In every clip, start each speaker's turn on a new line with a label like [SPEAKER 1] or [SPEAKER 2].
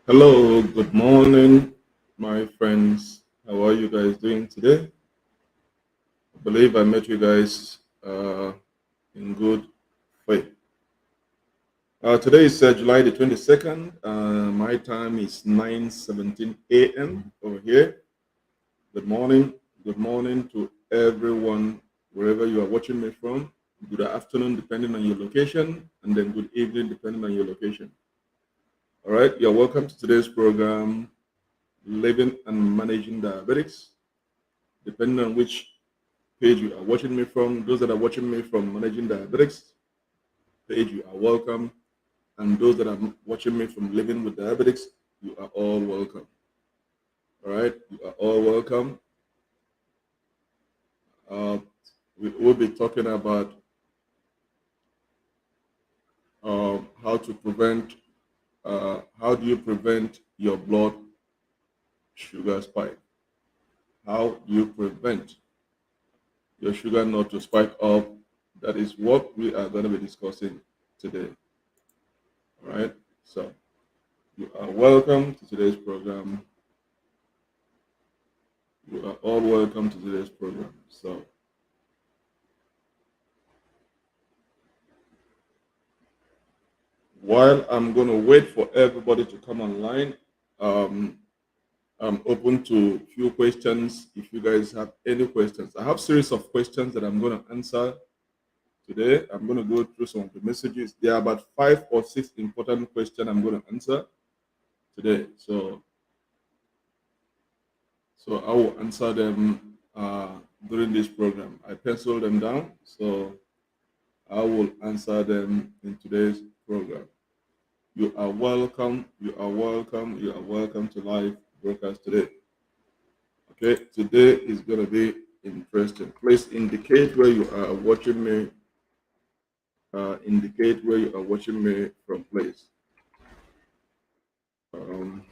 [SPEAKER 1] Hello, good morning, my friends. How are you guys doing today? I believe I met you guys in good faith. Today is July the 22nd. My time is 9:17 a.m. over here. Good morning. Good morning to everyone, wherever you are watching me from. Good afternoon, depending on your location, and then good evening, depending on your location. All right, you're welcome to today's program, Living and Managing Diabetics. Depending on which page you are watching me from, those that are watching me from Managing Diabetics page, you are welcome. And those that are watching me from Living with Diabetics, you are all welcome. All right, you are all welcome. Uh, we will be talking about how to prevent, how do you prevent your blood sugar spike? How do you prevent your sugar not to spike up? That is what we are going to be discussing today. All right, so you are welcome to today's program. You are all welcome to today's program. So, while I'm going to wait for everybody to come online, um, I'm open to few questions. If you guys have any questions, I have series of questions that I'm going to answer today. I'm going to go through some of the messages. There are about 5 or 6 important questions I'm going to answer today. So I will answer them during this program. I penciled them down, so I will answer them in today's program. You are welcome. You are welcome. You are welcome to live broadcast today. Okay, today is going to be interesting. Please indicate where you are watching me. Indicate where you are watching me from, please. Um,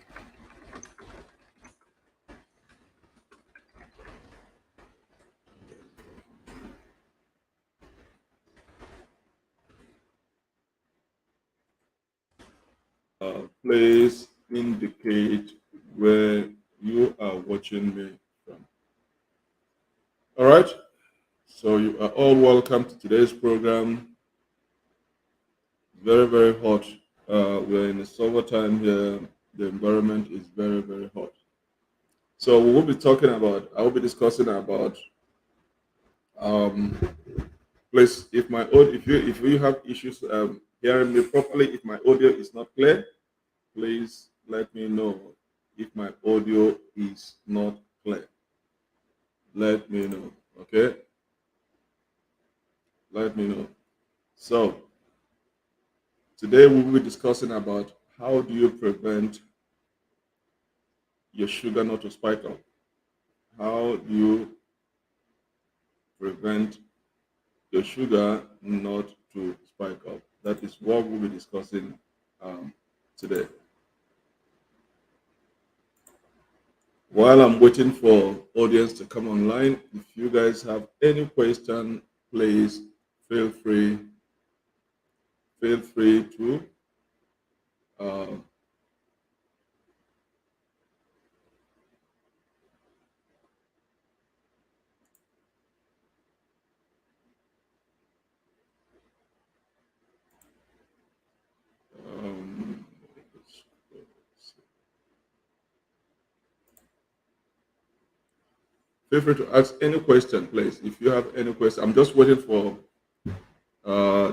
[SPEAKER 1] please indicate where you are watching me from. All right. So you are all welcome to today's program. Very, very hot. We're in the summertime here. The environment is very, very hot. So we will be talking about. I will be discussing about. Um, please, if you have issues hearing me properly, if my audio is not clear, please let me know. If my audio is not clear, let me know. Okay, let me know. So today we will be discussing about how do you prevent your sugar not to spike up. How do you prevent your sugar not to spike up? That is what we'll be discussing today. While I'm waiting for audience to come online, if you guys have any question, please feel free feel free to uh, um, feel free to ask any question, please. If you have any question, I'm just waiting for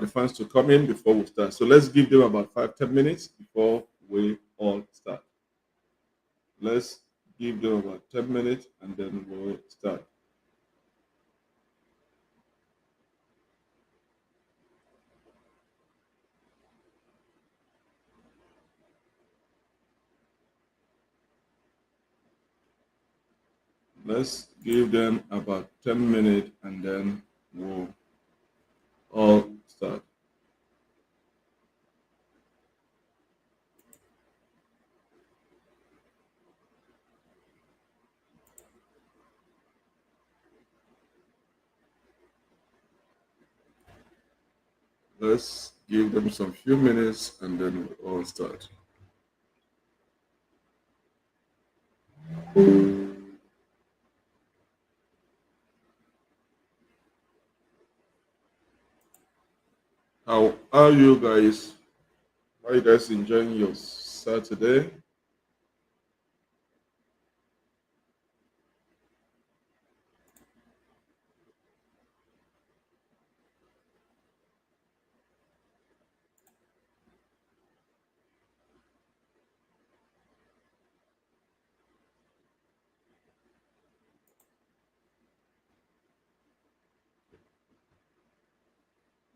[SPEAKER 1] the fans to come in before we start. So let's give them about 5-10 minutes before we all start. Let's give them about 10 minutes and then we'll start. Let's give them about 10 minutes and then we'll all start. Let's give them some few minutes and then we'll all start. How are you guys? Are you guys enjoying your Saturday?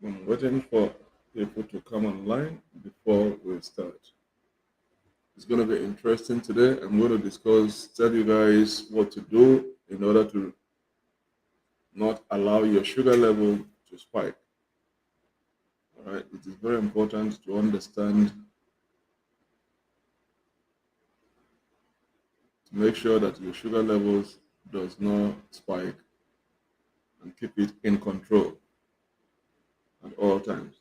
[SPEAKER 1] I'm waiting for people to come online before we start. It's going to be interesting today. I'm going to tell you guys what to do in order to not allow your sugar level to spike. All right, it is very important to understand to make sure that your sugar levels does not spike and keep it in control at all times.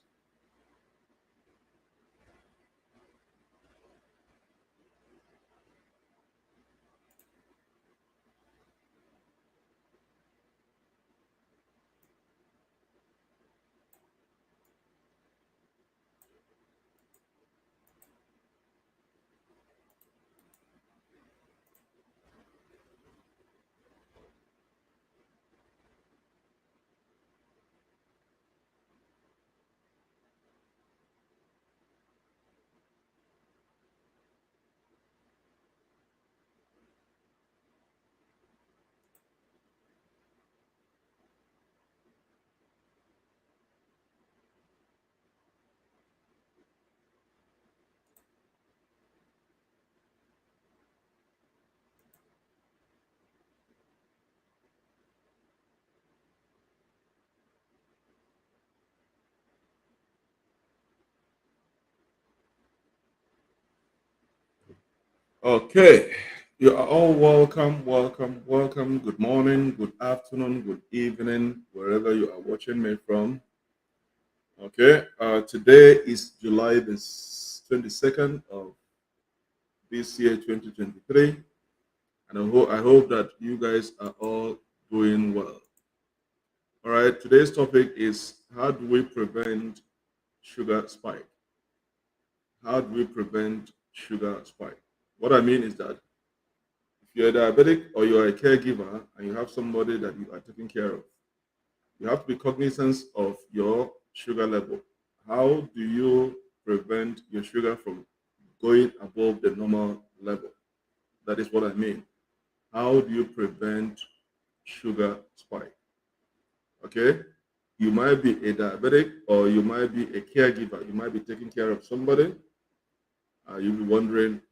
[SPEAKER 1] Okay, you are all welcome, welcome, welcome. Good morning, good afternoon, good evening, wherever you are watching me from. Okay, today is July the 22nd of this year, 2023, and I hope that you guys are all doing well. All right, today's topic is how do we prevent sugar spike? How do we prevent sugar spike? What I mean is that if you're a diabetic or you're a caregiver and you have somebody that you are taking care of, you have to be cognizant of your sugar level. How do you prevent your sugar from going above the normal level? That is what I mean. How do you prevent sugar spike? Okay? You might be a diabetic or you might be a caregiver. You might be taking care of somebody. You'll be wondering,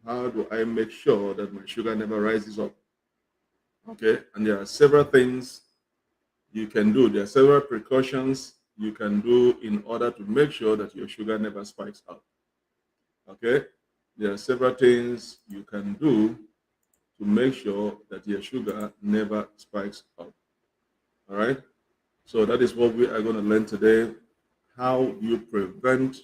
[SPEAKER 1] how do I make sure that my sugar never rises up? Okay? And there are several things you can do. There are several precautions you can do in order to make sure that your sugar never spikes up. Okay? There are several things you can do to make sure that your sugar never spikes up. All right? So that is what we are going to learn today. How you prevent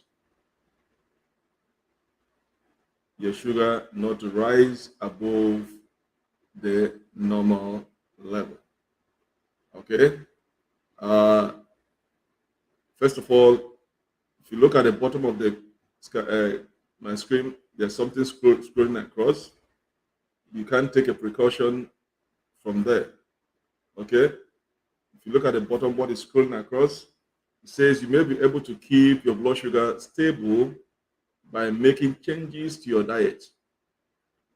[SPEAKER 1] your sugar not to rise above the normal level. Okay? Uh, First of all, if you look at the bottom of the my screen, there's something scrolling across. You can take a precaution from there. Okay? If you look at the bottom, what is scrolling across, it says you may be able to keep your blood sugar stable by making changes to your diet.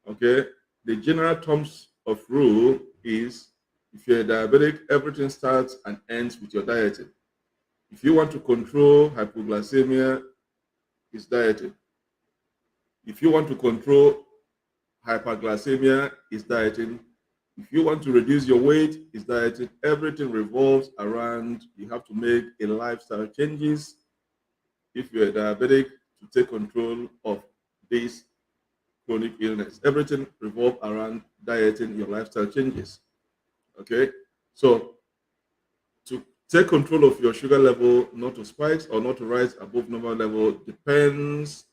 [SPEAKER 1] Okay? The general terms of rule is if you're a diabetic, everything starts and ends with your dieting. If you want to control hypoglycemia, it's dieting. If you want to control hyperglycemia, it's dieting. If you want to reduce your weight, it's dieting. Everything revolves around you have to make a lifestyle changes if you're a diabetic to take control of this chronic illness. Everything revolves around dieting, your lifestyle changes. Okay? So to take control of your sugar level, not to spike or not to rise above normal level, depends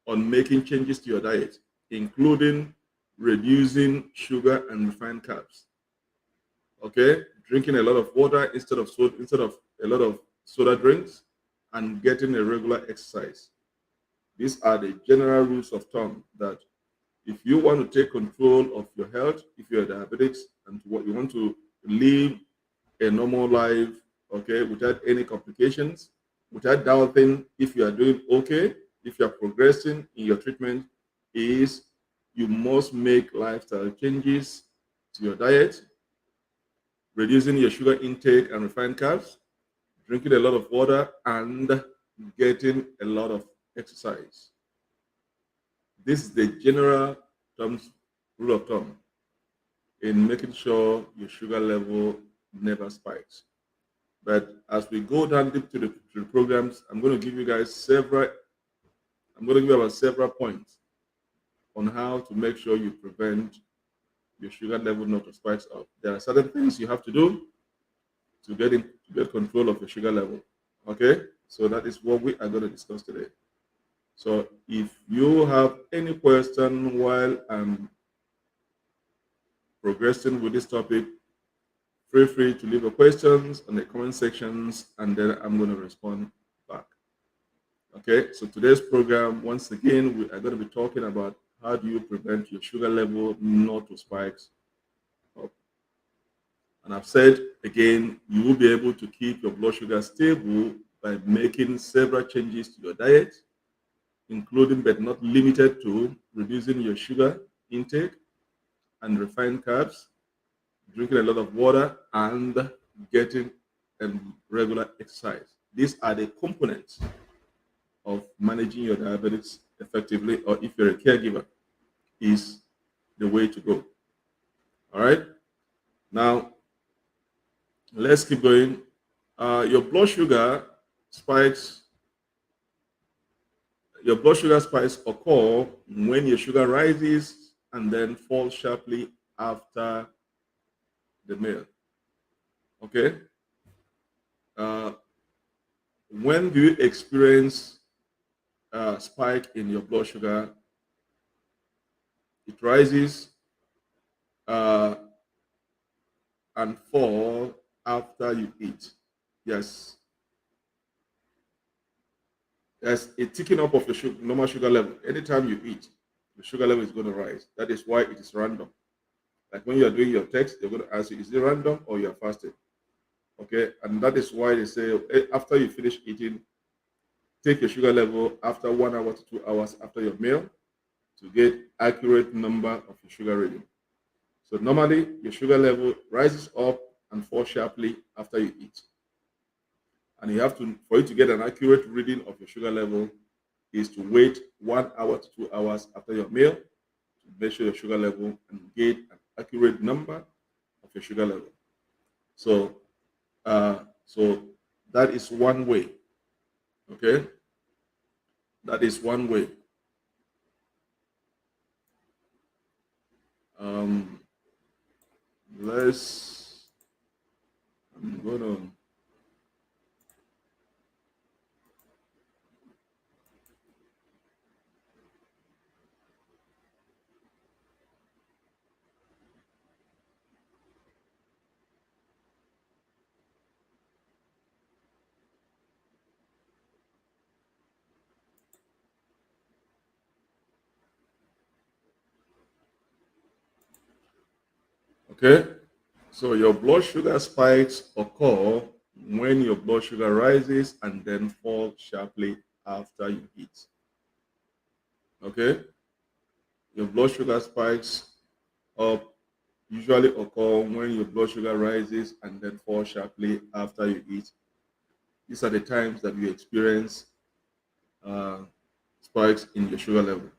[SPEAKER 1] on making changes to your diet, including reducing sugar and refined carbs. Okay, drinking a lot of water instead of a lot of soda drinks, and getting a regular exercise. These are the general rules of thumb that if you want to take control of your health, if you're diabetics and what you want to live a normal life, okay, without any complications, without doubting if you are doing okay, if you are progressing in your treatment, is you must make lifestyle changes to your diet, reducing your sugar intake and refined carbs, drinking a lot of water, and getting a lot of exercise. This is the general terms, rule of thumb in making sure your sugar level never spikes. But as we go down deep to the programs, I'm going to give you guys several. I'm going to give you about several points on how to make sure you prevent your sugar level not to spike up. There are certain things you have to do to get control of your sugar level. Okay, so that is what we are going to discuss today. So if you have any question while I'm progressing with this topic, feel free to leave your questions in the comment sections, and then I'm going to respond back. Okay, so today's program, once again, we are going to be talking about how do you prevent your sugar level not to spike up. And I've said again, you will be able to keep your blood sugar stable by making several changes to your diet, including but not limited to reducing your sugar intake and refined carbs, drinking a lot of water, and getting regular exercise. These are the components of managing your diabetes effectively, or if you're a caregiver, is the way to go. All right. Now, let's keep going. Your blood sugar spikes. Your blood sugar spikes occur when your sugar rises and then falls sharply after the meal. Okay. Uh, when do you experience a spike in your blood sugar? It rises uh, and fall after you eat. Yes, there's a ticking up of your normal sugar level. Anytime you eat, the sugar level is going to rise. That is why it is random. Like when you're doing your text, they're going to ask you, is it random or you're fasting? Okay, and that is why they say after you finish eating, take your sugar level after 1 hour to 2 hours after your meal to get accurate number of your sugar reading. So normally your sugar level rises up and falls sharply after you eat. And you have to, for you to get an accurate reading of your sugar level, is to wait 1 hour to 2 hours after your meal to measure your sugar level and get an accurate number of your sugar level. So, so that is one way. Okay, that is one way. Um, let's. I'm gonna. Okay, so your blood sugar spikes occur when your blood sugar rises and then falls sharply after you eat. Okay, your blood sugar spikes up usually occur when your blood sugar rises and then falls sharply after you eat. These are the times that you experience uh, spikes in your sugar level.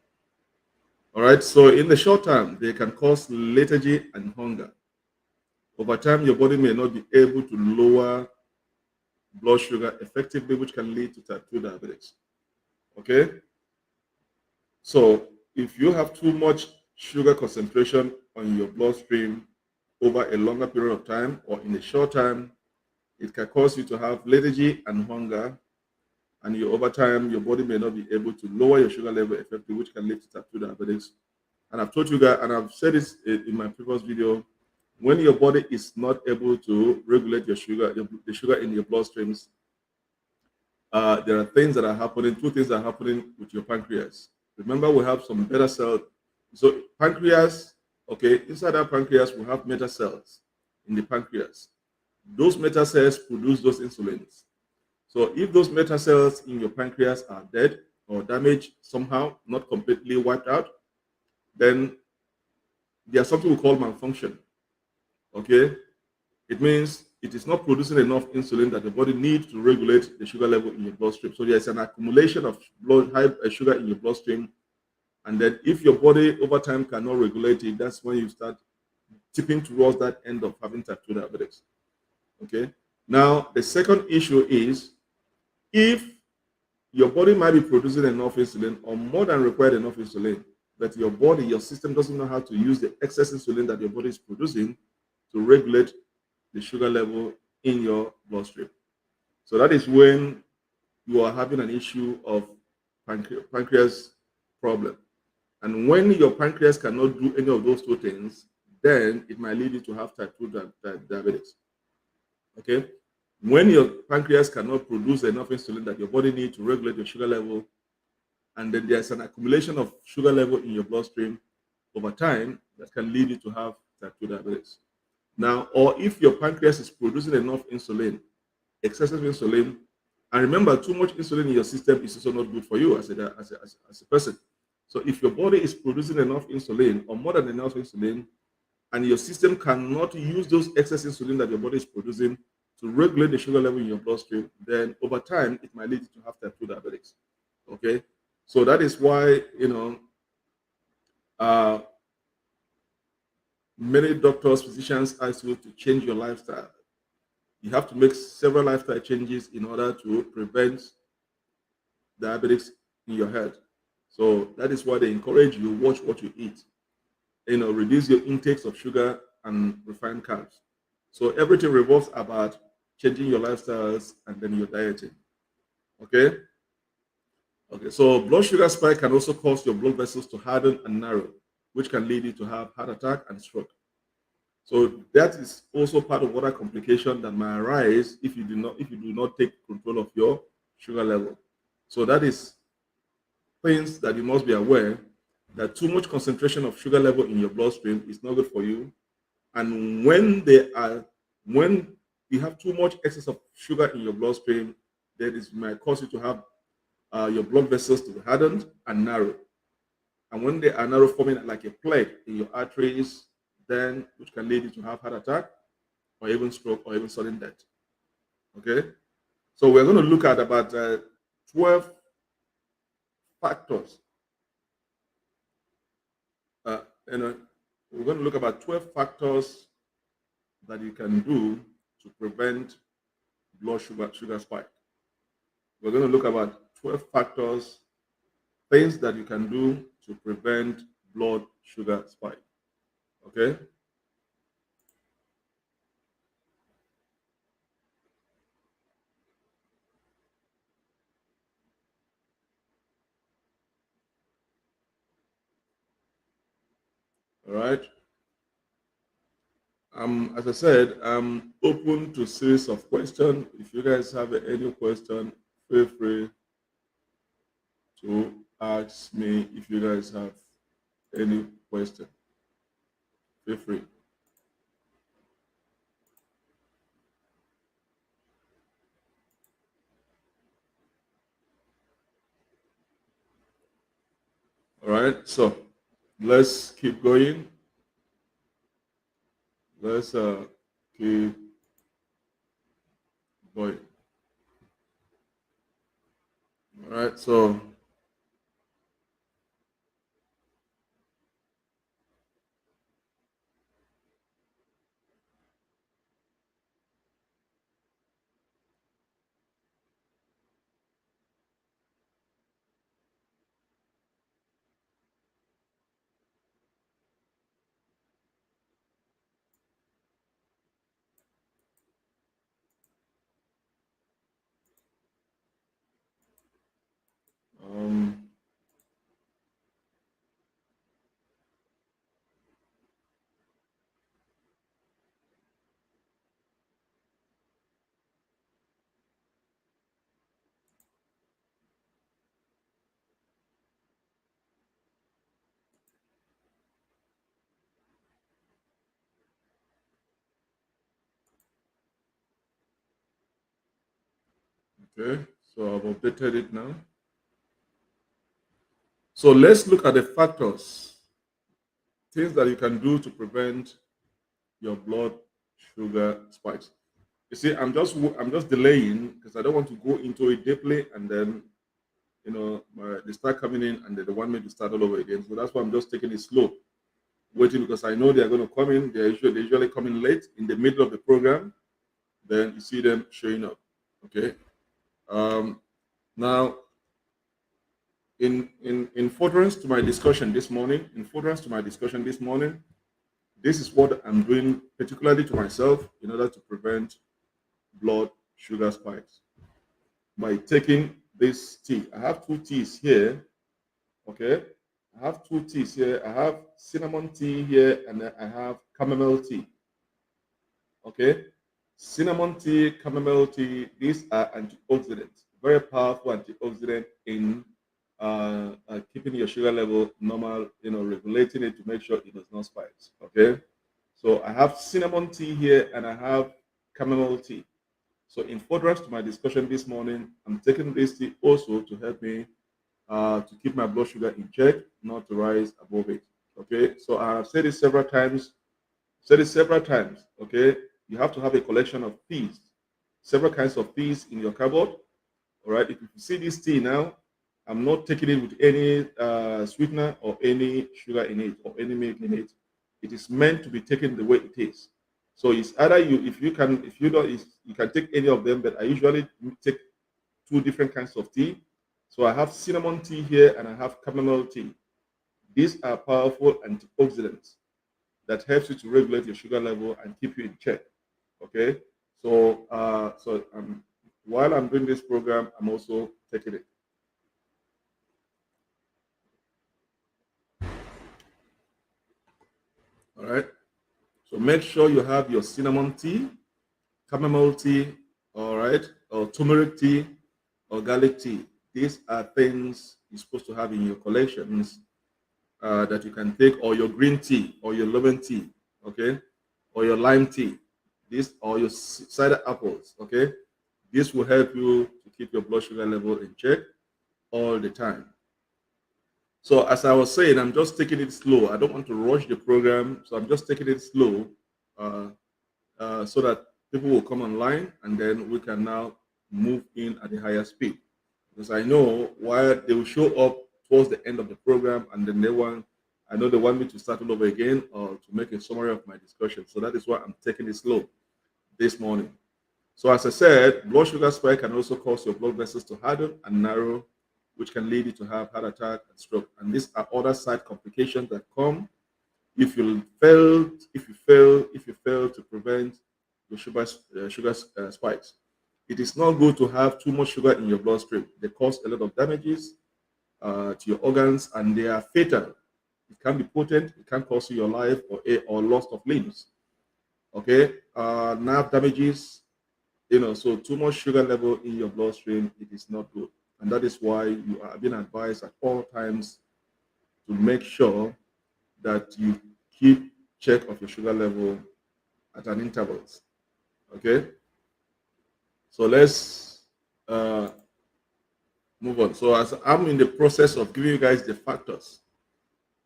[SPEAKER 1] All right, so in the short term, they can cause lethargy and hunger. Over time, your body may not be able to lower blood sugar effectively, which can lead to type 2 diabetes. Okay, so if you have too much sugar concentration on your bloodstream over a longer period of time or in a short time, it can cause you to have lethargy and hunger, and over time, your body may not be able to lower your sugar level effectively, which can lead to type 2 diabetes. And I've told you guys, and I've said this in my previous video, when your body is not able to regulate your sugar, the sugar in your bloodstreams, there are things that are happening. Two things are happening with your pancreas. Remember, we have some beta cells. So pancreas, okay, inside our pancreas, we have beta cells in the pancreas. Those beta cells produce those insulins. So if those beta cells in your pancreas are dead or damaged somehow, not completely wiped out, then there's something we call malfunction. Okay, it means it is not producing enough insulin that the body needs to regulate the sugar level in your bloodstream. So there's an accumulation of high sugar in your bloodstream, and then if your body over time cannot regulate it, that's when you start tipping towards that end of having type 2 diabetes. Okay. Now the second issue is if your body might be producing enough insulin or more than required enough insulin, but your body, your system doesn't know how to use the excess insulin that your body is producing to regulate the sugar level in your bloodstream. So that is when you are having an issue of pancreas problem. And when your pancreas cannot do any of those two things, then it might lead you to have type 2 diabetes. Okay? When your pancreas cannot produce enough insulin that your body needs to regulate your sugar level, and then there's an accumulation of sugar level in your bloodstream over time that can lead you to have type 2 diabetes. Now, or if your pancreas is producing enough insulin, excessive insulin, and remember, too much insulin in your system is also not good for you as a person. So if your body is producing enough insulin or more than enough insulin, and your system cannot use those excess insulin that your body is producing to regulate the sugar level in your bloodstream, then over time it might lead you to have type 2 diabetes. Okay, so that is why uh, many doctors, physicians ask you to change your lifestyle. You have to make several lifestyle changes in order to prevent diabetes in your head. So that is why they encourage you watch what you eat. Reduce your intakes of sugar and refined carbs. So everything revolves about changing your lifestyles and then your dieting. Okay. Okay. So blood sugar spike can also cause your blood vessels to harden and narrow, which can lead you to have heart attack and stroke. So that is also part of other complication that might arise if you do not take control of your sugar level. So that is things that you must be aware that too much concentration of sugar level in your bloodstream is not good for you. And when you have too much excess of sugar in your bloodstream, that is might cause you to have your blood vessels to be hardened and narrow. And when they are narrow, forming like a plaque in your arteries, then which can lead you to have heart attack or even stroke or even sudden death. Okay, so we're going to look at about 12 factors. Uh, you know, we're going to look about 12 factors that you can do to prevent blood sugar spike. We're going to look about 12 factors, things that you can do to prevent blood sugar spike. Okay. All right. As I said, I'm open to series of questions. If you guys have any question, feel free to ask me. If you guys have any question, feel free. All right. So let's keep going. Let's keep going. All right. So Okay, so I've updated it now. So let's look at the factors, things that you can do to prevent your blood sugar spikes. You see, I'm just delaying because I don't want to go into it deeply, and then they start coming in and they want me to start all over again. So that's why I'm just taking it slow, waiting because I know they're going to come in. They usually come in late in the middle of the program. Then you see them showing up. Okay. Um, Now, in furtherance to my discussion this morning, this is what I'm doing, particularly to myself, in order to prevent blood sugar spikes by taking this tea. I have two teas here. Okay, I have two teas here. I have cinnamon tea here, and then I have chamomile tea. Okay, cinnamon tea, chamomile tea. These are antioxidants, very powerful antioxidant in keeping your sugar level normal. Regulating it to make sure it does not spike. Okay, so I have cinnamon tea here, and I have chamomile tea. So in furtherance to my discussion this morning, I'm taking this tea also to help me to keep my blood sugar in check, not to rise above it. Okay, so I have said it several times. Okay, you have to have a collection of teas, several kinds of teas in your cupboard. All right, if you see this tea now, I'm not taking it with any sweetener or any sugar in it or any milk in it. It is meant to be taken the way it is. So it's either you, if you can, if you don't, you can take any of them. But I usually take two different kinds of tea. So I have cinnamon tea here and I have chamomile tea. These are powerful antioxidants that helps you to regulate your sugar level and keep you in check. Okay, so while I'm doing this program, I'm also taking it. All right. So make sure you have your cinnamon tea, chamomile tea, all right, or turmeric tea, or garlic tea. These are things you're supposed to have in your collections that you can take, or your green tea, or your lemon tea, okay, or your lime tea. This or your cider apples, okay. This will help you to keep your blood sugar level in check all the time. So as I was saying, I'm just taking it slow. I don't want to rush the program, so I'm just taking it slow, uh, so that people will come online and then we can now move in at a higher speed. Because I know why they will show up towards the end of the program and then I know they want me to start all over again or to make a summary of my discussion. So that is why I'm taking it slow this morning. So as I said, blood sugar spike can also cause your blood vessels to harden and narrow, which can lead you to have heart attack and stroke. And these are other side complications that come if you fail to prevent your sugar spikes. It is not good to have too much sugar in your bloodstream. They cause a lot of damages to your organs, and they are fatal. It can be potent. It can cost you your life or loss of limbs. Okay, nerve damages. So too much sugar level in your bloodstream, it is not good, and that is why you are being advised at all times to make sure that you keep check of your sugar level at an intervals. Okay, so let's move on. So as I'm in the process of giving you guys the factors,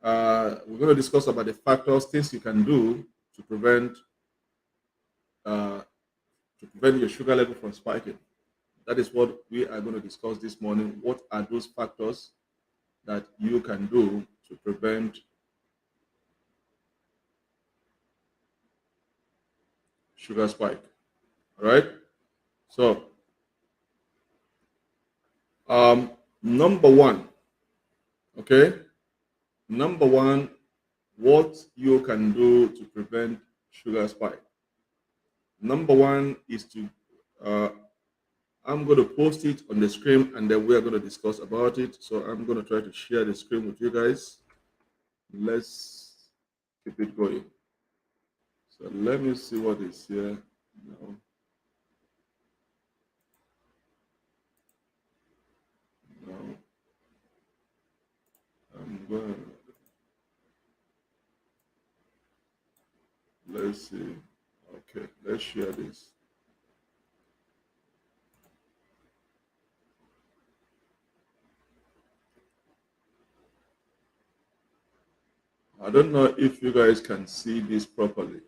[SPEAKER 1] we're going to discuss about the factors, things you can do to prevent uh, your sugar level from spiking. That is what we are going to discuss this morning. What are those factors that you can do to prevent sugar spike? All right. So, um, number one, okay. Number one, what you can do to prevent sugar spike. Number one is to, uh, I'm going to post it on the screen and then we are going to discuss about it. So I'm going to try to share the screen with you guys. Let's keep it going. So let me see what is here now. Now I'm going. Let's see. Okay, let's share this. I don't know if you guys can see this properly.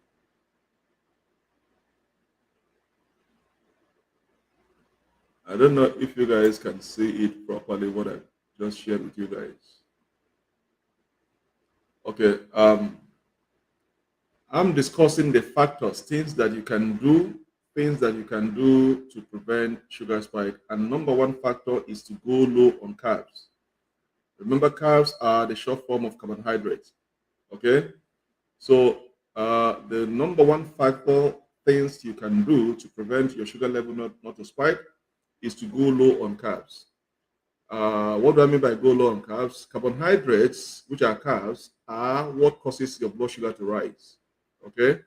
[SPEAKER 1] I don't know if you guys can see it properly, what I just shared with you guys. Okay, I'm discussing the factors, things that you can do to prevent sugar spike. And number one factor is to go low on carbs. Remember, carbs are the short form of carbohydrates. Okay, so the number one factor things you can do to prevent your sugar level not to spike is to go low on carbs. What do I mean by go low on carbs? Carbohydrates, which are carbs, are what causes your blood sugar to rise. Okay.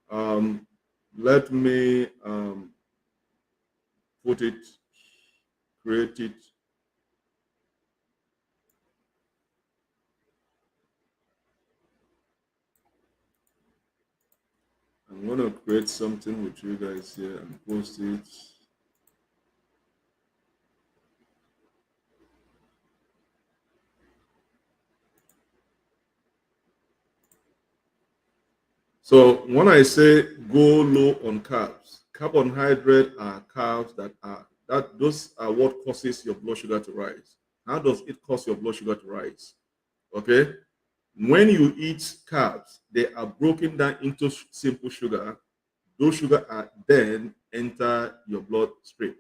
[SPEAKER 1] Um, Let me put it, create it. I'm going to create something with you guys here and post it. So when I say go low on carbs, carbohydrate are carbs that those are what causes your blood sugar to rise. How does it cause your blood sugar to rise? Okay. When you eat carbs, they are broken down into simple sugar. Those sugar are then enter your bloodstream.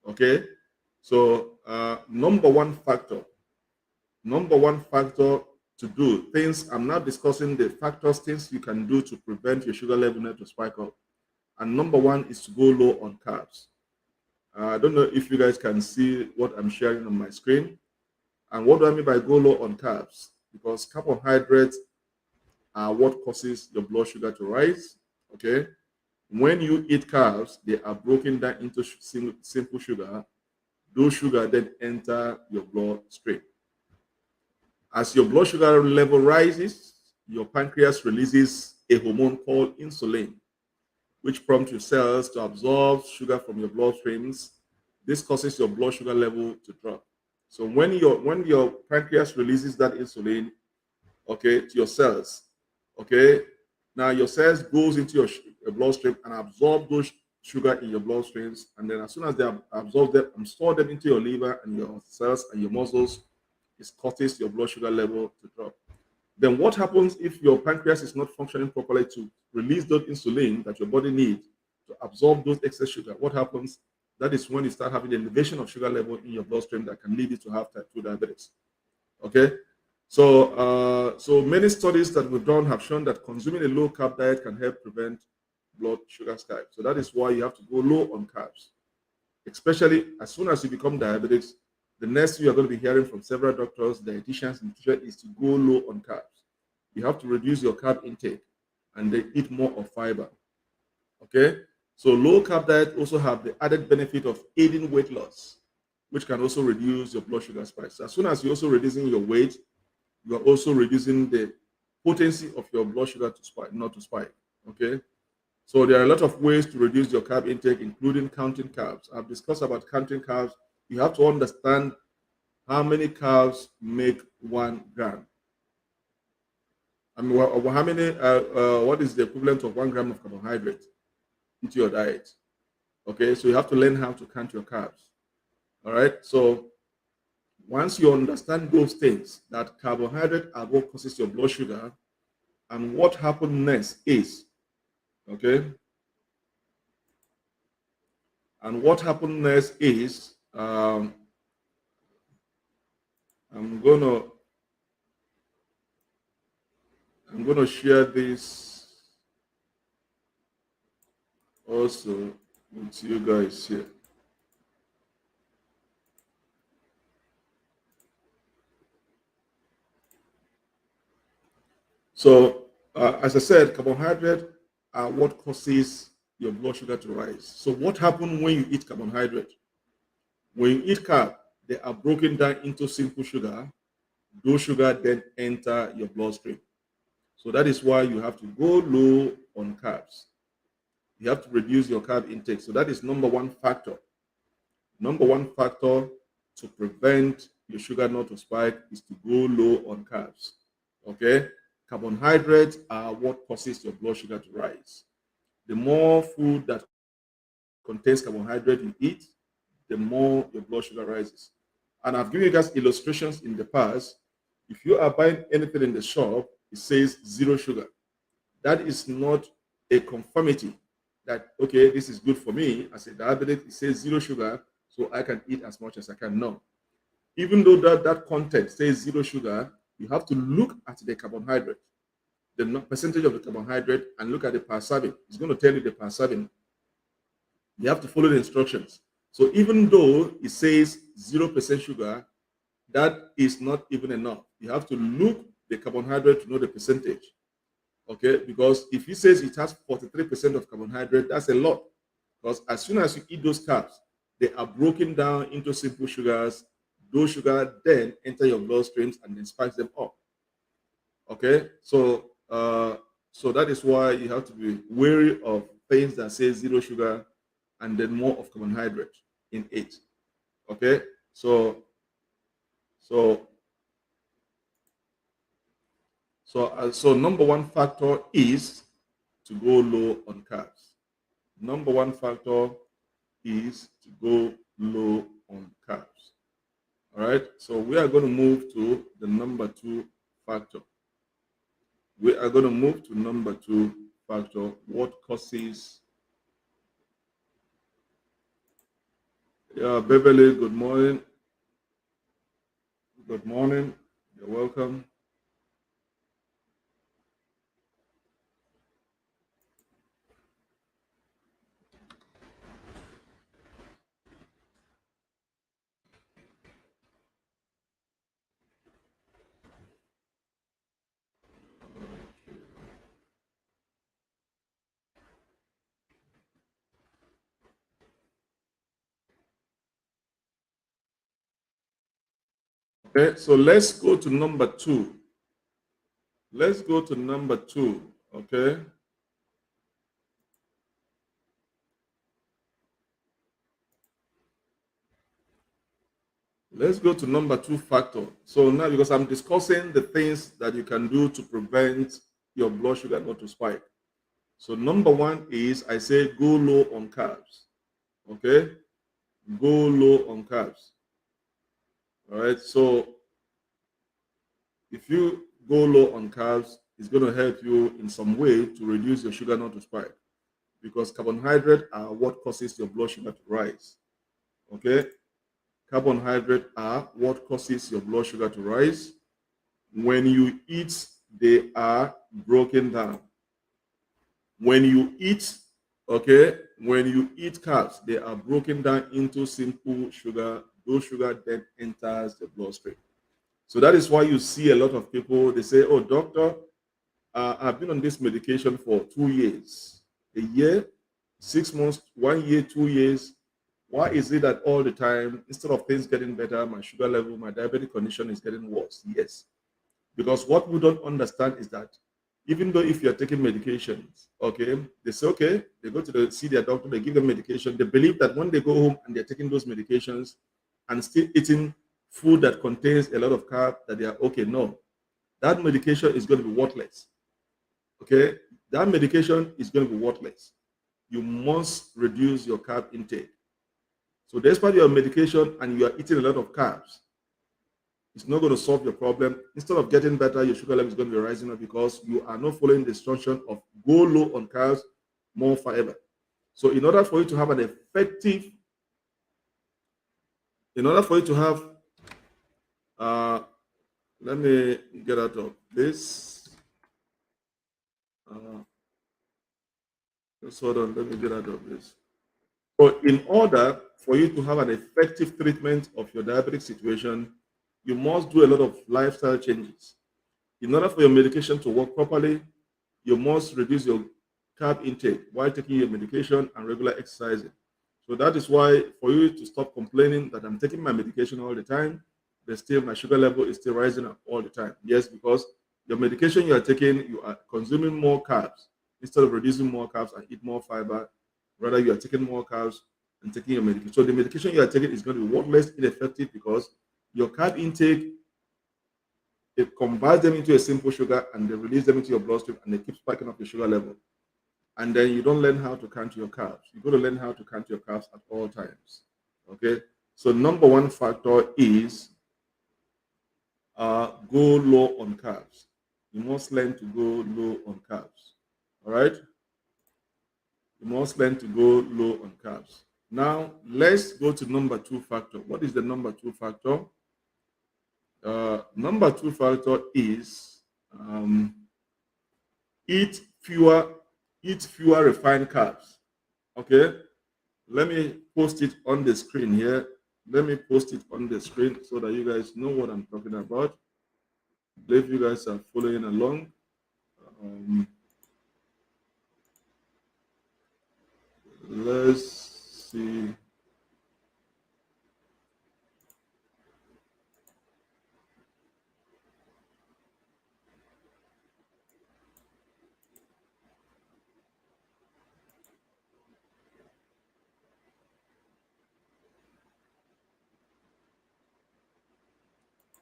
[SPEAKER 1] Okay. So number one factor to do things. I'm not discussing the factors, things you can do to prevent your sugar level not to spike up. And number one is to go low on carbs. I don't know if you guys can see what I'm sharing on my screen. And what do I mean by go low on carbs? Because carbohydrates are what causes your blood sugar to rise. Okay. When you eat carbs, they are broken down into simple sugar. Those sugar then enter your bloodstream. As your blood sugar level rises, your pancreas releases a hormone called insulin, which prompts your cells to absorb sugar from your bloodstreams. This causes your blood sugar level to drop. So when your pancreas releases that insulin, okay, to your cells, okay, now your cells goes into your bloodstream and absorb those sugar in your bloodstreams, and then as soon as they absorb them and store them into your liver and your cells and your muscles, it causes your blood sugar level to drop. Then what happens if your pancreas is not functioning properly to release that insulin that your body needs to absorb those excess sugar? What happens? That is when you start having an elevation of sugar level in your bloodstream that can lead you to have type 2 diabetes. Okay. So many studies that we've done have shown that consuming a low carb diet can help prevent blood sugar spike. So that is why you have to go low on carbs, especially as soon as you become diabetics. The next you are going to be hearing from several doctors, dietitians, and nutrition is to go low on carbs. You have to reduce your carb intake and then eat more of fiber. Okay. So low carb diet also have the added benefit of aiding weight loss, which can also reduce your blood sugar spike. So as soon as you're also reducing your weight, you are also reducing the potency of your blood sugar to spike, not to spike. Okay. So there are a lot of ways to reduce your carb intake, including counting carbs. I've discussed about counting carbs. You have to understand how many carbs make 1 gram. I mean, how many? What is the equivalent of 1 gram of carbohydrate into your diet? Okay, so you have to learn how to count your carbs. All right. So once you understand those things, that carbohydrate are what causes your blood sugar, and what happens next is, okay, and what happens next is, I'm gonna share this also with you guys here. So, as I said, carbohydrate are what causes your blood sugar to rise. So, what happens when you eat carbohydrate? When you eat carb, they are broken down into simple sugar. Those sugar then enter your bloodstream. So that is why you have to go low on carbs. You have to reduce your carb intake. So that is number one factor. Number one factor to prevent your sugar not to spike is to go low on carbs. Okay, carbohydrates are what causes your blood sugar to rise. The more food that contains carbohydrate you eat, the more your blood sugar rises. And I've given you guys illustrations in the past. If you are buying anything in the shop, it says zero sugar. That is not a conformity that, okay, this is good for me. As a diabetic, it says zero sugar, so I can eat as much as I can. No. Even though that content says zero sugar, you have to look at the carbohydrate, the percentage of the carbohydrate, and look at the per serving. It's going to tell you the per serving. You have to follow the instructions. So even though it says 0% sugar, that is not even enough. You have to look the carbohydrate to know the percentage. Okay, because if it says it has 43% of carbohydrate, that's a lot. Because as soon as you eat those carbs, they are broken down into simple sugars. Those sugars then enter your bloodstreams and then spikes them up. Okay, so that is why you have to be wary of things that say zero sugar and then more of carbohydrate in it. Okay, so so number one factor is to go low on carbs. Number one factor is to go low on carbs. All right, so we are going to move to the number two factor. We are going to move to number two factor. What causes? Yeah, Beverly, good morning. Good morning. You're welcome. Okay, so let's go to number two. Let's go to number two. Okay. Let's go to number two factor. So now, because I'm discussing the things that you can do to prevent your blood sugar not to spike. So number one is I say go low on carbs. Okay, go low on carbs. All right. So if you go low on carbs, it's going to help you in some way to reduce your sugar not to spike because carbohydrates are what causes your blood sugar to rise. Okay, carbohydrates are what causes your blood sugar to rise. When you eat, they are broken down. When you eat, okay, when you eat carbs, they are broken down into simple sugar. Those sugar then enters the bloodstream. So that is why you see a lot of people, they say, oh, doctor, I've been on this medication for 2 years, a year, 6 months, 1 year, 2 years. Why is it that all the time, instead of things getting better, my sugar level, my diabetic condition is getting worse? Yes. Because what we don't understand is that even though if you're taking medications, okay, they say, okay, they go to see their doctor, they give them medication. They believe that when they go home and they're taking those medications and still eating food that contains a lot of carb, that they are okay. No, that medication is going to be worthless. Okay, that medication is going to be worthless. You must reduce your carb intake. So, despite your medication and you are eating a lot of carbs, it's not going to solve your problem. Instead of getting better, your sugar level is going to be rising up because you are not following the instruction of go low on carbs, more fiber. So, in order for you to have an effective, in order for you to have, uh, let me get out of this. Uh, just hold on, let me get out of this. So, in order for you to have an effective treatment of your diabetic situation, you must do a lot of lifestyle changes. In order for your medication to work properly, you must reduce your carb intake while taking your medication and regular exercising. So that is why for you to stop complaining that I'm taking my medication all the time, but still my sugar level is still rising up all the time. Yes, because your medication you are taking, you are consuming more carbs instead of reducing more carbs and eat more fiber. Rather, you are taking more carbs and taking your medication. So the medication you are taking is going to be worthless, ineffective because your carb intake it converts them into a simple sugar and they release them into your bloodstream and they keep spiking up your sugar level. And then you don't learn how to count your carbs. You got to learn how to count your carbs at all times. Okay. So number one factor is go low on carbs. You must learn to go low on carbs. All right. You must learn to go low on carbs. Now let's go to number two factor. What is the number two factor? Number two factor is eat fewer eat fewer refined carbs. Okay, let me post it on the screen here. Let me post it on the screen so that you guys know what I'm talking about. I believe you guys are following along. Um, let's see.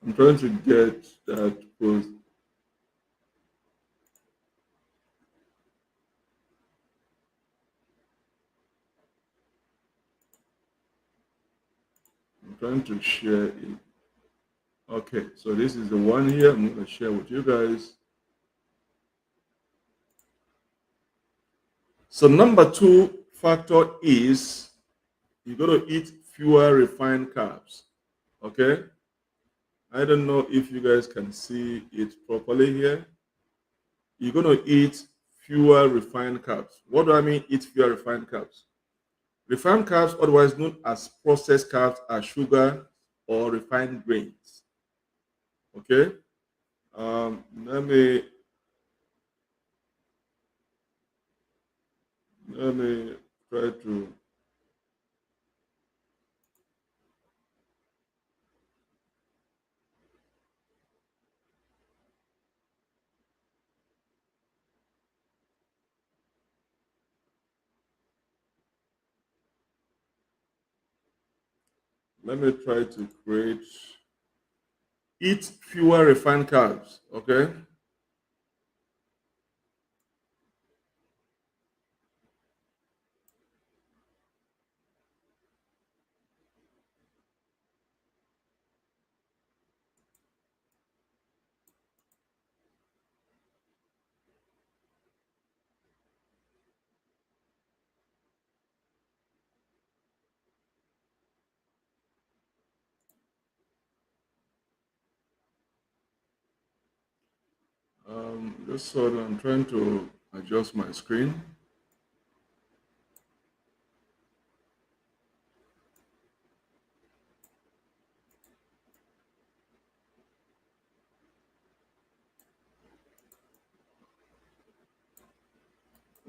[SPEAKER 1] I'm trying to get that post. I'm trying to share it. Okay, so this is the one here I'm going to share with you guys. So number two factor is you got to eat fewer refined carbs. Okay, I don't know if you guys can see it properly here. You're going to eat fewer refined carbs. What do I mean eat fewer refined carbs? Refined carbs, otherwise known as processed carbs, are sugar or refined grains. Okay, let me try to. Let me try to create. Eat fewer refined carbs. Okay. Just hold on. I'm trying to adjust my screen.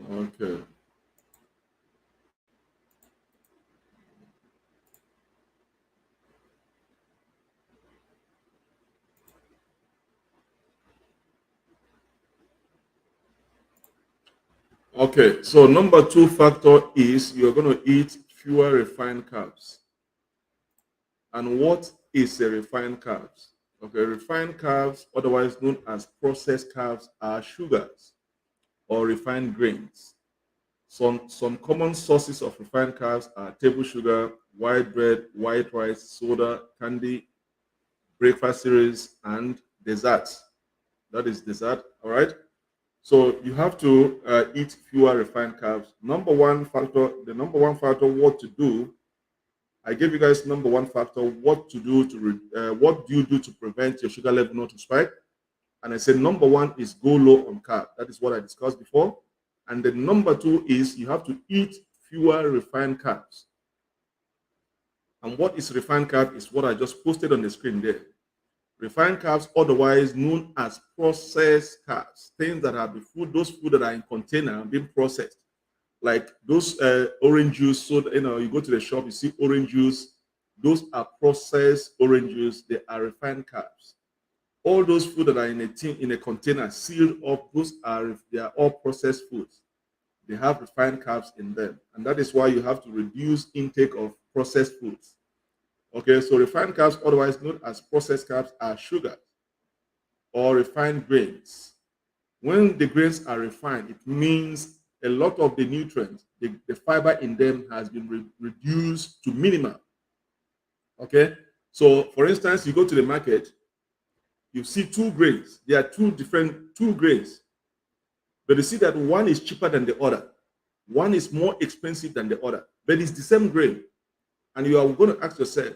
[SPEAKER 1] Okay. Okay. So number two factor is you're going to eat fewer refined carbs. And what is a refined carbs? Okay, refined carbs, otherwise known as processed carbs, are sugars or refined grains. Some common sources of refined carbs are table sugar, white bread, white rice, soda, candy, breakfast cereals, and desserts. That is dessert. All right. So you have to eat fewer refined carbs. Number one factor, the number one factor, what to do. I gave you guys number one factor, what to do what do you do to prevent your sugar level not to spike? And I said number one is go low on carb. That is what I discussed before. And the number two is you have to eat fewer refined carbs. And what is refined carb is what I just posted on the screen there. Refined carbs, otherwise known as processed carbs, things that are the food, those food that are in container and being processed, like those orange juice. So you go to the shop, you see orange juice. Those are processed orange juice. They are refined carbs. All those food that are in a tin, in a container, sealed up, they are all processed foods. They have refined carbs in them, and that is why you have to reduce intake of processed foods. Okay, so refined carbs, otherwise known as processed carbs, are sugars. or refined grains. When the grains are refined, it means a lot of the nutrients, the fiber in them has been reduced to minimal. Okay. So, for instance, you go to the market, you see two grains. There are two different two grains, but you see that one is cheaper than the other. One is more expensive than the other, but it's the same grain. And you are going to ask yourself,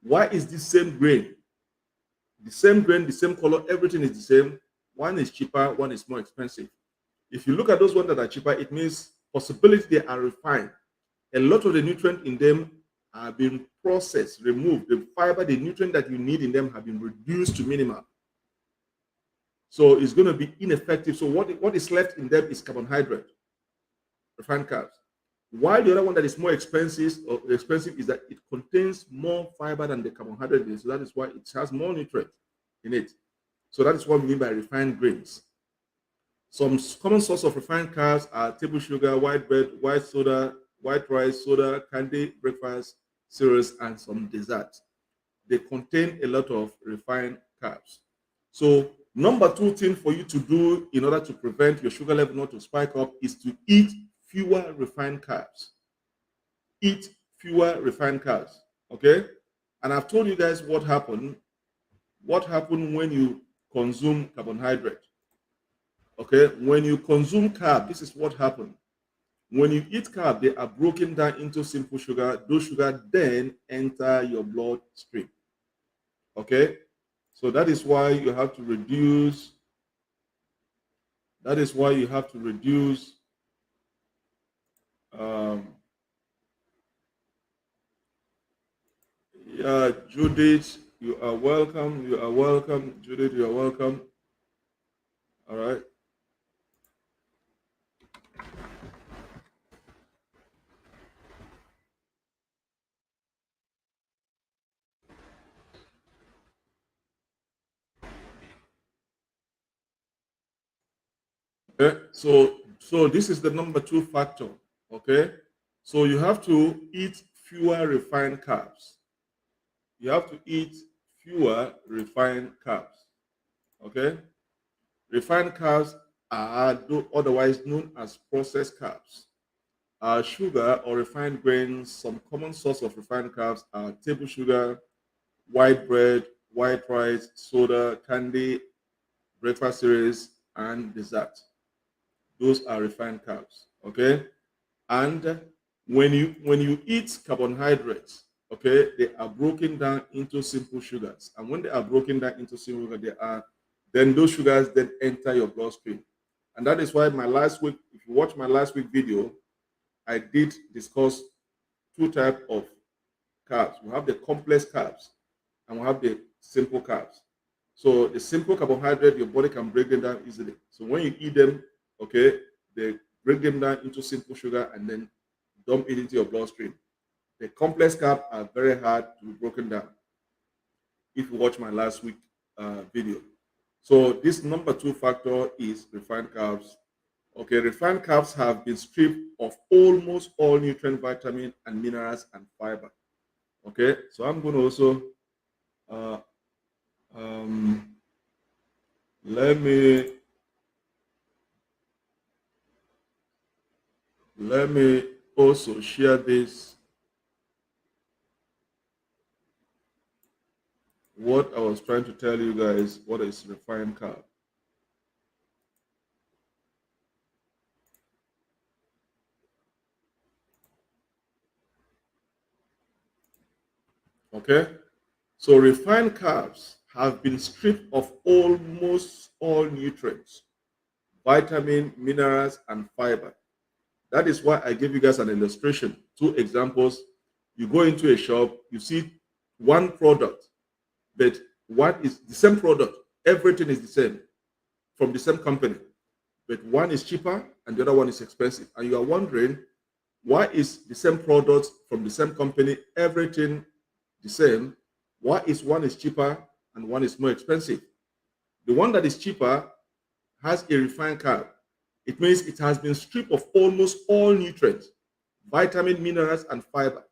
[SPEAKER 1] why is this same grain? The same grain, the same color, everything is the same. One is cheaper, one is more expensive. If you look at those ones that are cheaper, it means possibility they are refined. A lot of the nutrient in them are being processed, removed. The fiber, the nutrient that you need in them have been reduced to minimal. So it's going to be ineffective. So what is left in them is carbohydrate, refined carbs. While the other one that is more expensive is that it contains more fiber than the carbohydrate is. So that is why it has more nutrient in it. So that is what we mean by refined grains. Some common source of refined carbs are table sugar, white bread, white soda, white rice, soda, candy, breakfast, cereals, and some desserts. They contain a lot of refined carbs. So number two thing for you to do in order to prevent your sugar level not to spike up is to eat fewer refined carbs. Eat fewer refined carbs. Okay? And I've told you guys what happened. What happened when you consume carbohydrate. Okay, when you consume carb, this is what happened. When you eat carb, they are broken down into simple sugar. Those sugar then enter your bloodstream. Okay, so that is why you have to reduce. That is why you have to reduce. Um, yeah, Judith, you are welcome. You are welcome, Judith. You are welcome. All right. Okay, so this is the number two factor. Okay, so you have to eat fewer refined carbs. You have to eat fewer refined carbs. Okay, refined carbs are otherwise known as processed carbs. Sugar or refined grains. Some common source of refined carbs are table sugar, white bread, white rice, soda, candy, breakfast cereals, and dessert. Those are refined carbs. Okay, and when you eat carbohydrates, okay, they are broken down into simple sugars, and when they are broken down into simple sugar, they are then those sugars then enter your bloodstream, and that is why my last week, if you watch my last week video, I did discuss two types of carbs. We have the complex carbs and we have the simple carbs. So the simple carbohydrate, your body can break them down easily. So when you eat them, okay, they break them down into simple sugar and then dump it into your bloodstream. The complex carbs are very hard to be broken down. If you watch my last week video. So this number two factor is refined carbs. Okay, refined carbs have been stripped of almost all nutrient, vitamin, and minerals and fiber. Okay, so I'm going to also uh, um, let me let me also share this, what I was trying to tell you guys, what is refined carb. Okay, so refined carbs have been stripped of almost all nutrients, vitamin, minerals, and fiber. That is why I give you guys an illustration, two examples. You go into a shop, you see one product, but one is the same product, everything is the same from the same company, but one is cheaper and the other one is expensive. And you are wondering, why is the same product from the same company, everything the same? Why is one is cheaper and one is more expensive? The one that is cheaper has a refined carb. It means it has been stripped of almost all nutrients, vitamin, minerals, and fiber.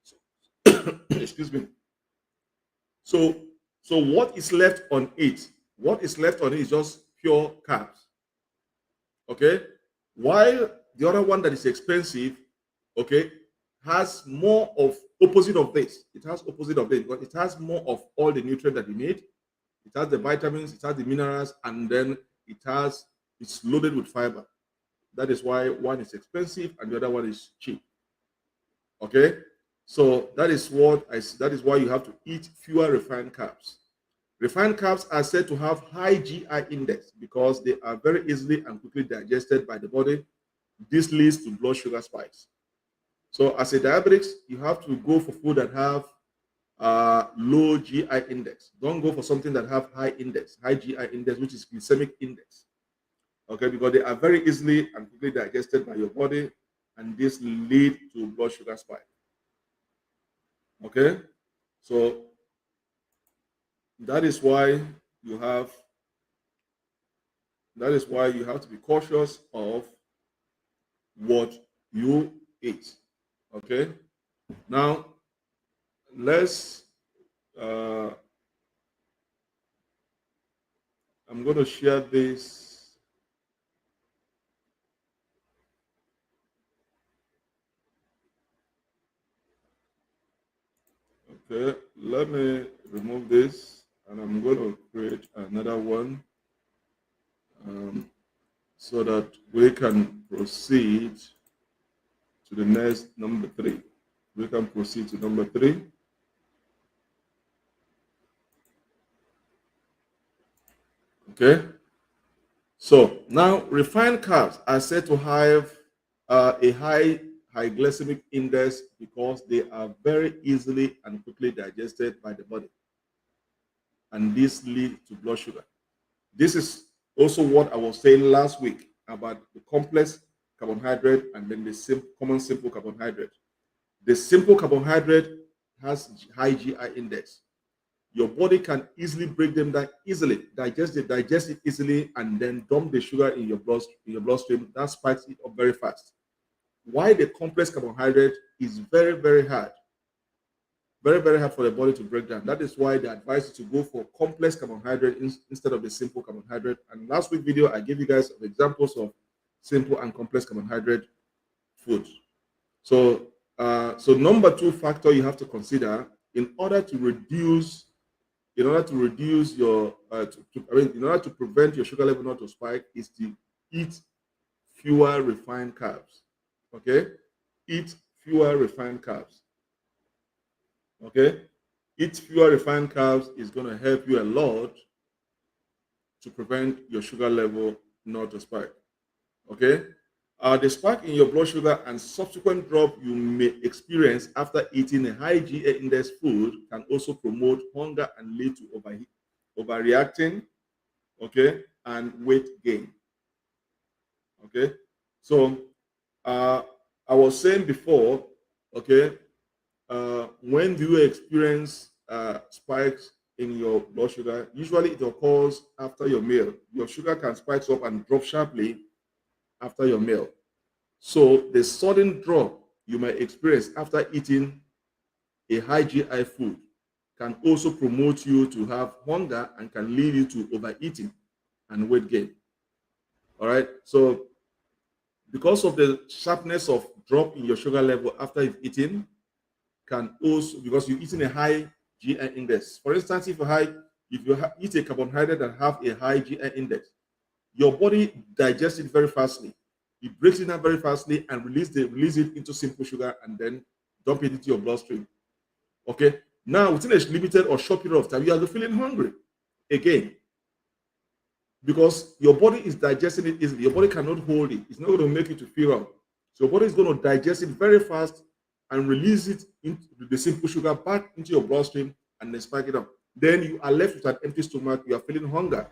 [SPEAKER 1] So, excuse me. So, so what is left on it What is left on it is just pure carbs. Okay, while the other one that is expensive, okay, has more of opposite of this. It has opposite of this, but it has more of all the nutrients that you need. It has the vitamins, it has the minerals, and then it's loaded with fiber. That is why one is expensive and the other one is cheap. Okay, so that is why you have to eat fewer refined carbs. Refined carbs are said to have high GI index because they are very easily and quickly digested by the body. This leads to blood sugar spikes. So, as a diabetic, you have to go for food that have low GI index. Don't go for something that have high GI index, which is glycemic index. Okay, because they are very easily and quickly digested by your body, and this lead to blood sugar spike. Okay, so that is why you have to be cautious of what you eat. Okay, now let's I'm going to share this. Okay, let me remove this and I'm going to create another one so that we can proceed to the next number 3. We can proceed to number 3. Okay, so now refined carbs are said to have a high glycemic index because they are very easily and quickly digested by the body, and this leads to blood sugar. This is also what I was saying last week about the complex carbohydrate and then the common simple carbohydrate. The simple carbohydrate has high GI index. Your body can easily break them down easily, digest it easily, and then dump the sugar in your bloodstream. That spikes it up very fast. Why the complex carbohydrate is very, very hard. Very, very hard for the body to break down. That is why they advise you to go for complex carbohydrate instead of the simple carbohydrate. And last week video, I gave you guys examples of simple and complex carbohydrate foods. So, so number 2 factor you have to consider in order to reduce your in order to prevent your sugar level not to spike is to eat fewer refined carbs. Okay, eat fewer refined carbs. Okay, eat fewer refined carbs is going to help you a lot to prevent your sugar level not to spike. Okay, the spike in your blood sugar and subsequent drop you may experience after eating a high GI index food can also promote hunger and lead to overreacting, okay, and weight gain. Okay, so I was saying before, okay, when do you experience spikes in your blood sugar? Usually it occurs after your meal. Your sugar can spike up and drop sharply after your meal. So the sudden drop you may experience after eating a high GI food can also promote you to have hunger and can lead you to overeating and weight gain. All right. So because of the sharpness of drop in your sugar level after you've eaten, can also, because you're eating a high GI index. For instance, if you eat a carbohydrate that have a high GI index, your body digests it very fastly. It breaks it down very fastly and release it into simple sugar and then dump it into your bloodstream. Okay. Now, within a limited or short period of time, you are feeling hungry again because your body is digesting it easily. Your body cannot hold it. It's not going to make it to feel up. So your body is going to digest it very fast and release it into the simple sugar back into your bloodstream and then spike it up. Then you are left with an empty stomach. You are feeling hunger.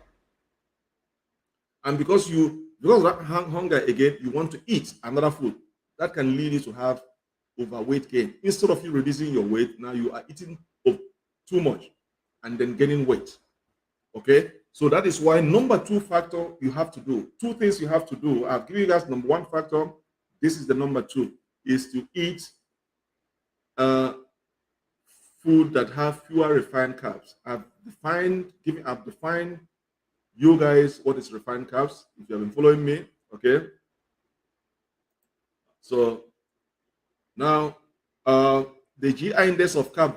[SPEAKER 1] And because of that hunger again, you want to eat another food. That can lead you to have overweight gain. Instead of you reducing your weight, now you are eating too much and then gaining weight. Okay, so that is why number 2 factor you have to do. 2 things you have to do. I've given you guys number 1 factor. This is the number 2, is to eat food that have fewer refined carbs. I've defined You guys, what is refined carbs? If you have been following me, okay. So now, uh, the GI index of carb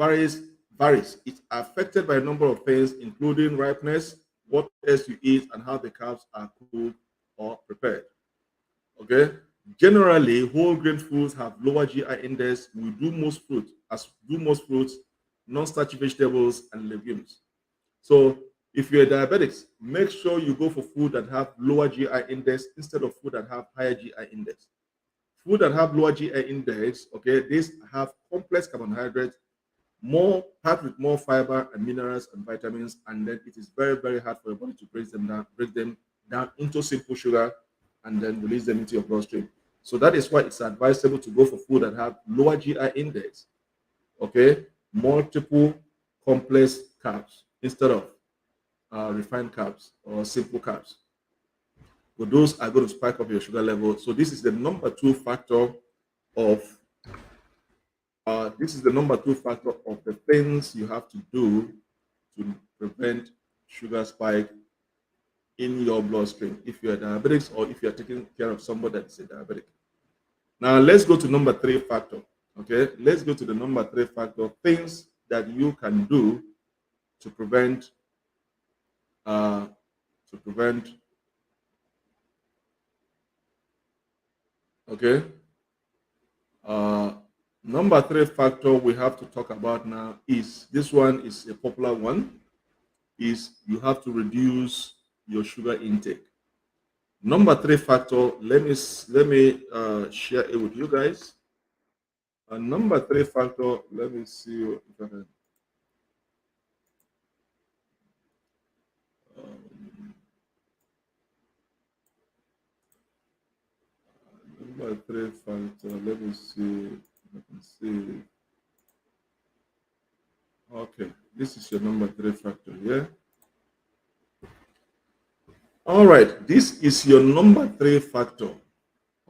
[SPEAKER 1] varies. It's affected by a number of things, including ripeness, what else you eat, and how the carbs are cooked or prepared. Okay. Generally, whole grain foods have lower GI index. We do most fruit, as do most fruits, non-starchy vegetables, and legumes. So, if you're diabetic, make sure you go for food that have lower GI index instead of food that have higher GI index. Food that have lower GI index, okay, these have complex carbohydrates, more packed with more fiber and minerals and vitamins, and then it is very, very hard for your body to break them down into simple sugar and then release them into your bloodstream. So that is why it's advisable to go for food that have lower GI index, okay, multiple complex carbs instead of refined carbs or simple carbs. But those are going to spike up your sugar level. So this is the number two factor of the things you have to do to prevent sugar spike in your bloodstream if you're diabetic or if you're taking care of somebody that is a diabetic. Now let's go to number three factor. Okay, let's go to the number three factor, things that you can do to prevent uh, to prevent. Okay, uh, number three factor we have to talk about now is this one is a popular one, is you have to reduce your sugar intake. Number three factor, let me share it with you guys. Number three factor, let me see if I can. Um, Number three factor, let me see if I can see. Okay, this is your number three factor, yeah? All right, this is your number three factor.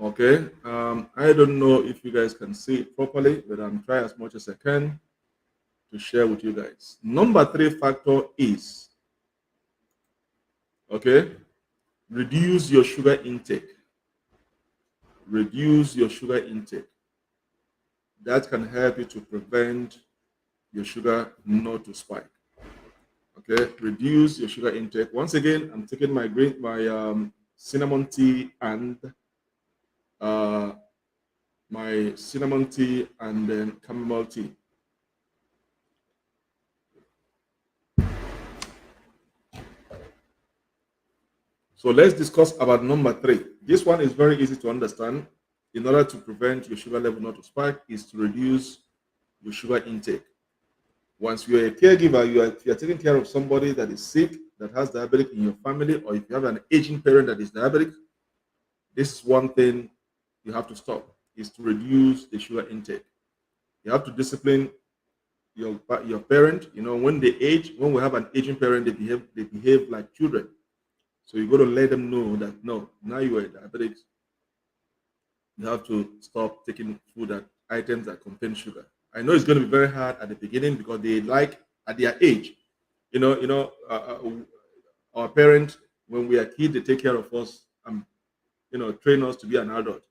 [SPEAKER 1] Okay, I don't know if you guys can see it properly, but I'm trying as much as I can to share with you guys. Number three factor is, okay, reduce your sugar intake. Reduce your sugar intake. That can help you to prevent your sugar not to spike. Okay, reduce your sugar intake. Once again, I'm taking my cinnamon tea and uh, my cinnamon tea and then chamomile tea. So let's discuss about number three. This one is very easy to understand. In order to prevent your sugar level not to spike, is to reduce your sugar intake. Once you're a caregiver, if you're taking care of somebody that is sick, that has diabetic in your family, or if you have an aging parent that is diabetic, this is one thing you have to stop, is to reduce the sugar intake. You have to discipline your parent. You know, when they age, when we have an aging parent, they behave like children. So you got to let them know that no, now you are diabetic, you have to stop taking food that items that contain sugar. I know it's going to be very hard at the beginning because they like at their age, our parents when we are kids they take care of us and train us to be an adult.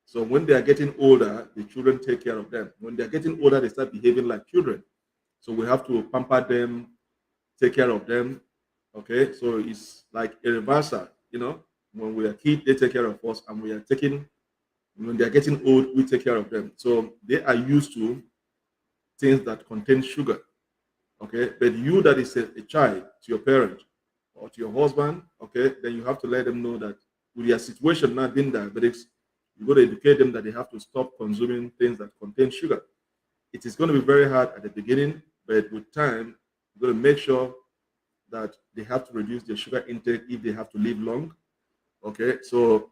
[SPEAKER 1] So when they are getting older, the children take care of them. When they are getting older, they start behaving like children. So we have to pamper them, take care of them. Okay, so it's like a reversal. When we are kids, they take care of us, and when they are getting old, we take care of them. So they are used to things that contain sugar. Okay, but you that is a child to your parent or to your husband, okay, then you have to let them know that with their situation now being diabetics, you got to educate them that they have to stop consuming things that contain sugar. It is going to be very hard at the beginning, but with time, you're going to make sure that they have to reduce their sugar intake if they have to live long. Okay, so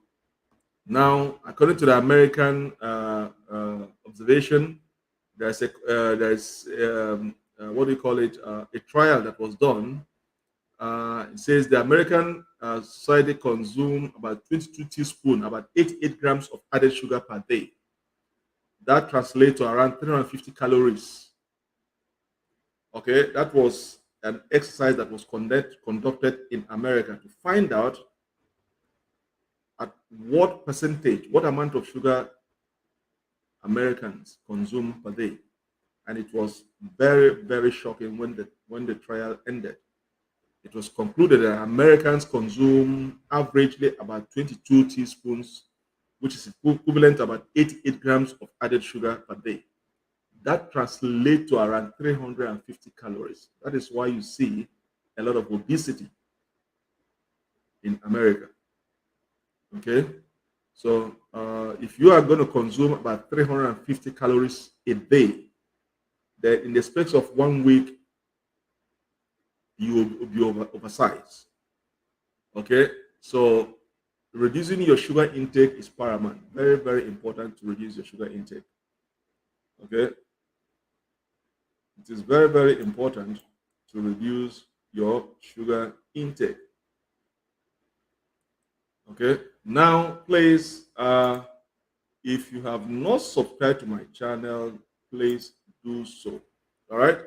[SPEAKER 1] now according to the American observation, there's what do you call it? A trial that was done. It says the American society consume about 22 teaspoons, about 88 grams of added sugar per day. That translates to around 350 calories. Okay, that was an exercise that was conducted in America to find out at what percentage, what amount of sugar Americans consume per day. And it was very, very shocking when the trial ended. It was concluded that Americans consume averagely about 22 teaspoons, which is equivalent to about 88 grams of added sugar per day. That translates to around 350 calories. That is why you see a lot of obesity in America. Okay, so if you are going to consume about 350 calories a day, then in the space of 1 week, you will be oversized. Okay, so reducing your sugar intake is paramount. Very, very important to reduce your sugar intake. Okay, it is very, very important to reduce your sugar intake. Okay, now please, if you have not subscribed to my channel, please do so. All right,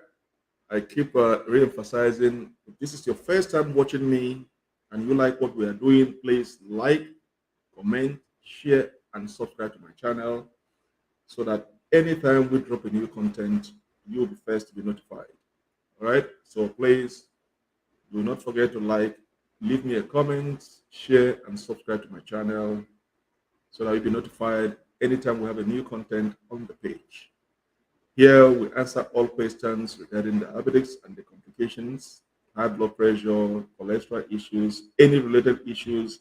[SPEAKER 1] I keep re-emphasizing, if this is your first time watching me and you like what we are doing, please like, comment, share, and subscribe to my channel so that anytime we drop a new content, you'll be first to be notified. All right, so please do not forget to like, leave me a comment, share, and subscribe to my channel so that you'll be notified anytime we have a new content on the page. Here we answer all questions regarding diabetes and the complications, high blood pressure, cholesterol issues, any related issues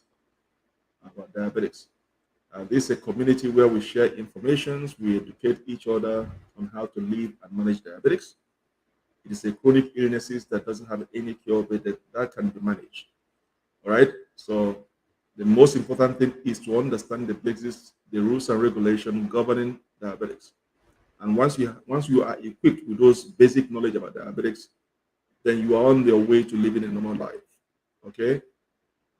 [SPEAKER 1] about diabetes. This is a community where we share information, we educate each other on how to live and manage diabetes. It is a chronic illness that doesn't have any cure, but that can be managed. All right. So the most important thing is to understand the basics, the rules and regulations governing diabetes. And once you are equipped with those basic knowledge about diabetes, then you are on your way to living a normal life. Okay.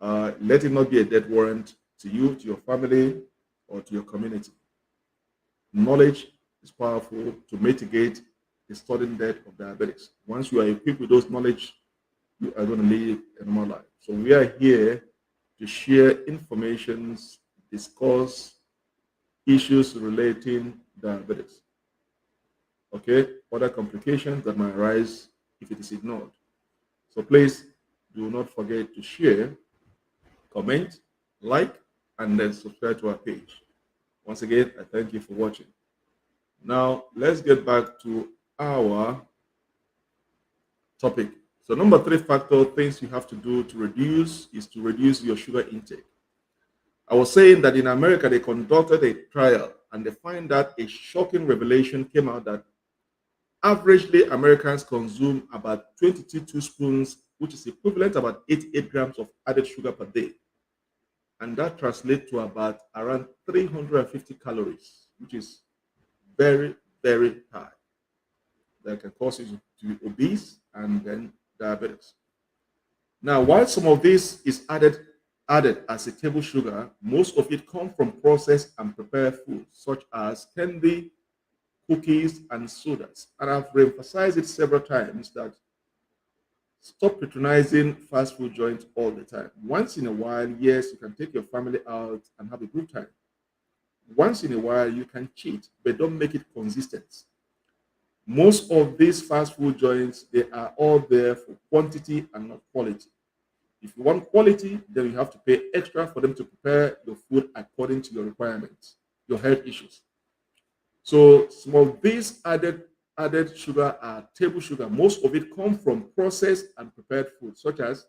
[SPEAKER 1] Let it not be a death warrant to you, to your family, or to your community. Knowledge is powerful to mitigate the sudden death of diabetes. Once you are equipped with those knowledge, you are going to live a normal life. So we are here to share information, discuss issues relating diabetes. Okay, other complications that might arise if it is ignored. So please do not forget to share, comment, like, and then subscribe to our page. Once again, I thank you for watching. Now, let's get back to our topic. So number 3 factor, things you have to do to reduce, is to reduce your sugar intake. I was saying that in America, they conducted a trial and they find that a shocking revelation came out that averagely Americans consume about 22 teaspoons, which is equivalent to about 88 grams of added sugar per day. And that translates to about around 350 calories, which is very, very high. That can cause you to be obese and then diabetes. Now, while some of this is added as a table sugar, most of it comes from processed and prepared foods such as candy, cookies, and sodas. And I've emphasized it several times that stop patronizing fast food joints all the time. Once in a while, yes, you can take your family out and have a good time. Once in a while, you can cheat, but don't make it consistent. Most of these fast food joints, they are all there for quantity and not quality. If you want quality, then you have to pay extra for them to prepare your food according to your requirements, your health issues. So some of these added sugar are table sugar. Most of it comes from processed and prepared foods, such as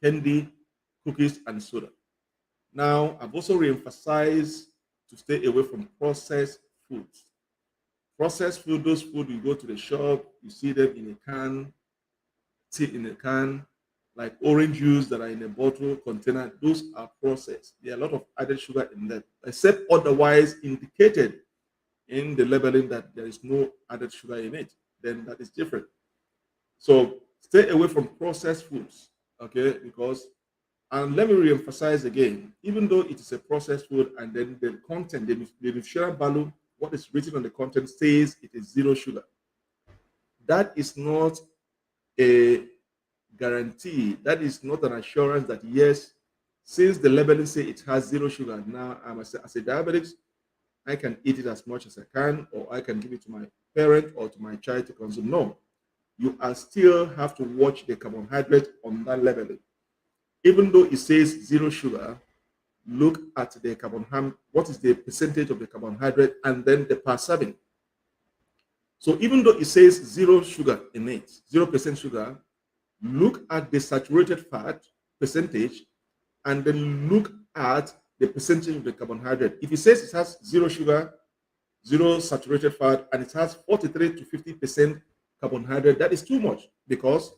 [SPEAKER 1] candy, cookies, and soda. Now, I've also re-emphasized to stay away from processed foods. Processed food, those food you go to the shop, you see them in a can, tea in a can, like orange juice that are in a bottle container, those are processed. There are a lot of added sugar in them, except otherwise indicated in the labeling that there is no added sugar in it. Then that is different. So stay away from processed foods, okay? Because, and let me re-emphasize again, even though it is a processed food and then the content, the nutritional value, what is written on the content says it is zero sugar. That is not a guarantee. That is not an assurance that yes, since the labeling say it has zero sugar, now as a diabetic, I can eat it as much as I can, or I can give it to my parent or to my child to consume. No, you are still have to watch the carbohydrate on that labeling. Even though it says zero sugar, look at the carbohydrate, what is the percentage of the carbohydrate, and then the per serving. So even though it says zero sugar in it, 0% sugar, look at the saturated fat percentage and then look at the percentage of the carbohydrate. If it says it has zero sugar, zero saturated fat, and it has 43 to 50% carbohydrate, that is too much because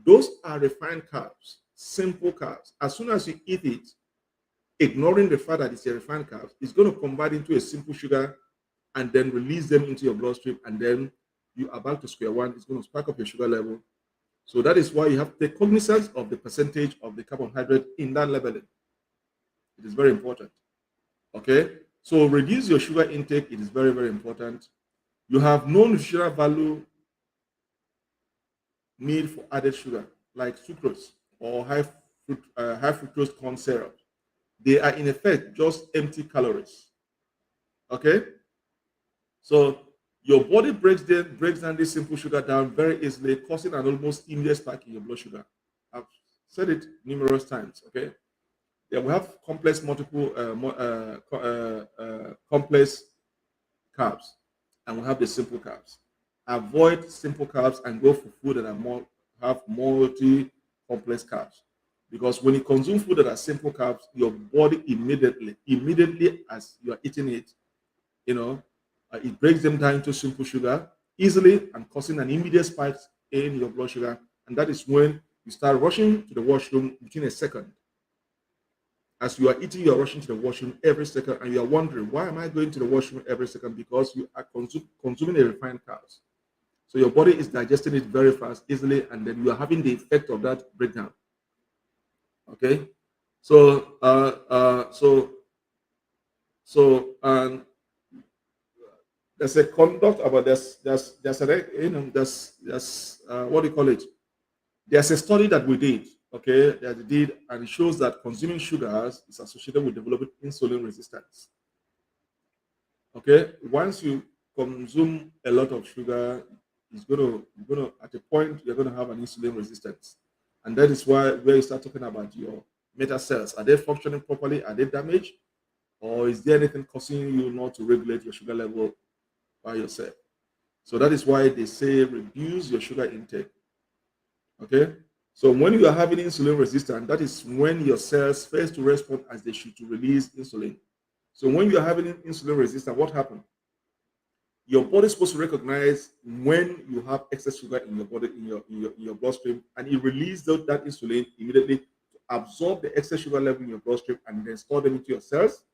[SPEAKER 1] those are refined carbs, simple carbs. As soon as you eat it, ignoring the fact that it's a refined carbs, it's going to convert into a simple sugar and then release them into your bloodstream, and then you are back to square one. It's going to spike up your sugar level. So that is why you have to take cognizance of the percentage of the carbohydrate in that leveling. It is very important. Okay. So reduce your sugar intake. It is very, very important. You have no nutritional value need for added sugar like sucrose or high fructose corn syrup. They are in effect just empty calories. Okay. So your body breaks down this simple sugar down very easily, causing an almost immediate spike in your blood sugar. I've said it numerous times. Okay, yeah, we have complex multiple complex carbs, and we have the simple carbs. Avoid simple carbs and go for food that are more have multi complex carbs, because when you consume food that are simple carbs, your body immediately as you are eating it, you know, it breaks them down into simple sugar easily and causing an immediate spike in your blood sugar. And that is when you start rushing to the washroom within a second. As you are eating, you are rushing to the washroom every second, and you are wondering, why am I going to the washroom every second? Because you are consuming a refined carbs. So your body is digesting it very fast, easily, and then you are having the effect of that breakdown. Okay, so and there's a conduct about there's a what do you call it? There's a study that we did, okay, that we did, and it shows that consuming sugars is associated with developing insulin resistance. Okay, once you consume a lot of sugar, it's gonna at a point you're gonna have an insulin resistance, and that is why where you start talking about your meta cells. Are they functioning properly? Are they damaged, or is there anything causing you not to regulate your sugar level by yourself? So that is why they say reduce your sugar intake. Okay. So when you are having insulin resistance, that is when your cells fail to respond as they should to release insulin. So when you are having insulin resistance, what happens? Your body is supposed to recognize when you have excess sugar in your body, in your bloodstream, and it releases that insulin immediately to absorb the excess sugar level in your bloodstream and then store them into your cells,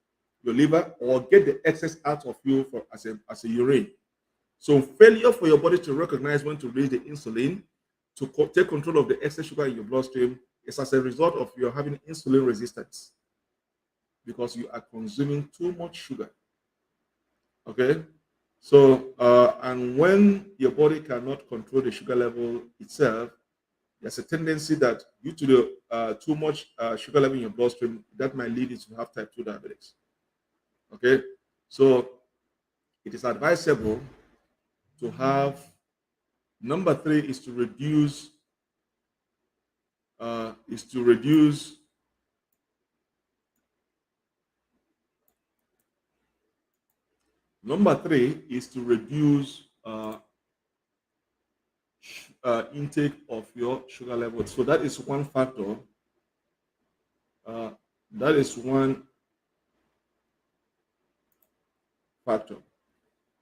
[SPEAKER 1] your liver, or get the excess out of you for as a urine. So failure for your body to recognize when to release the insulin to take control of the excess sugar in your bloodstream is as a result of your having insulin resistance because you are consuming too much sugar. Okay, so and when your body cannot control the sugar level itself, there's a tendency that due to the too much sugar level in your bloodstream, that might lead you to have type 2 diabetes. Okay, so it is advisable to have number three is to reduce number three is to reduce intake of your sugar level. So that is one factor. Uh, that is one factor.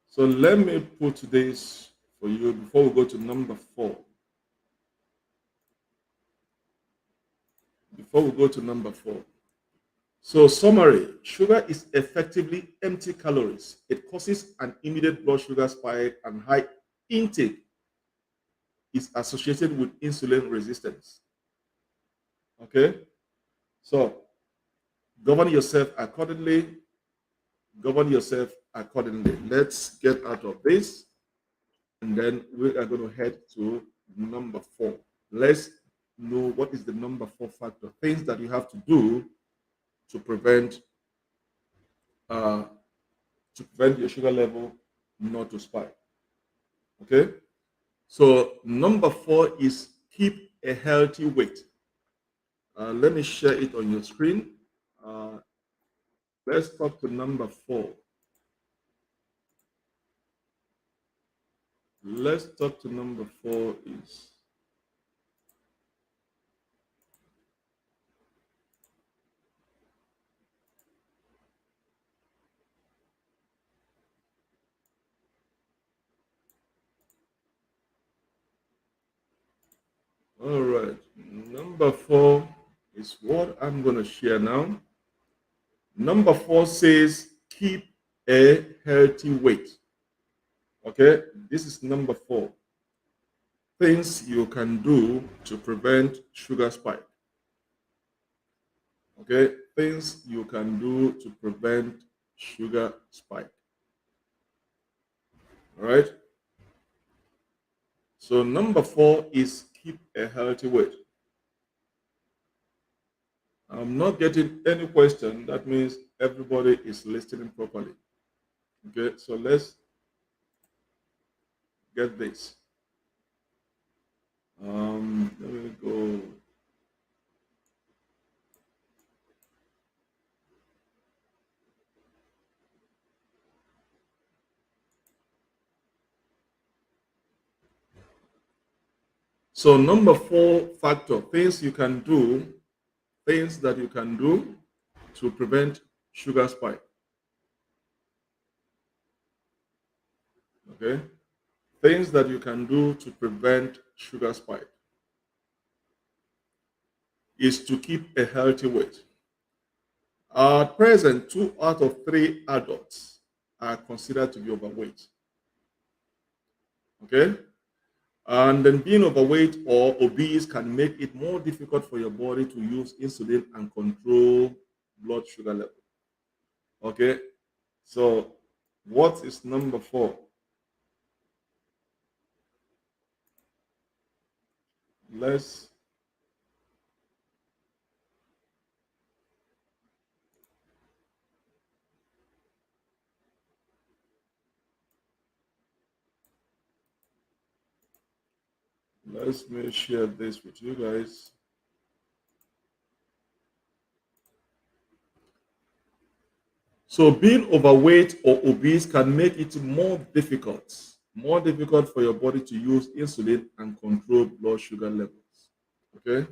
[SPEAKER 1] So let me put this for you before we go to number four. Before we go to number four. So summary, sugar is effectively empty calories. It causes an immediate blood sugar spike, and high intake is associated with insulin resistance. Okay? So govern yourself accordingly. Govern yourself accordingly. Let's get out of this, and then we are going to head to number four. Let's know what is the number four factor. Things that you have to do to prevent uh, your sugar level not to spike. Okay. So number four is keep a healthy weight. Let me share it on your screen. Uh, let's talk to number four. Let's talk to number four is all right. Number four is what I'm going to share now. Number four says keep a healthy weight. Okay, this is number four. Things you can do to prevent sugar spike. Okay, things you can do to prevent sugar spike. All right. So number four is keep a healthy weight. I'm not getting any question. That means everybody is listening properly. Okay, so let's get this. Let me go. So number four factor, things that you can do to prevent sugar spike. Okay, things that you can do to prevent sugar spike is to keep a healthy weight. At present, 2 out of 3 adults are considered to be overweight. Okay, and then being overweight or obese can make it more difficult for your body to use insulin and control blood sugar level. Okay, so what is number four? Let's let me share this with you guys. So being overweight or obese can make it more difficult for your body to use insulin and control blood sugar levels. Okay,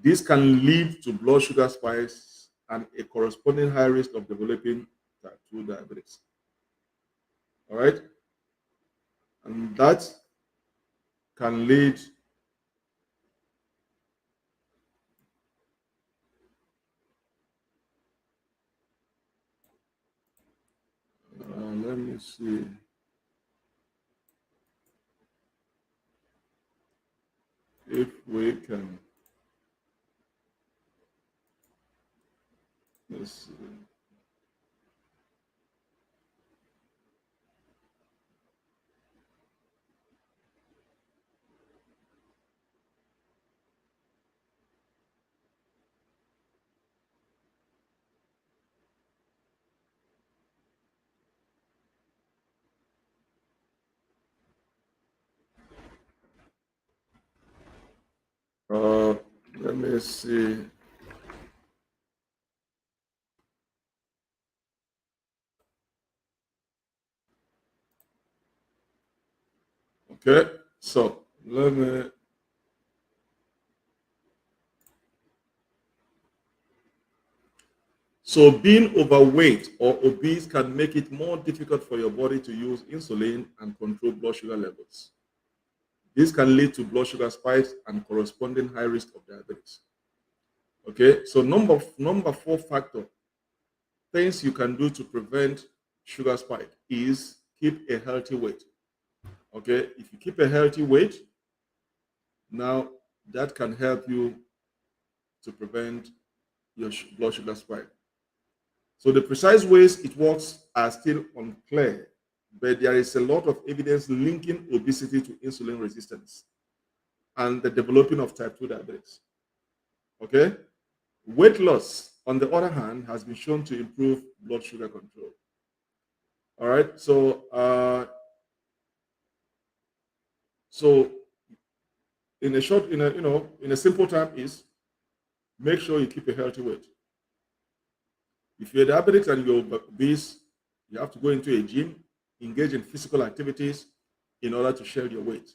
[SPEAKER 1] this can lead to blood sugar spikes and a corresponding high risk of developing type 2 diabetes. All right, and that can lead. Let me see if we can. Let's see. Uh, let me see. Okay, so let me. So being overweight or obese can make it more difficult for your body to use insulin and control blood sugar levels. This can lead to blood sugar spikes and corresponding high risk of diabetes. Okay, so number four factor, things you can do to prevent sugar spike is keep a healthy weight. Okay, if you keep a healthy weight, now that can help you to prevent your blood sugar spike. So the precise ways it works are still unclear, but there is a lot of evidence linking obesity to insulin resistance. and the developing of type 2 diabetes. Okay? Weight loss, on the other hand, has been shown to improve blood sugar control. All right. So in a short, in a simple term, is make sure you keep a healthy weight. If you're diabetic and you're obese, you have to go into a gym, engage in physical activities in order to shed your weight.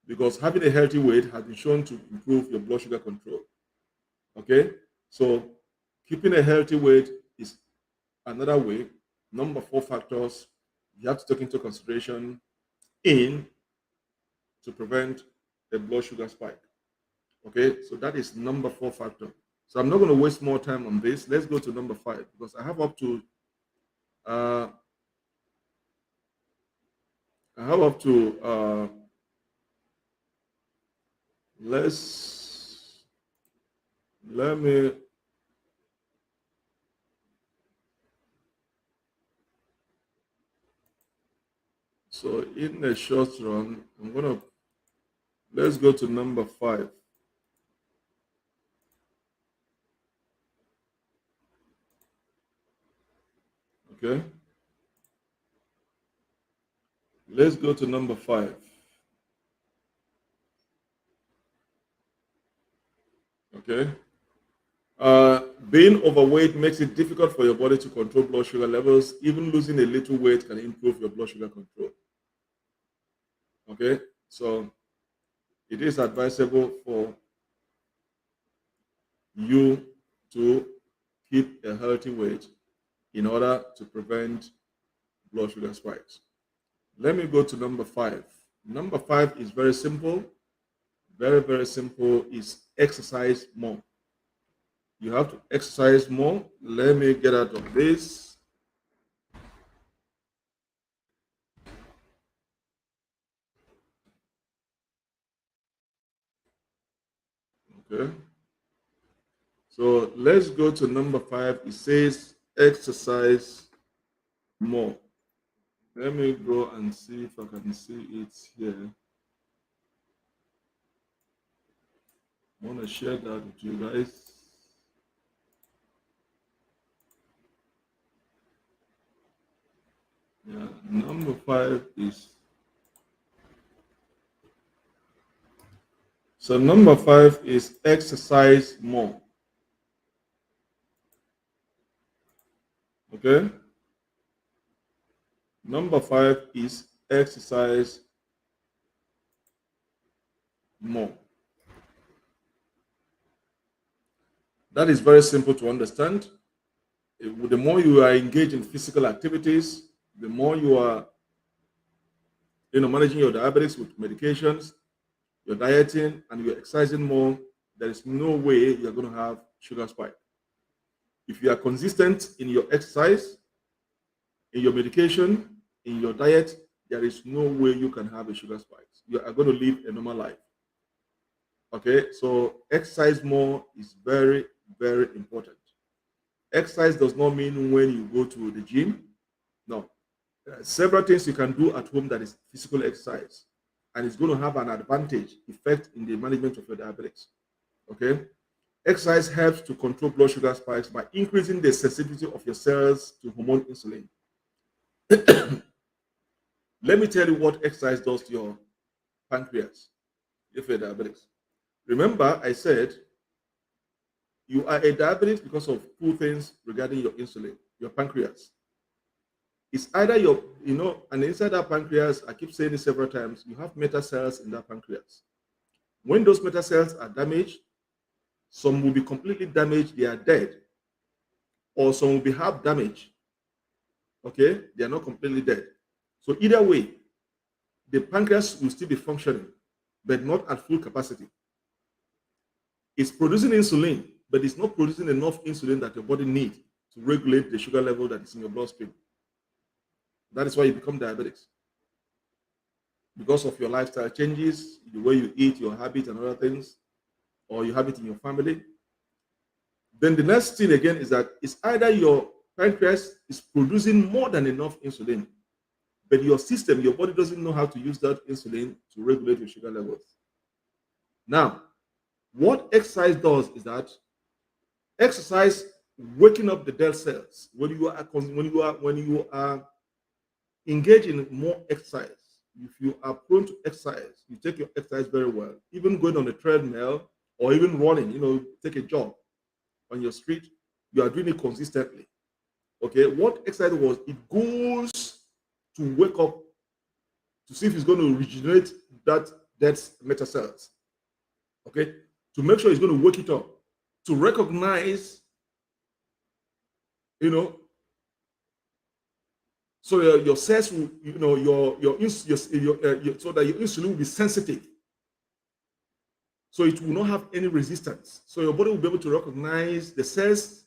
[SPEAKER 1] Because having a healthy weight has been shown to improve your blood sugar control. Okay? So keeping a healthy weight is another way. Number four factors you have to take into consideration in to prevent a blood sugar spike. Okay, so that is number four factor. So I'm not going to waste more time on this. Let's go to number five because uh, I have up to let's let me so in the short run, let's go to number five. Okay, let's go to number five. Okay. Being overweight makes it difficult for your body to control blood sugar levels. Even losing a little weight can improve your blood sugar control. Okay, so it is advisable for you to keep a healthy weight in order to prevent blood sugar spikes. Let me go to number five. Number five is very simple, very, very simple, is exercise more. You have to exercise more. Let me get out of this. Okay. So let's go to number five. It says exercise more. Let me go and see if I can see it here. I want to share that with you guys. Yeah, number five is so number five is exercise more. Okay. Number five is exercise more. That is very simple to understand. The more you are engaged in physical activities, the more you are managing your diabetes with medications, you're dieting, and you're exercising more, there is no way you're going to have sugar spike. If you are consistent in your exercise, in your medication, in your diet, there is no way you can have a sugar spike. You are going to live a normal life. Okay, so exercise more is very, very important. Exercise does not mean when you go to the gym. No, there are several things you can do at home that is physical exercise, and it's going to have an advantage effect in the management of your diabetes. Okay, exercise helps to control blood sugar spikes by increasing the sensitivity of your cells to hormone insulin. Let me tell you what exercise does to your pancreas if you're diabetic. Remember, I said you are a diabetic because of two things regarding your insulin, your pancreas. It's either and inside that pancreas, I keep saying it several times, you have meta cells in that pancreas. When those meta cells are damaged, some will be completely damaged, they are dead, or some will be half damaged. Okay, they are not completely dead. So either way, the pancreas will still be functioning, but not at full capacity. It's producing insulin, but it's not producing enough insulin that your body needs to regulate the sugar level that is in your bloodstream. That is why you become diabetic. Because of your lifestyle changes, the way you eat, your habit, and other things, or you have it in your family. Then the next thing again is that it's either your pancreas is producing more than enough insulin, but your system, your body doesn't know how to use that insulin to regulate your sugar levels. Now, what exercise does is that exercise waking up the dead cells when you are engage in more exercise. If you are prone to exercise, you take your exercise very well. Even going on a treadmill or even running, take a jog on your street, you are doing it consistently. Okay, what exercise was it goes to wake up to see if it's going to regenerate that dead meta cells. Okay, to make sure it's going to wake it up, to recognize, you know, so your cells will, so that your insulin will be sensitive, so it will not have any resistance. So your body will be able to recognize the cells,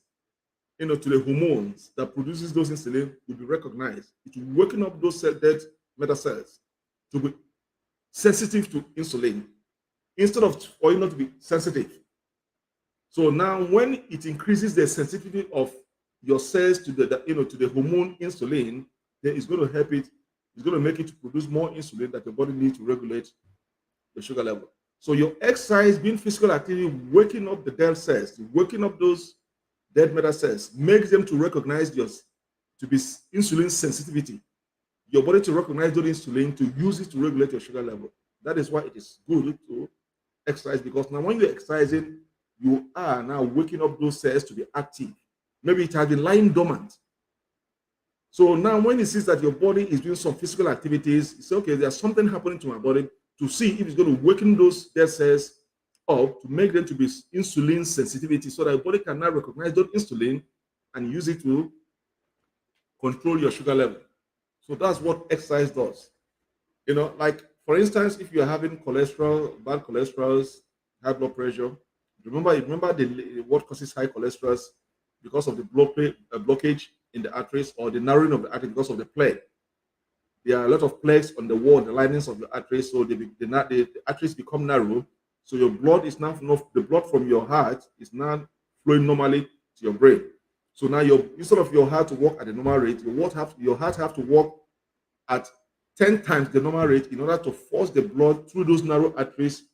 [SPEAKER 1] to the hormones that produces those insulin will be recognized. It will waken up those dead meta cells to be sensitive to insulin instead of for you not to be sensitive. So now, when it increases the sensitivity of your cells to the hormone insulin, then it's going to help it. It's going to make it to produce more insulin that your body needs to regulate the sugar level. So your exercise, being physical activity, waking up the dead cells, waking up those dead matter cells, makes them to recognize yours to be insulin sensitivity. Your body to recognize those insulin to use it to regulate your sugar level. That is why it is good to exercise, because now when you're exercising, you are now waking up those cells to be active. Maybe it has been lying dormant. So now when it sees that your body is doing some physical activities, it's okay, there's something happening to my body, to see if it's going to waken those dead cells up to make them to be insulin sensitivity, so that your body can now recognize that insulin and use it to control your sugar level. So that's what exercise does. Like for instance, if you're having cholesterol, bad cholesterol, high blood pressure, remember what causes high cholesterol? Because of the blockage in the arteries, or the narrowing of the artery because of the plaque. There are a lot of plaques on the wall, the linings of the arteries, so the arteries become narrow. So your blood is now the blood from your heart is now flowing normally to your brain. So now instead of your heart to work at the normal rate, your heart have to work at 10 times the normal rate in order to force the blood through those narrow arteries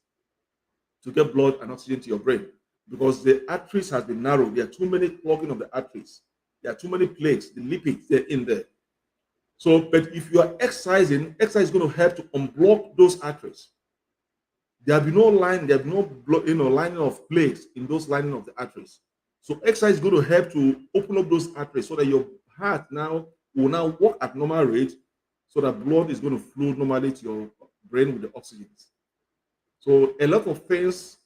[SPEAKER 1] to get blood and oxygen to your brain. Because the arteries has been narrowed. There are too many clogging of the arteries. There are too many plaques, the lipids, they're in there. So, but if you are exercising, exercise is going to help to unblock those arteries. There'll be no lining of plaques in those lining of the arteries. So exercise is going to help to open up those arteries so that your heart now will now work at normal rate, so that blood is going to flow normally to your brain with the oxygen. So a lot of things,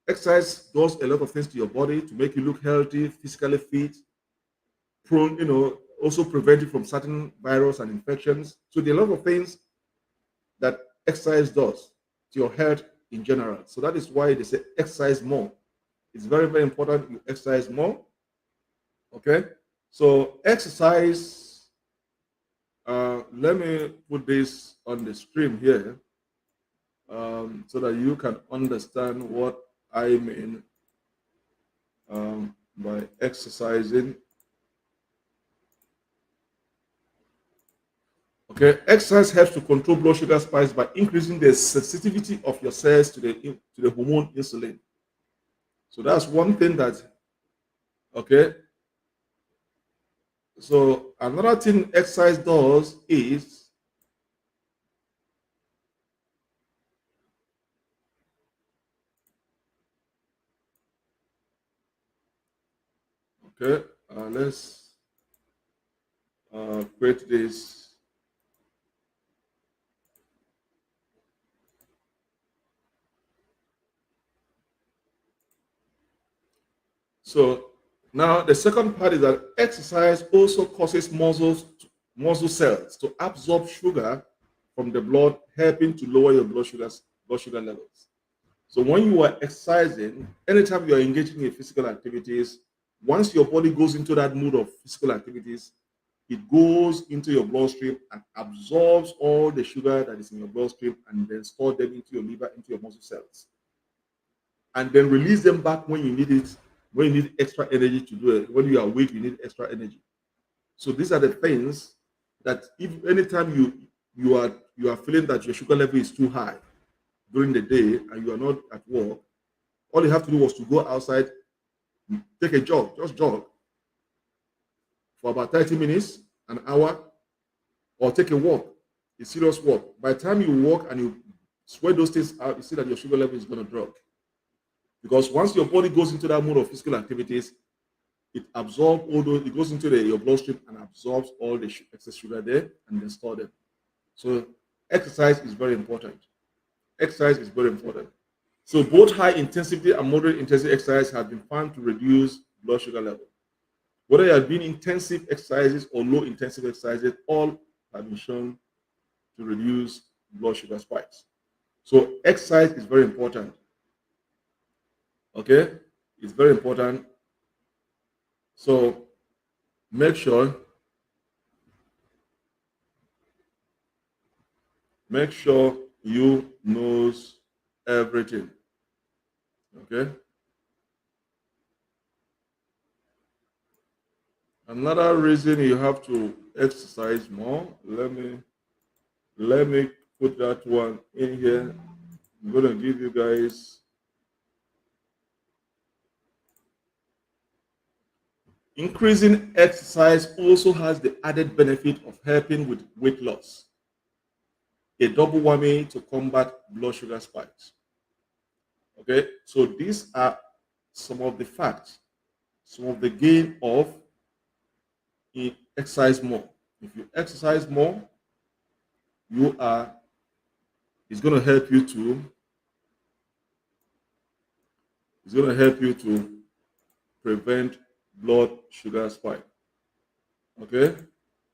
[SPEAKER 1] exercise does a lot of things to your body to make you look healthy, physically fit, prone, also prevent you from certain virus and infections. So there are a lot of things that exercise does to your health in general. So that is why they say exercise more. It's very, very important you exercise more. Okay. So exercise, let me put this on the screen here, so that you can understand what I mean by exercising. Okay, exercise helps to control blood sugar spikes by increasing the sensitivity of your cells to the hormone insulin. So that's one thing that, okay. So another thing exercise does is, okay, let's create this. So now the second part is that exercise also causes muscle cells to absorb sugar from the blood, helping to lower your blood sugar levels. So when you are exercising, anytime you are engaging in physical activities, once your body goes into that mood of physical activities, it goes into your bloodstream and absorbs all the sugar that is in your bloodstream and then store them into your liver, into your muscle cells, and then release them back when you need it, when you need extra energy to do it. When you are weak, you need extra energy. So these are the things that if anytime you are feeling that your sugar level is too high, during the day and you are not at work, all you have to do was to go outside, take a jog, just jog for about 30 minutes, an hour, or take a walk, a serious walk. By the time you walk and you sweat those things out, you see that your sugar level is going to drop. Because once your body goes into that mode of physical activities, it absorbs all those, it goes into your bloodstream and absorbs all the excess sugar there and then store them. So exercise is very important. Exercise is very important. So both high intensity and moderate intensity exercise have been found to reduce blood sugar level. Whether you are doing intensive exercises or low intensive exercises, all have been shown to reduce blood sugar spikes. So exercise is very important. Okay, it's very important. So make sure you knows everything. Okay. Another reason you have to exercise more. Let me put that one in here. I'm gonna give you guys increasing exercise also has the added benefit of helping with weight loss. A double whammy to combat blood sugar spikes. Okay, so these are some of the facts, some of the gain of exercise more. If you exercise more, you are it's going to help you to prevent blood sugar spike. Okay,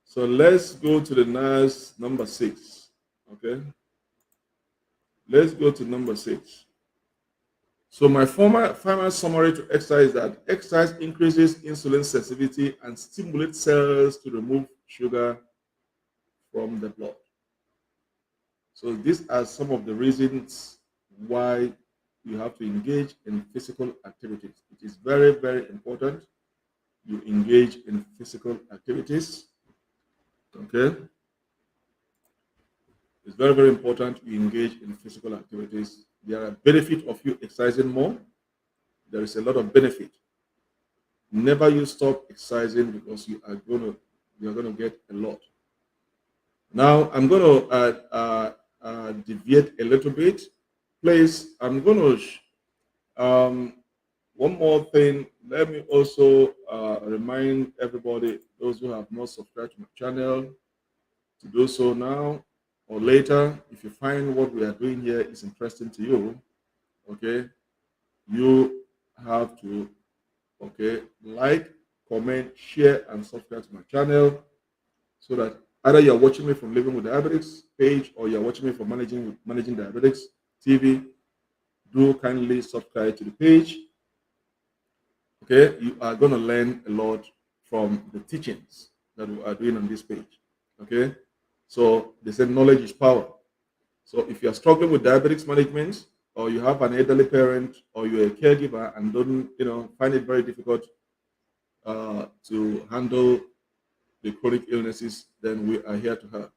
[SPEAKER 1] so let's go to the next number 6. Okay, let's go to number 6. So my final summary to exercise is that exercise increases insulin sensitivity and stimulates cells to remove sugar from the blood. So these are some of the reasons why you have to engage in physical activities. It is very, very important you engage in physical activities. Okay? It's very, very important you engage in physical activities. There are benefits of you exercising more. There is a lot of benefit. Never you stop exercising because you're gonna get a lot. Now I'm gonna deviate a little bit. Please, I'm gonna one more thing. Let me also remind everybody, those who have not subscribed to my channel, to do so now or later. If you find what we are doing here is interesting to you, okay, you have to like, comment, share, and subscribe to my channel so that either you're watching me from Living with Diabetics page or you're watching me from Managing Diabetics TV. Do kindly subscribe to the page. Okay, you are going to learn a lot from the teachings that we are doing on this page. Okay, so they say knowledge is power. So if you are struggling with diabetics management, or you have an elderly parent, or you're a caregiver and don't find it very difficult to handle the chronic illnesses, then we are here to help.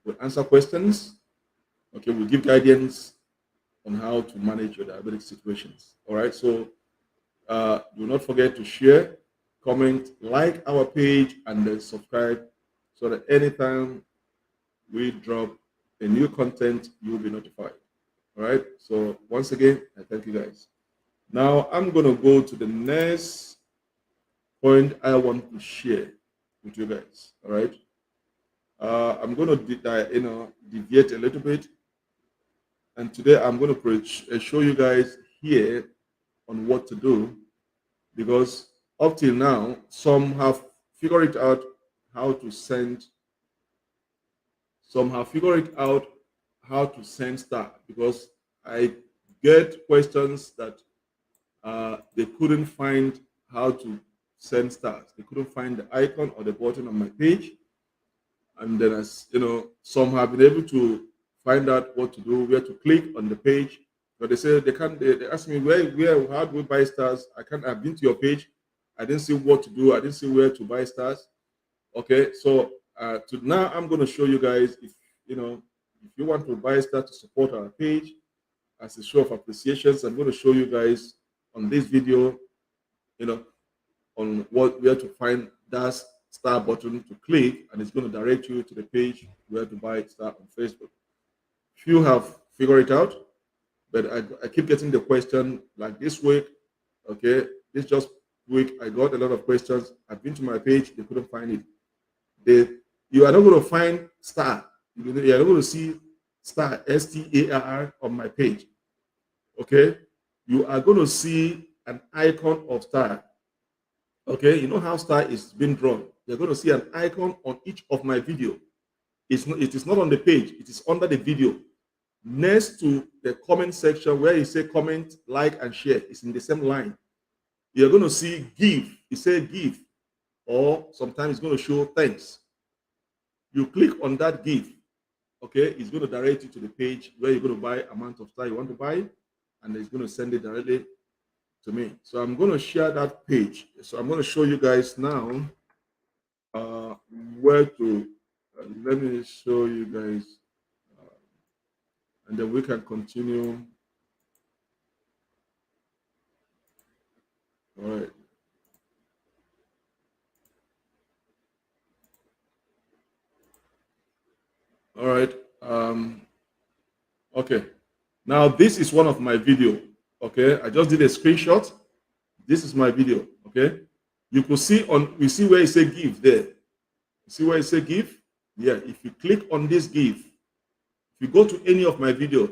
[SPEAKER 1] We'll answer questions. Okay, we'll give guidance on how to manage your diabetic situations. All right, so do not forget to share, comment, like our page, and then subscribe so that anytime we drop a new content, you'll be notified. All right, so once again, I thank you guys. Now I'm going to go to the next point I want to share with you guys. All right, I'm going to deviate a little bit, and today I'm going to show you guys here on what to do, because up till now some have figured it out how to send star, because I get questions that they couldn't find how to send stars. They couldn't find the icon or the button on my page. And then, as you know, some have been able to find out what to do, where to click on the page. But they say they can't. They ask me how do we buy stars? I've been to your page. I didn't see what to do. I didn't see where to buy stars. Okay, so now I'm going to show you guys if If you want to buy Star to support our page as a show of appreciation, I'm going to show you guys on this video, you know, on where to find that star button to click, and it's going to direct you to the page where to buy Star on Facebook. Few have figured it out, but I keep getting the question like this week. Okay, this just week I got a lot of questions. I've been to my page, they couldn't find it. You are not going to find Star. You are not going to see Star STAR on my page. Okay, you are going to see an icon of Star. Okay, you know how Star is being drawn. You're going to see an icon on each of my video. It is not on the page. It is under the video, next to the comment section where you say comment, like, and share. It's in the same line. You're going to see give. You say give, or sometimes it's going to show thanks. You click on that give. Okay, it's going to direct you to the page where you're going to buy amount of Star you want to buy, and it's going to send it directly to me. So I'm going to share that page. So I'm going to show you guys now where to. Let me show you guys, and then we can continue. All right. All right. Okay. Now this is one of my video. Okay. I just did a screenshot. This is my video. Okay. You could see you see where it say give there. You see where it say give? Yeah. If you click on this give, if you go to any of my video,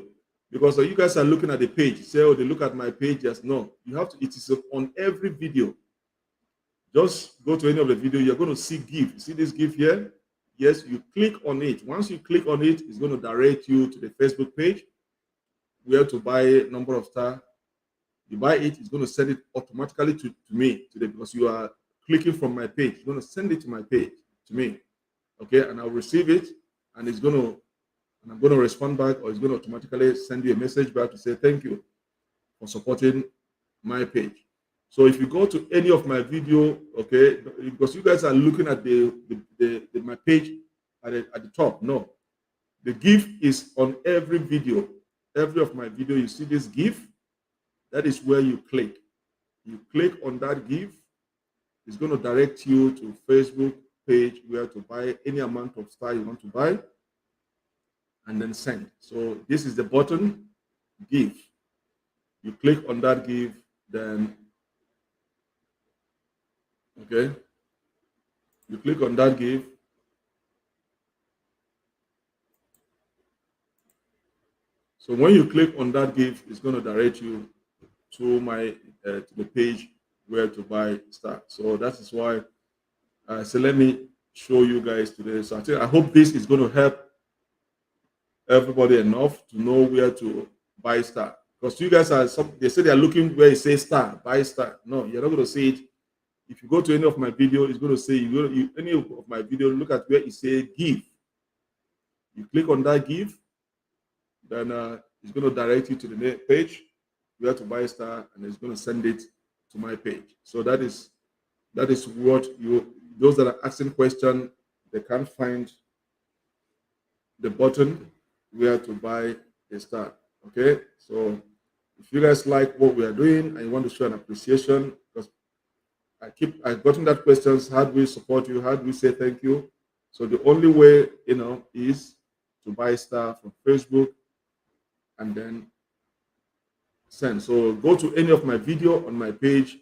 [SPEAKER 1] because you guys are looking at the page, say, oh, they look at my page. Yes, no. You have to, it is on every video. Just go to any of the video, you're going to see give. You see this give here? Yes, you click on it. Once you click on it, it's going to direct you to the Facebook page where to buy a number of Star. You buy it, it's going to send it automatically to me today because you are clicking from my page. It's going to send it to my page, to me. Okay, and I'll receive it, and I'm going to respond back, or it's going to automatically send you a message back to say thank you for supporting my page. So if you go to any of my video, okay, because you guys are looking at my page at the top. No, the GIF is on every video. Every of my video, you see this GIF. That is where you click. You click on that GIF. It's going to direct you to Facebook page where to buy any amount of Star you want to buy, and then send. So this is the button, give. You click on that give, then okay. You click on that give. So when you click on that give, it's going to direct you to my to the page where to buy Star. So that is why. So let me show you guys today. So I hope this is going to help everybody enough to know where to buy Star. Because you guys they say they're looking where it says Star, buy Star. No, you're not going to see it. If you go to any of my video, it's going to say any of my video, look at where it says give. You click on that give, then it's going to direct you to the page where to buy Star, and it's going to send it to my page. So that is what those that are asking questions, they can't find the button where to buy a Star. Okay, so if you guys like what we are doing and you want to show an appreciation, because I've gotten that questions, how do we support you? How do we say thank you? So the only way, is to buy Star from Facebook and then send. So go to any of my video on my page.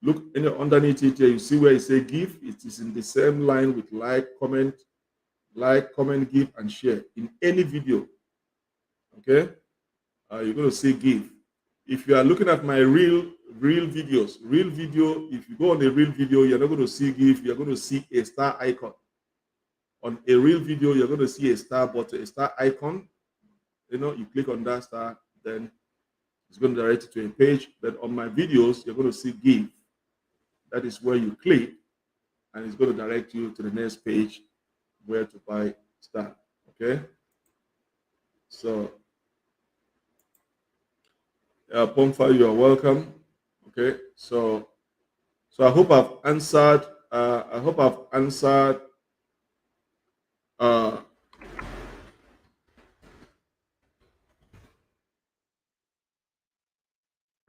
[SPEAKER 1] Look underneath it here, you see where it says give. It is in the same line with like, comment, give, and share in any video. Okay, you're going to see give. If you are looking at my real video, if you go on a real video, you're not going to see give. You're going to see a star icon. On a real video, you're going to see a star button, a star icon. You click on that star, then it's going to direct you to a page. But on my videos, you're going to see give. That is where you click, and it's going to direct you to the next page where to buy Star. Okay. So, Pomfa, you are welcome. Okay. So I hope I've answered.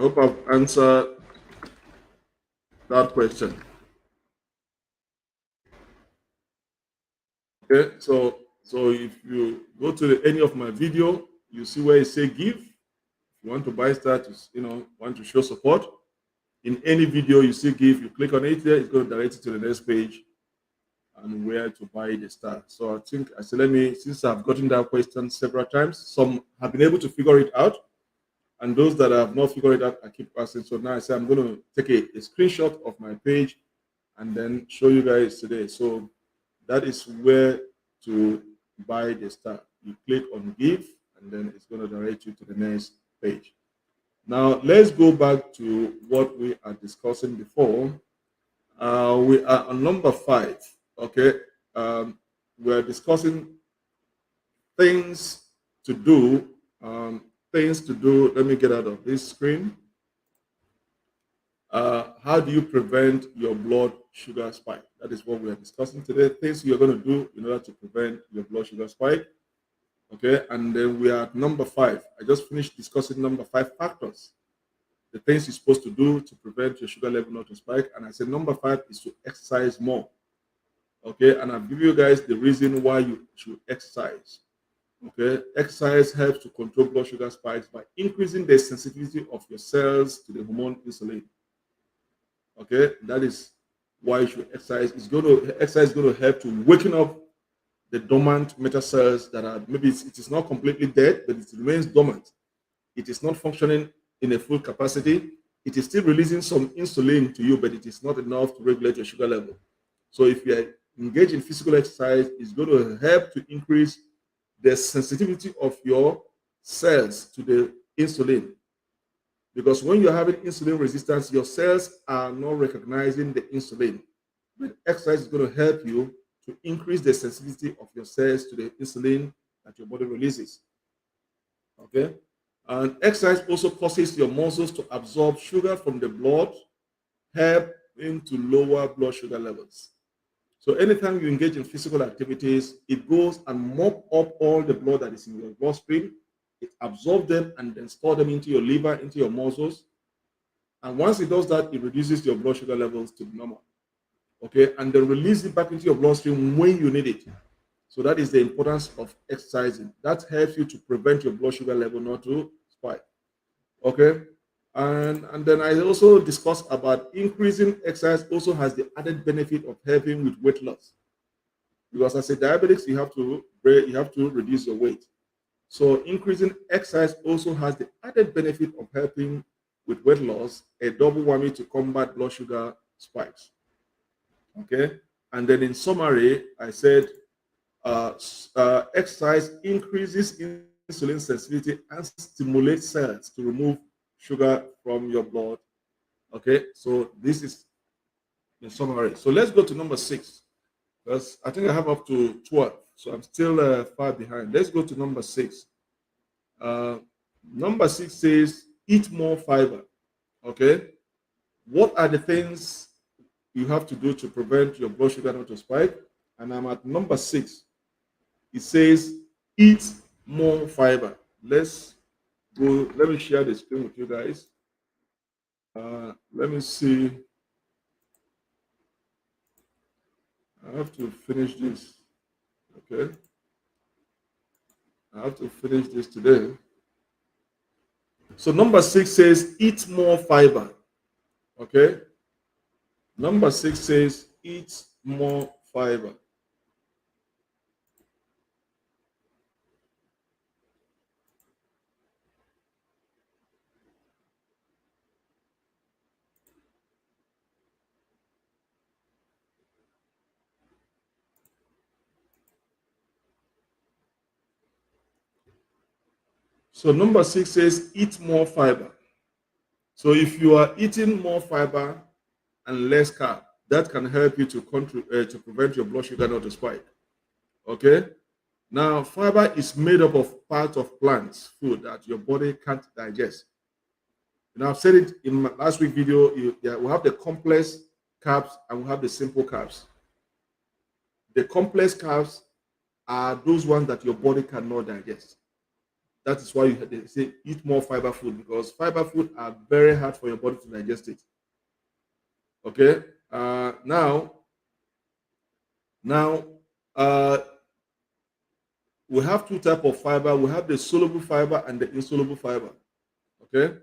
[SPEAKER 1] I hope I've answered that question. Okay, so if you go to any of my video, you see where it say give. If you want to buy star to want to show support in any video you see give, you click on it there, it's going to direct you to the next page and where to buy the star. So I think I said, let me, since I've gotten that question several times, some have been able to figure it out, and those that have not figured it out, I keep asking. So now I say I'm going to take a screenshot of my page and then show you guys today. So that is where to buy the star. You click on give, and then it's going to direct you to the next page. Now let's go back to what we are discussing before. We are on number 5. Okay, we're discussing things to do. Things to do. Let me get out of this screen. How do you prevent your blood sugar spike? That is what we are discussing today. Things you're going to do in order to prevent your blood sugar spike. Okay, and then we are at number 5. I just finished discussing number 5 factors, the things you're supposed to do to prevent your sugar level not to spike. And I said number 5 is to exercise more. Okay, and I'll give you guys the reason why you should exercise. Okay, exercise helps to control blood sugar spikes by increasing the sensitivity of your cells to the hormone insulin. Okay, that is why you should exercise. Exercise is going to help to waken up the dormant meta cells that are, maybe it is not completely dead, but it remains dormant. It is not functioning in a full capacity. It is still releasing some insulin to you, but it is not enough to regulate your sugar level. So if you are engaged in physical exercise, it's going to help to increase the sensitivity of your cells to the insulin. Because when you're having insulin resistance, your cells are not recognizing the insulin. But exercise is going to help you to increase the sensitivity of your cells to the insulin that your body releases. Okay? And exercise also causes your muscles to absorb sugar from the blood, helping to lower blood sugar levels. So anytime you engage in physical activities, it goes and mop up all the blood that is in your bloodstream. It absorbs them and then store them into your liver, into your muscles. And once it does that, it reduces your blood sugar levels to normal. Okay, and then release it back into your bloodstream when you need it. So that is the importance of exercising. That helps you to prevent your blood sugar level not to spike. Okay, and then I also discussed about increasing exercise also has the added benefit of helping with weight loss. Because as a diabetic, you have to reduce your weight. So increasing exercise also has the added benefit of helping with weight loss, a double whammy to combat blood sugar spikes. Okay, and then in summary, I said exercise increases insulin sensitivity and stimulates cells to remove sugar from your blood. Okay, so this is in summary. So let's go to number 6, because I think I have up to 12, so I'm still far behind. Let's go to number 6. Number 6 says eat more fiber. Okay, what are the things you have to do to prevent your blood sugar not to spike? And I'm at number 6. It says eat more fiber. Let's go. Let me share the screen with you guys. Let me see. I have to finish this. Okay. I have to finish this today. So number 6 says eat more fiber. Okay. Number 6 says eat more fiber. So number 6 says eat more fiber. So if you are eating more fiber and less carb, that can help you to prevent your blood sugar not to spike. Okay. Now, fiber is made up of parts of plants food that your body can't digest. I've said it in my last week video. We have the complex carbs and we have the simple carbs. The complex carbs are those ones that your body cannot digest. That is why they say eat more fiber food, because fiber food are very hard for your body to digest it. Okay. Now, uh, we have two type of fiber. We have the soluble fiber and the insoluble fiber. Okay.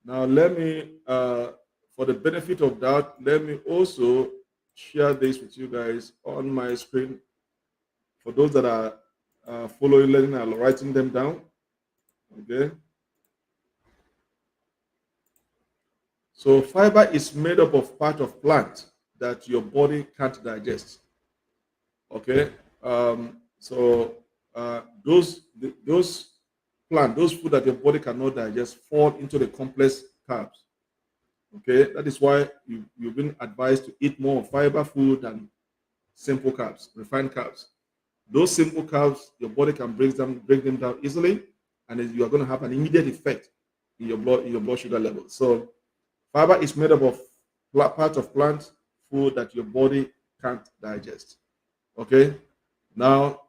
[SPEAKER 1] Now, let me, for the benefit of that, let me also share this with you guys on my screen. For those that are following, learning, and writing them down. Okay. So fiber is made up of part of plant that your body can't digest. Okay. Those plant, those food that your body cannot digest fall into the complex carbs. Okay. That is why you've been advised to eat more fiber food than simple carbs, refined carbs. Those simple carbs, your body can break them down easily, and you are going to have an immediate effect in your blood sugar level. So fiber is made up of part of plant food that your body can't digest. Okay. Now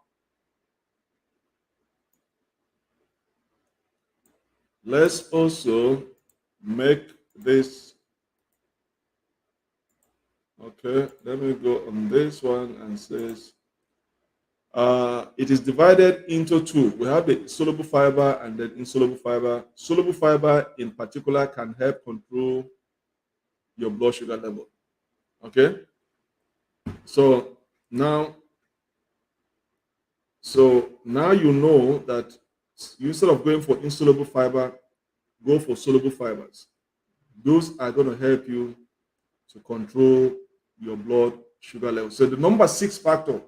[SPEAKER 1] let's also make this. Okay. Let me go on this one and says it is divided into two. We have the soluble fiber and then insoluble fiber. Soluble fiber in particular can help control your blood sugar level. Okay. So now, now you know that instead of going for insoluble fiber, go for soluble fibers. Those are going to help you to control your blood sugar level. So the number six factor,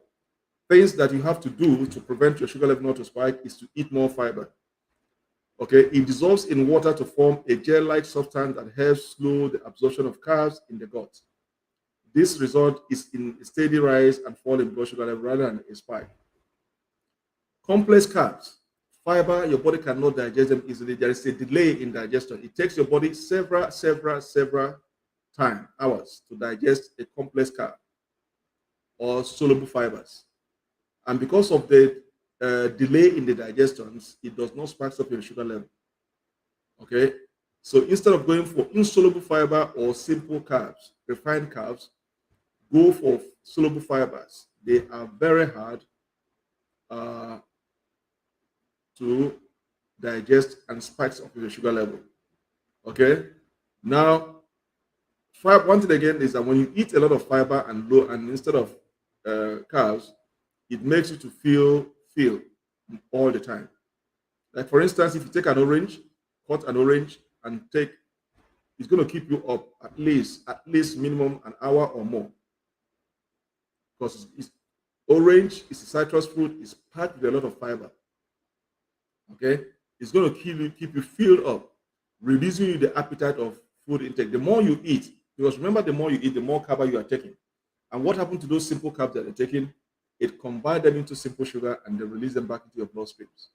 [SPEAKER 1] things that you have to do to prevent your sugar level not to spike, is to eat more fiber. Okay, it dissolves in water to form a gel-like substance that helps slow the absorption of carbs in the gut. This result is in a steady rise and fall in blood sugar level rather than a spike. Complex carbs, fiber, your body cannot digest them easily. There is a delay in digestion. It takes your body several time, hours, to digest a complex carb or soluble fibers. And because of the delay in the digestions, it does not spike up your sugar level. Okay. So instead of going for insoluble fiber or simple carbs, refined carbs, go for soluble fibers. They are very hard uh, to digest and spikes up your sugar level. Okay. Now, one thing again is that when you eat a lot of fiber and low, and instead of carbs, it makes you to feel all the time. Like for instance, if you take an orange, cut an orange and take, it's going to keep you up at least minimum an hour or more, because orange is a citrus fruit, it's packed with a lot of fiber. Okay, it's going to keep you filled up, reducing you the appetite of food intake. The more you eat, because remember, the more you eat, the more carb you are taking. And what happened to those simple carbs that they're taking? It combines them into simple sugar and they release them back into your bloodstreams.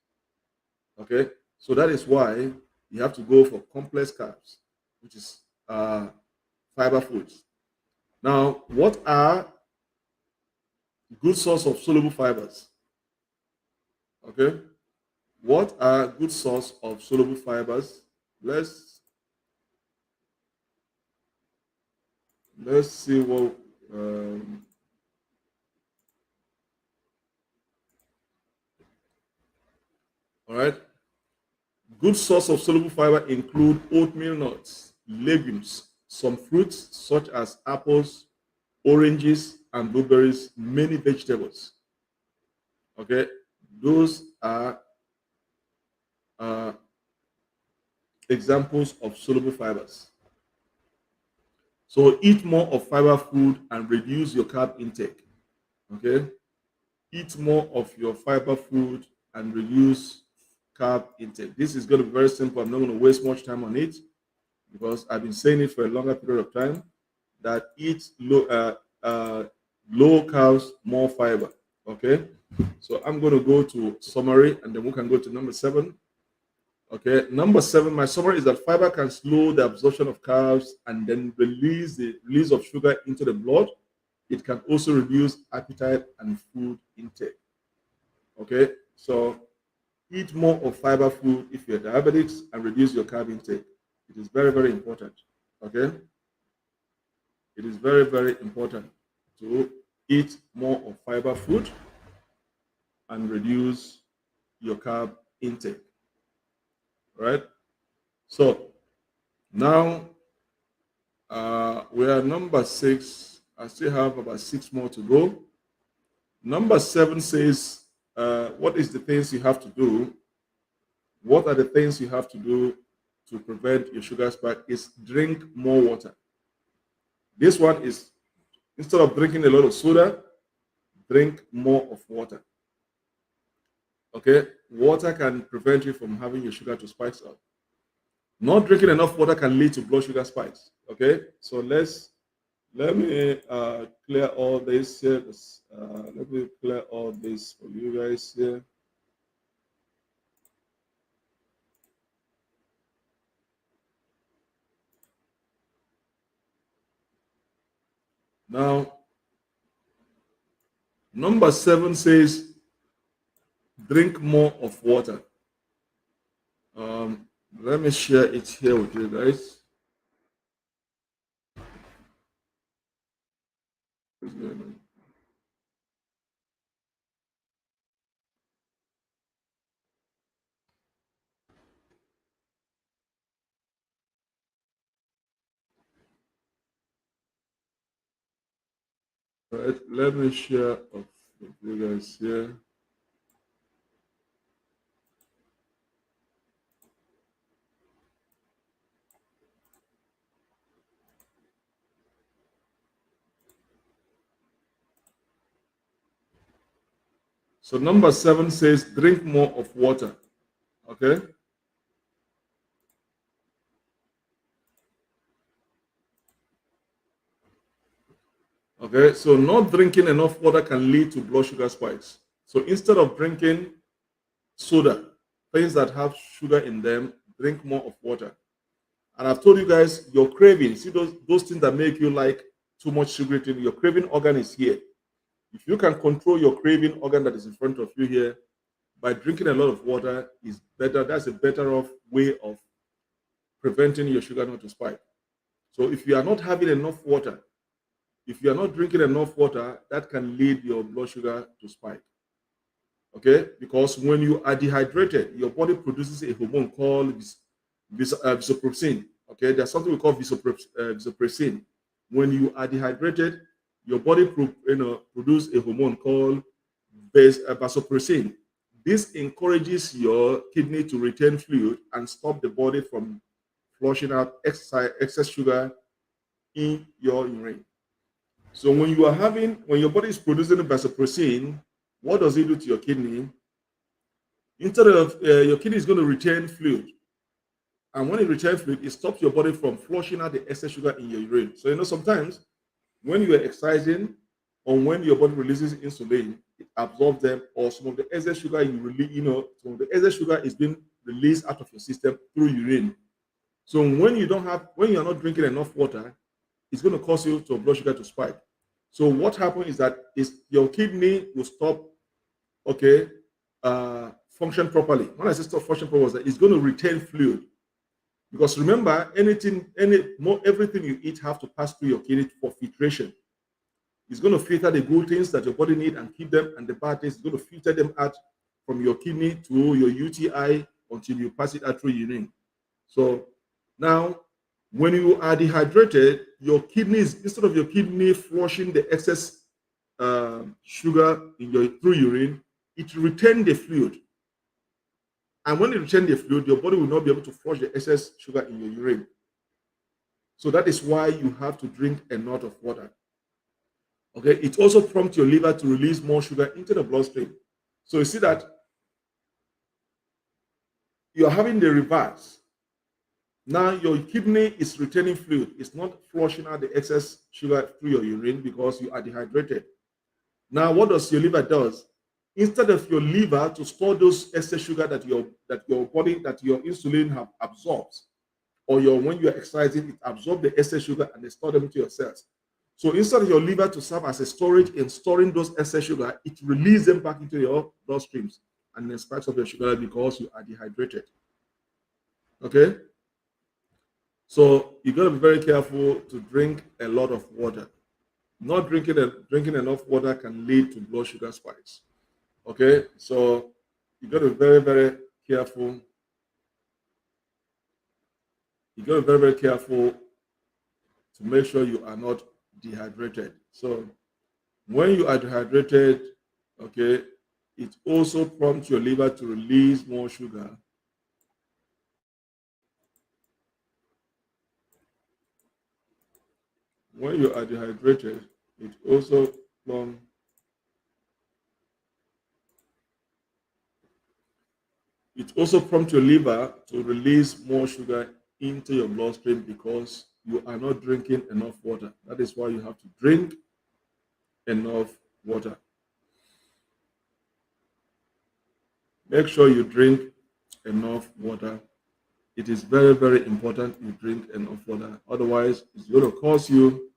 [SPEAKER 1] Okay, so that is why you have to go for complex carbs, which is fiber foods. Now, what are good source of soluble fibers? Okay, what are good source of soluble fibers? Let's see what. All right. Good source of soluble fiber include oatmeal nuts, legumes, some fruits such as apples, oranges, and blueberries, many vegetables. Okay, those are uh, examples of soluble fibers. So eat more of fiber food and reduce your carb intake. Okay, eat more of your fiber food and reduce carb intake. This is going to be very simple. I'm not going to waste much time on it because I've been saying it for a longer period of time, that eat low carbs, more fiber. Okay, so I'm going to go to summary and then we can go to number 7. Okay, number 7, my summary is that fiber can slow the absorption of carbs and then release the release of sugar into the blood. It can also reduce appetite and food intake. Okay, so eat more of fiber food if you're diabetics and reduce your carb intake. It is very, very important. Okay? It is very, very important to eat more of fiber food and reduce your carb intake. Right? So now we are number 6. I still have about 6 more to go. Number 7 says, what is the things you have to do? What are the things you have to do to prevent your sugar spike? Is drink more water. This one is, instead of drinking a lot of soda, drink more of water. Okay, water can prevent you from having your sugar to spikes up. Not drinking enough water can lead to blood sugar spikes. Okay, so let me clear all this here. Let me clear all this for you guys here. Now, number 7 says drink more of water. Um, Let me share it here with you guys. Right, let me share with you guys here. So number 7 says drink more of water. Okay. Okay. So not drinking enough water can lead to blood sugar spikes. So instead of drinking soda, things that have sugar in them, drink more of water. And I've told you guys your craving. See those things that make you like too much sugar. Your craving organ is here. If you can control your craving organ that is in front of you here by drinking a lot of water, is better. That's a better off way of preventing your sugar not to spike. So if you are not having enough water, if you are not drinking enough water, that can lead your blood sugar to spike. Okay, because when you are dehydrated, your body produces a hormone called vasopressin. Okay, there's something we call vasopressin. When you are dehydrated, your body produces a hormone called vasopressin. This encourages your kidney to retain fluid and stop the body from flushing out excess sugar in your urine. So when your body is producing vasopressin, what does it do to your kidney? Instead of your kidney is going to retain fluid, and when it retains fluid, it stops your body from flushing out the excess sugar in your urine. So sometimes when you are exercising or when your body releases insulin, it absorbs them, or some of the excess sugar you release, some of the excess sugar is being released out of your system through urine. So when you are not drinking enough water, it's going to cause you to blood sugar to spike. So what happens is that your kidney will stop, okay, function properly. When I say stop function properly, it's going to retain fluid. Because remember, everything you eat have to pass through your kidney for filtration. It's going to filter the good things that your body need and keep them, and the bad things, it's going to filter them out from your kidney to your UTI until you pass it out through urine. So now, when you are dehydrated, your kidneys, instead of your kidney flushing the excess sugar through urine, it retains the fluid. And when it retains the fluid, your body will not be able to flush the excess sugar in your urine. So that is why you have to drink a lot of water. Okay, it also prompts your liver to release more sugar into the bloodstream. So you see that you're having the reverse. Now your kidney is retaining fluid. It's not flushing out the excess sugar through your urine because you are dehydrated. Now what does your liver does? Instead of your liver to store those excess sugar that your body, that your insulin have absorbed, or when you're exercising, it absorbs the excess sugar and they store them into your cells. So instead of your liver to serve as a storage in storing those excess sugar, it releases them back into your bloodstreams. and then spikes up your sugar level because you are dehydrated. Okay, so you got to be very careful to drink a lot of water. Not drinking enough water can lead to blood sugar spikes. Okay, so you got to be very careful. You got to be very careful to make sure you are not dehydrated. So when you are dehydrated, okay, it also prompts your liver to release more sugar. When you are dehydrated, it also prompts your liver to release more sugar into your bloodstream because you are not drinking enough water. That is why you have to drink enough water. Make sure you drink enough water. It is very important you drink enough water. Otherwise, it's going to cause you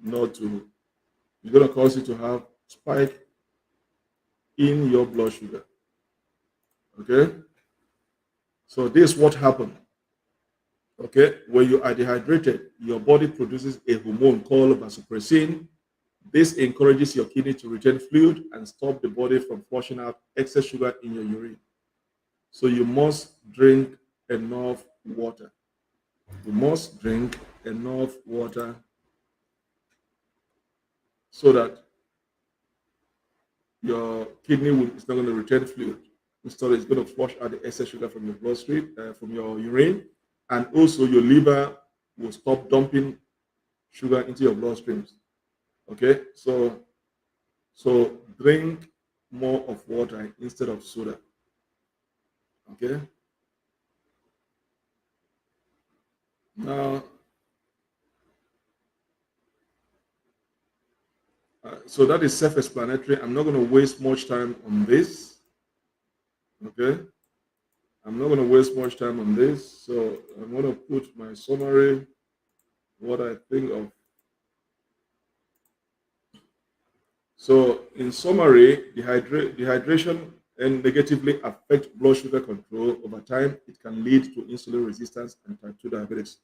[SPEAKER 1] not to. It's going to cause you to have spike in your blood sugar. Okay. So this is what happened. Okay, when you are dehydrated, your body produces a hormone called vasopressin. This encourages your kidney to retain fluid and stop the body from flushing out excess sugar in your urine. So you must drink enough water. You must drink enough water so that your kidney is not going to retain fluid. Instead, it's going to flush out the excess sugar from your bloodstream, from your urine, and also your liver will stop dumping sugar into your bloodstreams. Okay, so drink more of water instead of soda. Okay, now so that is self-explanatory. I'm not going to waste much time on this. Okay, I'm not going to waste much time on this. So I'm going to put my summary, what I think of. So in summary, dehydration and negatively affect blood sugar control over time. It can lead to insulin resistance and type 2 diabetes.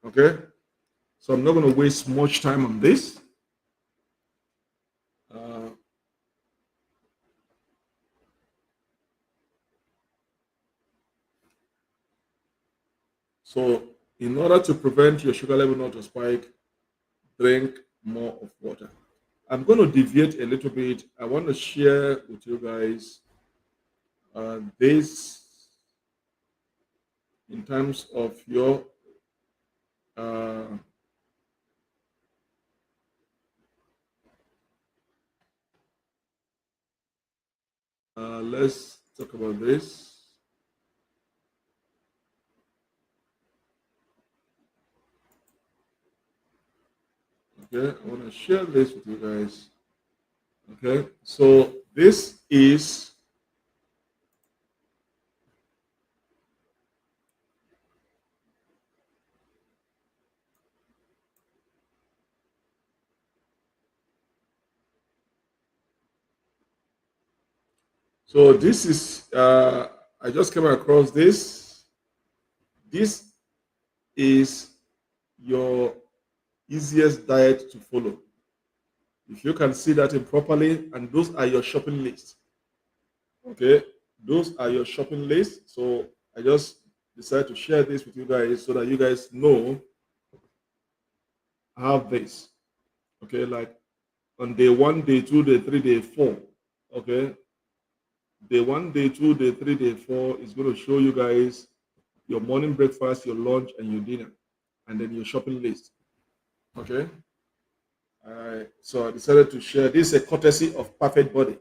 [SPEAKER 1] Okay, so I'm not going to waste much time on this. Uh, so in order to prevent your sugar level not to spike, drink more of water. I'm going to deviate a little bit. I want to share with you guys this in terms of your uh, let's talk about this. Okay, I want to share this with you guys. Okay, so this is I just came across this. This is your easiest diet to follow. If you can see that improperly, and those are your shopping lists. Okay, those are your shopping lists. So I just decided to share this with you guys so that you guys know I have this. Okay, like on day one, day two, day three, day four. Okay, day one, day two, day three, day four is going to show you guys your morning breakfast, your lunch, and your dinner, and then your shopping list. Okay. So I decided to share. This is a courtesy of Perfect Body.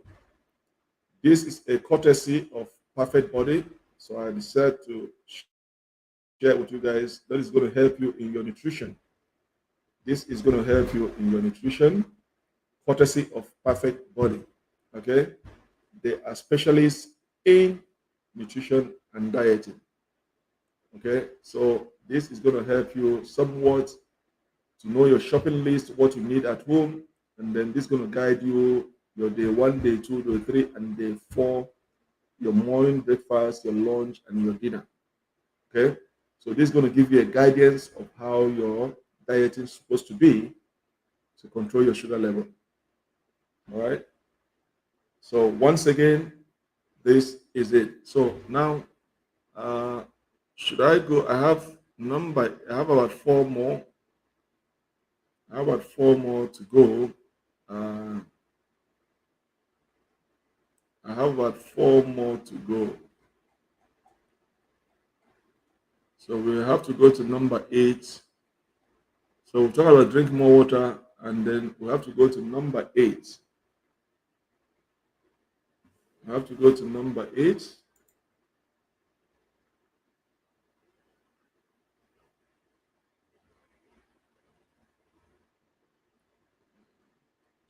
[SPEAKER 1] This is a courtesy of Perfect Body. So I decided to share with you guys that is going to help you in your nutrition. This is going to help you in your nutrition, courtesy of Perfect Body. Okay. They are specialists in nutrition and dieting. Okay. So this is going to help you somewhat to know your shopping list, what you need at home, and then this is going to guide you your day one, day two, day three, and day four, your morning breakfast, your lunch, and your dinner. Okay. So this is going to give you a guidance of how your dieting is supposed to be to control your sugar level. All right. So once again, this is it. So now, uh, should I go? I have about four more. I have about four more to go. Uh, I have about four more to go. So we have to go to number 8. So we'll talk about drink more water, and then we have to go to number 8. We have to go to number 8.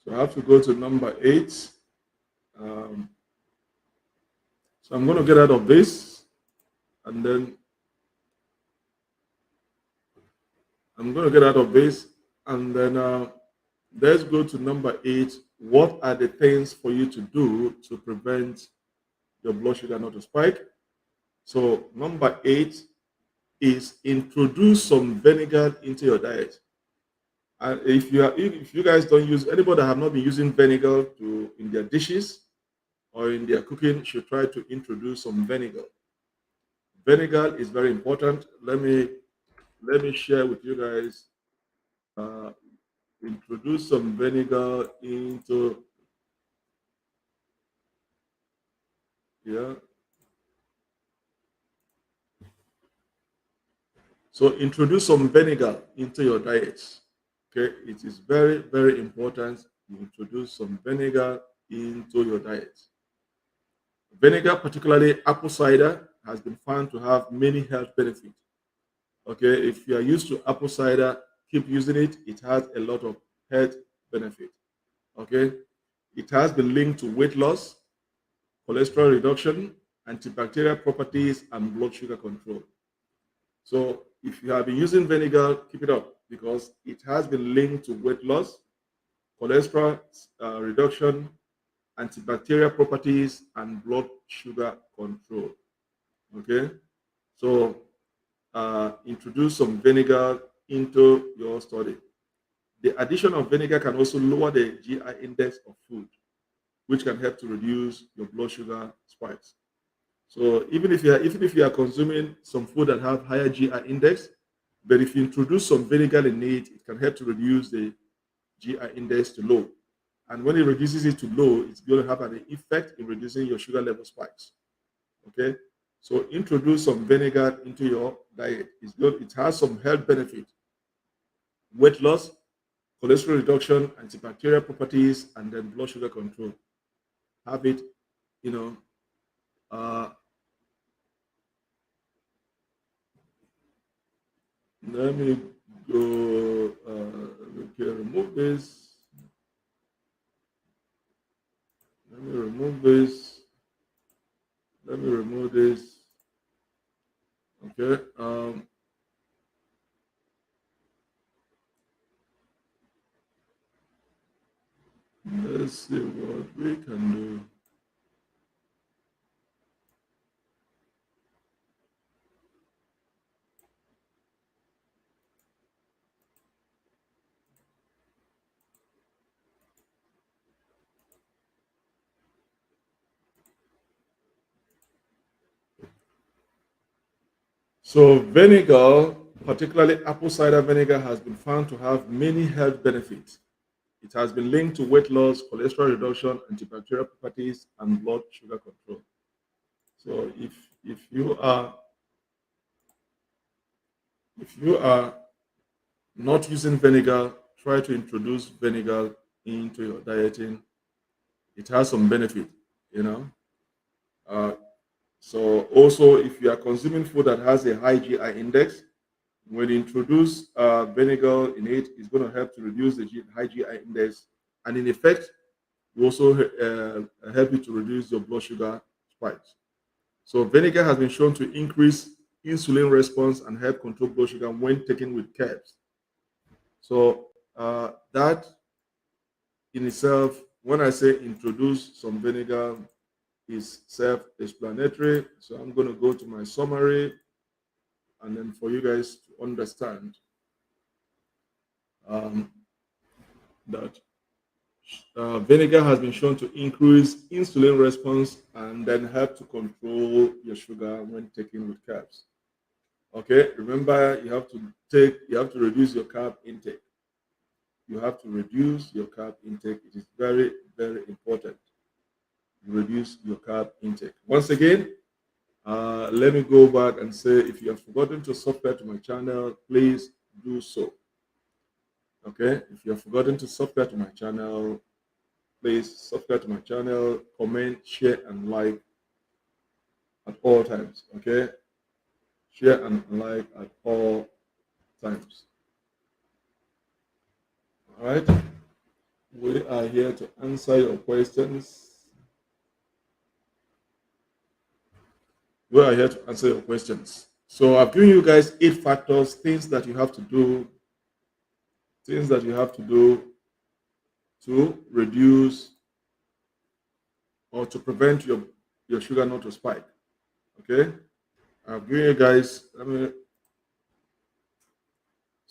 [SPEAKER 1] So I have to go to number 8. Um, so I'm going to get out of this, and then I'm going to get out of this, and then let's go to number 8. What are the things for you to do to prevent your blood sugar not to spike? So number 8 is introduce some vinegar into your diet. And if you guys don't use, anybody that have not been using vinegar to in their dishes or in their cooking should try to introduce some vinegar. Vinegar is very important. Let me share with you guys. Uh, Introduce some vinegar into, yeah. So introduce some vinegar into your diet. Okay, it is very very important you introduce some vinegar into your diet. Vinegar, particularly apple cider, has been found to have many health benefits. Okay, if you are used to apple cider, keep using it. It has a lot of health benefit. Okay, it has been linked to weight loss, cholesterol reduction, antibacterial properties, and blood sugar control. So if you have been using vinegar, keep it up because it has been linked to weight loss, cholesterol reduction, antibacterial properties, and blood sugar control. Okay, so introduce some vinegar into your study. The addition of vinegar can also lower the GI index of food, which can help to reduce your blood sugar spikes. So even if you are consuming some food that have higher GI index, but if you introduce some vinegar in it, it can help to reduce the GI index to low. And when it reduces it to low, it's going to have an effect in reducing your sugar level spikes. Okay, so introduce some vinegar into your diet. It's good. It has some health benefit: weight loss, cholesterol reduction, antibacterial properties, and then blood sugar control. Have it, you know. Uh, Let me go. Okay, remove this. Let me remove this. Let me remove this. Okay. Let's see what we can do. So vinegar, particularly apple cider vinegar, has been found to have many health benefits. It has been linked to weight loss, cholesterol reduction, antibacterial properties, and blood sugar control. So if you are not using vinegar, try to introduce vinegar into your dieting. It has some benefit, you know. Uh, so also, if you are consuming food that has a high GI index, when you introduce vinegar in it, it's going to help to reduce the high GI index, and in effect, will also help you to reduce your blood sugar spikes. So vinegar has been shown to increase insulin response and help control blood sugar when taken with carbs. So that in itself when I say introduce some vinegar, is self-explanatory. So I'm going to go to my summary, and then for you guys to understand um, that vinegar has been shown to increase insulin response and then help to control your sugar when taken with carbs. Okay, remember you have to reduce your carb intake. You have to reduce your carb intake. It is very, very important. Reduce your carb intake. Once again, let me go back and say if you have forgotten to subscribe to my channel, please do so. Okay, if you have forgotten to subscribe to my channel, please subscribe to my channel, comment, share, and like at all times. Okay, share and like at all times. All right, we are here to answer your questions. We are here to answer your questions. So I've given you guys 8 factors, things that you have to do, things that you have to do to reduce or to prevent your sugar not to spike. Okay, I'll give you guys.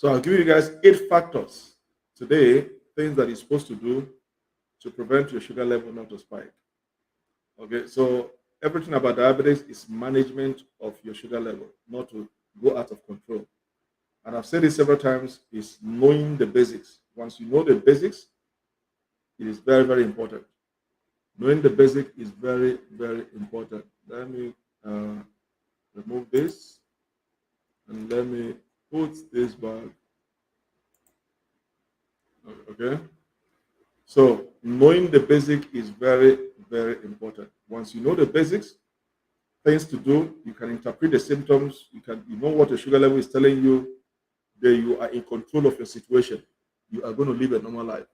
[SPEAKER 1] I'll give you guys 8 factors today. Things that you're supposed to do to prevent your sugar level not to spike. Okay, so everything about diabetes is management of your sugar level, not to go out of control. And I've said this several times: is knowing the basics. Once you know the basics, it is very, very important. Knowing the basic is very, very important. Let me remove this and let me put this back. Okay. So knowing the basic is very, very important. Once you know the basics, things to do, you can interpret the symptoms, you know what your sugar level is telling you, then you are in control of your situation. You are going to live a normal life.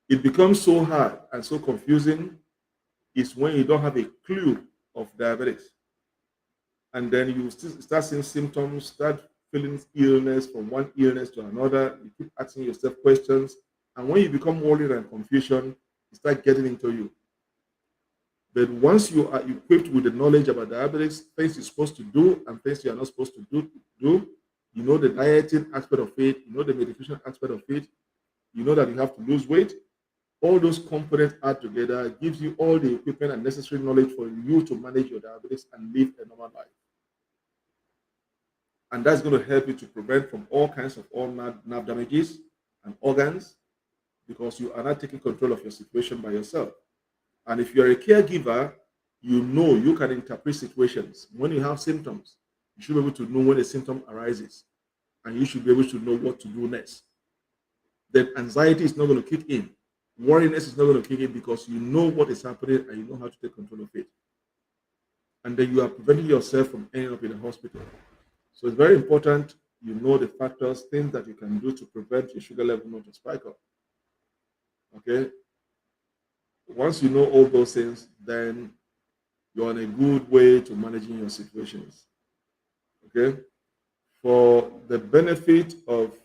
[SPEAKER 1] It becomes so hard and so confusing is when you don't have a clue of diabetes. And then you start seeing symptoms, start feeling illness from one illness to another. You keep asking yourself questions. And when you become worried and confusion, it start getting into you. But once you are equipped with the knowledge about diabetes, things you're supposed to do and things you are not supposed to do, you know the dieting aspect of it, you know the medication aspect of it, you know that you have to lose weight. All those components add together gives you all the equipment and necessary knowledge for you to manage your diabetes and live a normal life. And that's going to help you to prevent from all kinds of all nerve damages and organs because you are not taking control of your situation by yourself. And if you're a caregiver, you know you can interpret situations. When you have symptoms, you should be able to know when a symptom arises, and you should be able to know what to do next. Then anxiety is not going to kick in. Worriness is not going to kick in because you know what is happening and you know how to take control of it. And then you are preventing yourself from ending up in a hospital. So it's very important you know the factors, things that you can do to prevent your sugar level not to spike up. Okay. Once you know all those things, then you're on a good way to managing your situations. Okay. For the benefit of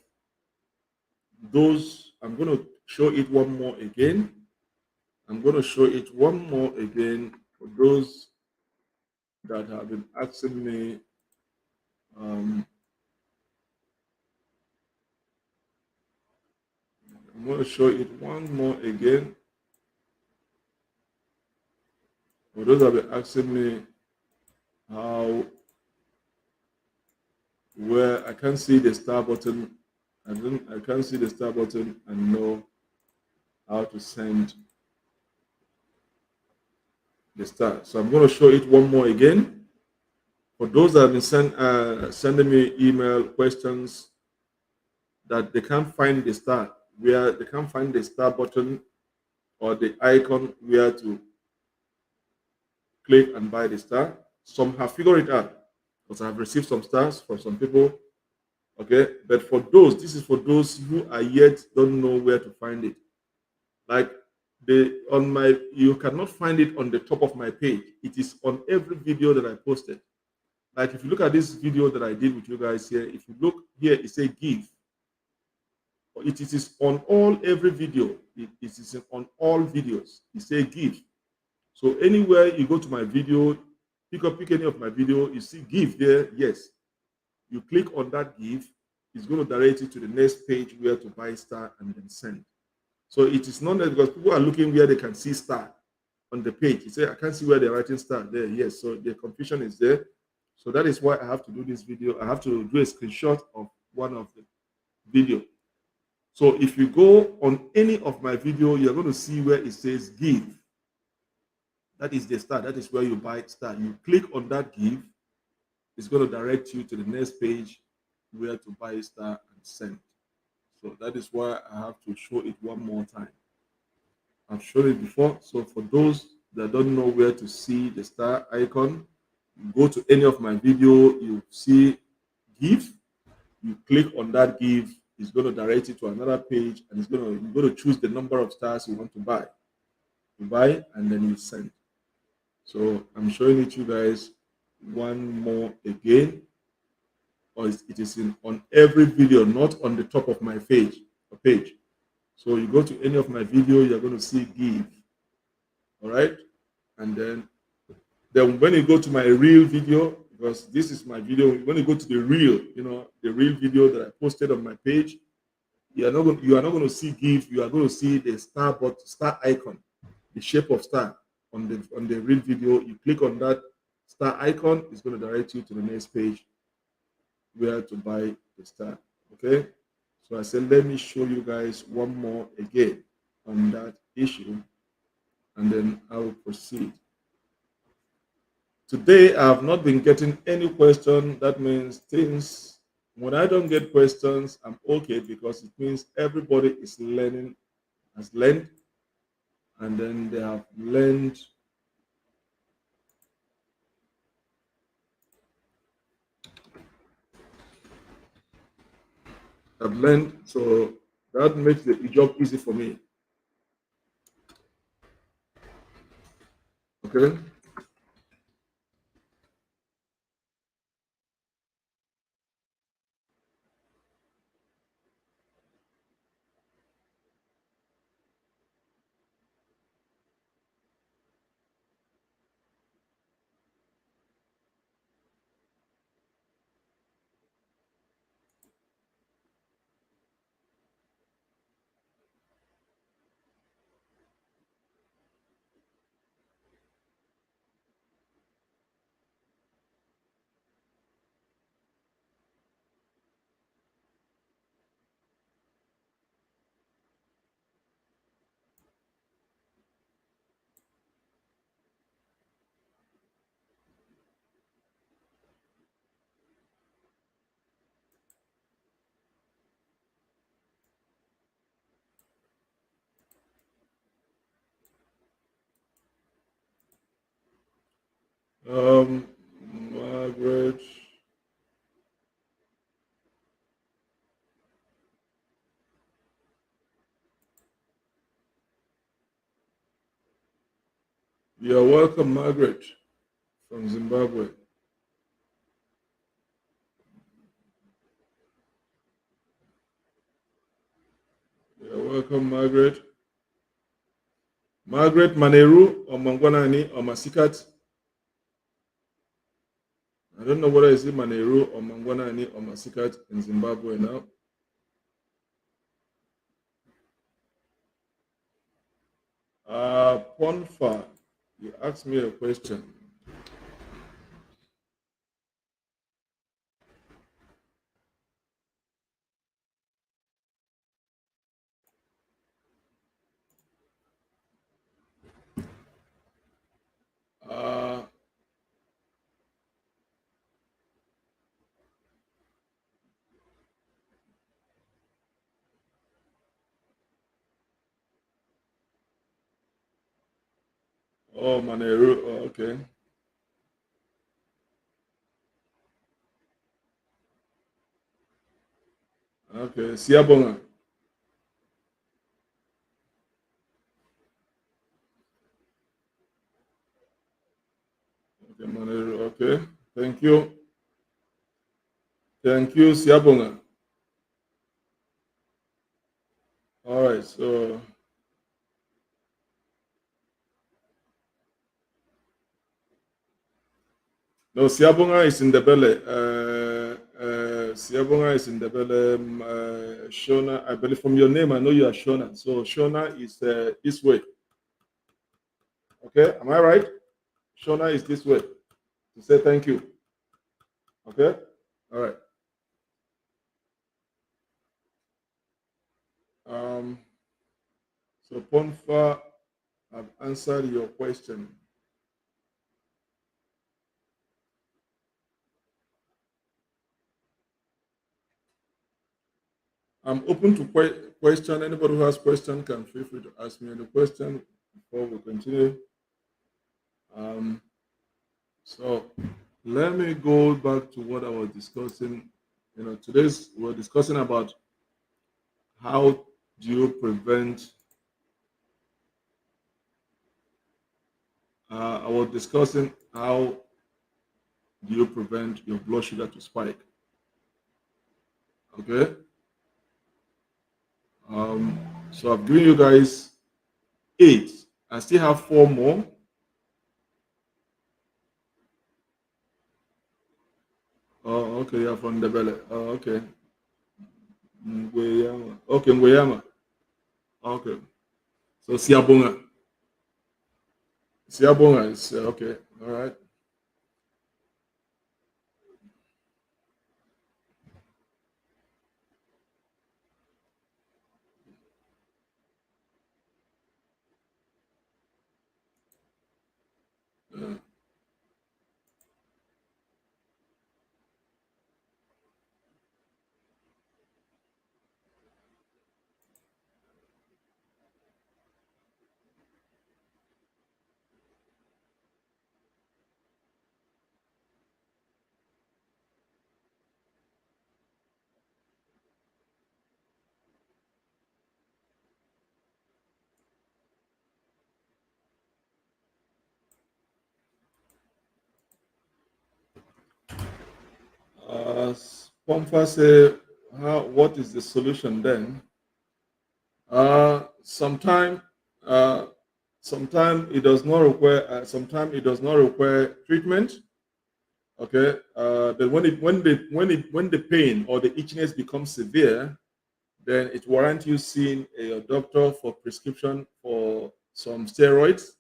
[SPEAKER 1] those, I'm going to show it one more again. I'm going to show it one more again for those that have been asking me. I'm going to show it one more again for those that have been asking me how where I can't see the star button. I can't see the star button and know how to send the star. So I'm going to show it one more again. For those that have been sending me email questions that they can't find the star, where they can't find the star button or the icon where to click and buy the star. Some have figured it out because I've received some stars from some people. Okay, but for those, this is for those who are yet don't know where to find it. Like you cannot find it on the top of my page. It is on every video that I posted. Like if you look at this video that I did with you guys here, if you look here, it says give. It is on all every video. It is on all videos. It say give. So anywhere you go to my video, pick any of my video, you see give there. Yes, you click on that give. It's going to direct you to the next page where to buy star and then send. So it is not that because people are looking where they can see star on the page. You say, I can't see where they're writing star there. Yes, so the confusion is there. So that is why I have to do this video. I have to do a screenshot of one of the video. So if you go on any of my video, you're going to see where it says give. That is the star. That is where you buy star. You click on that give. It's going to direct you to the next page where to buy star and send. So that is why I have to show it one more time. I've shown it before. So for those that don't know where to see the star icon, you go to any of my video, you see give, you click on that give, it's going to direct you to another page and you're going to choose the number of stars you want to buy. You buy and then you send. So I'm showing it to you guys one more again. Or it is on every video, not on the top of my page. So you go to any of my video, you're going to see give. All right. And then when you go to my real video, because this is my video, when you go to the real, the real video that I posted on my page, you are not going to see give. You are going to see the star icon, the shape of star on the real video. You click on that star icon, it's going to direct you to the next page where to buy the star. Okay. So I said, let me show you guys one more again on that issue, and then I will proceed. Today, I have not been getting any question. That means things, when I don't get questions, I'm okay because it means everybody is learning, has learned, and then they have learned. Have learned, so that makes the job easy for me. Okay. Margaret, you're welcome, Margaret from Zimbabwe. You're welcome, Margaret. Margaret Maneru or Mangwanani or Masikat. I don't know whether it's Maneru or Mangwanani or Masikat in Zimbabwe now. Ponfa, you asked me a question. Uh, oh, Maneru, oh, okay. Okay, Siabonga. Okay, Maneru, okay. Thank you. Thank you, Siabonga. All right. So no, Siabonga is in the belly. Siabonga is in the belly. Shona, I believe from your name, I know you are Shona. So Shona is this way. Okay, am I right? Shona is this way to say thank you. Okay, all right. Um, so Ponfa, I've answered your question. I'm open to question. Anybody who has question can feel free to ask me any question before we continue. Um, so let me go back to what I was discussing. Today's we're discussing about how do you prevent. I was discussing how do you prevent your blood sugar to spike. Okay. Um, so I've given you guys eight. I still have four more. Oh, okay, yeah, from the belly. Oh, okay. Nguyama. Okay, Nguyama. Okay. So Siabonga. Siabonga is okay. All right. Uh, Pomfa say, what is the solution then? Sometime, uh, sometime it does not require. Sometime it does not require treatment. Okay. But when the pain or the itchiness becomes severe, then it warrants you seeing a doctor for prescription for some steroids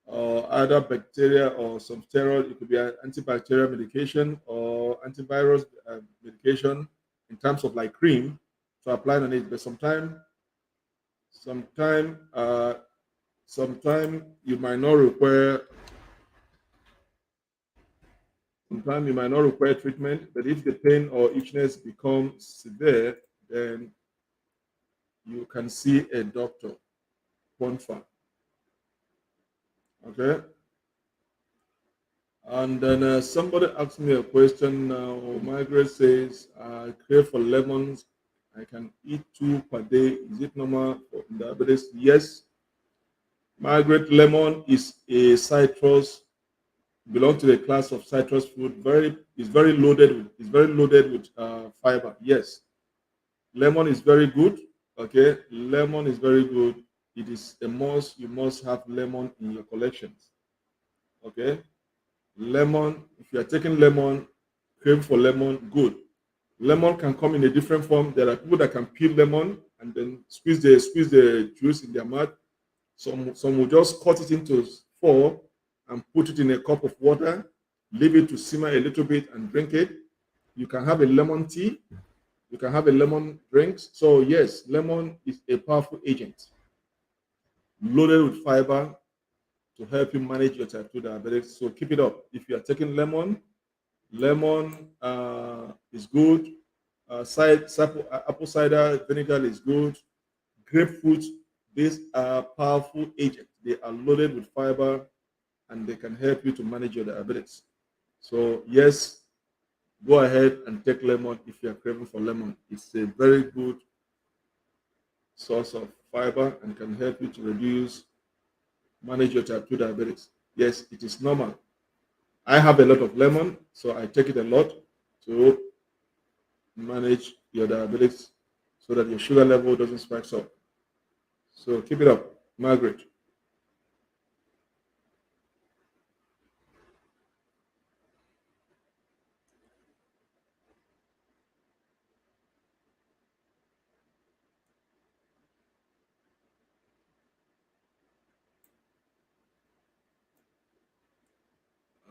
[SPEAKER 1] or either bacteria or some steroid. It could be an antibacterial medication or antivirus medication in terms of like cream to apply on it. But sometime, sometime you might not require. Sometimes you might not require treatment. But if the pain or itchiness becomes severe, then you can see a doctor. Confirm. Okay. And then somebody asked me a question now. Margaret says, I crave for lemons. I can eat two per day. Is it normal for diabetes? Yes. Margaret, lemon is a citrus, belong to the class of citrus fruit. It's very loaded with fiber. Yes. Lemon is very good. Okay. Lemon is very good. It is a must. You must have lemon in your collections. Okay. Lemon, if you are taking lemon, crave for lemon, good. Lemon can come in a different form. There are people that can peel lemon and then squeeze the juice in their mouth. Some will just cut it into four and put it in a cup of water, leave it to simmer a little bit and drink it. You can have a lemon tea. You can have a lemon drink. So yes, lemon is a powerful agent, loaded with fiber to help you manage your type 2 diabetes. So keep it up. If you are taking lemon, lemon is good. Apple cider vinegar is good. Grapefruit, these are powerful agents. They are loaded with fiber and they can help you to manage your diabetes. So, yes, go ahead and take lemon if you are craving for lemon. It's a very good source of fiber and can help you to manage your type 2 diabetes. Yes, it is normal. I have a lot of lemon, so I take it a lot to manage your diabetes so that your sugar level doesn't spike up. So keep it up, Margaret.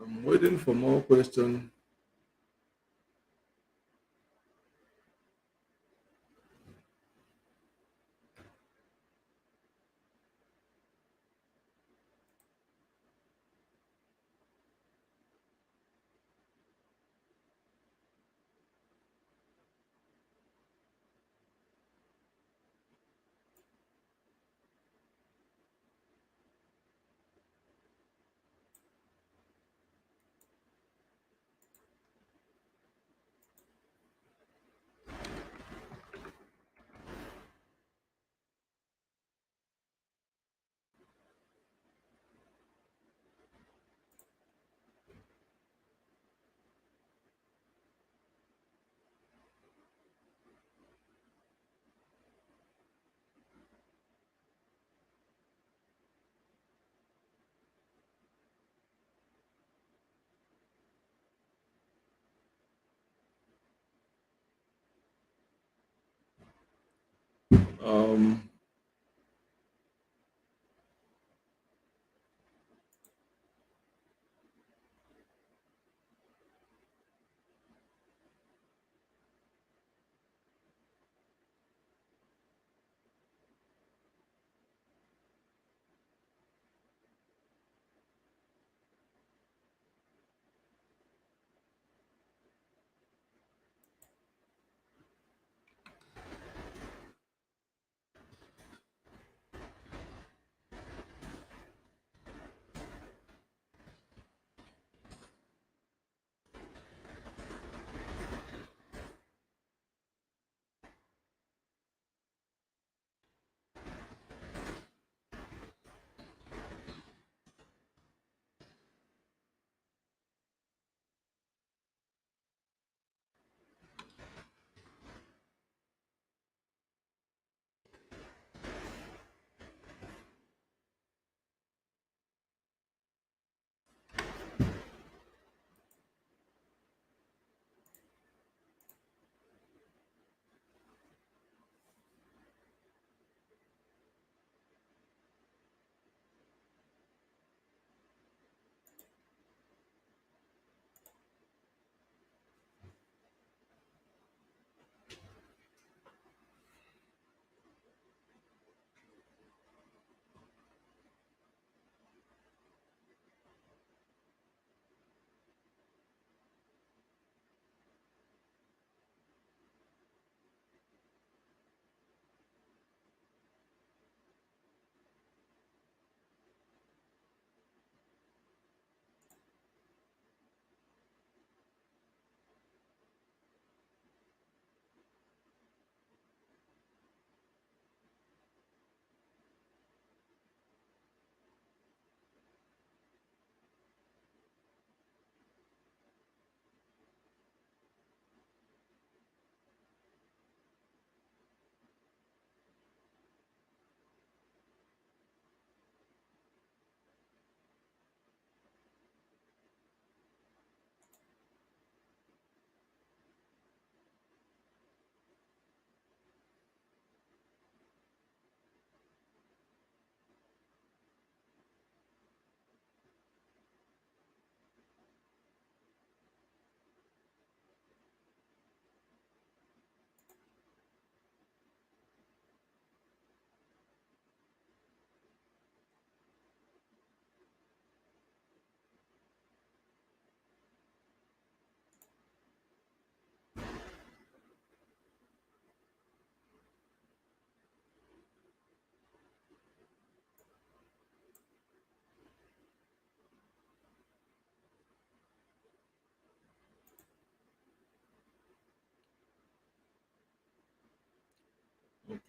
[SPEAKER 1] I'm waiting for more questions. Um,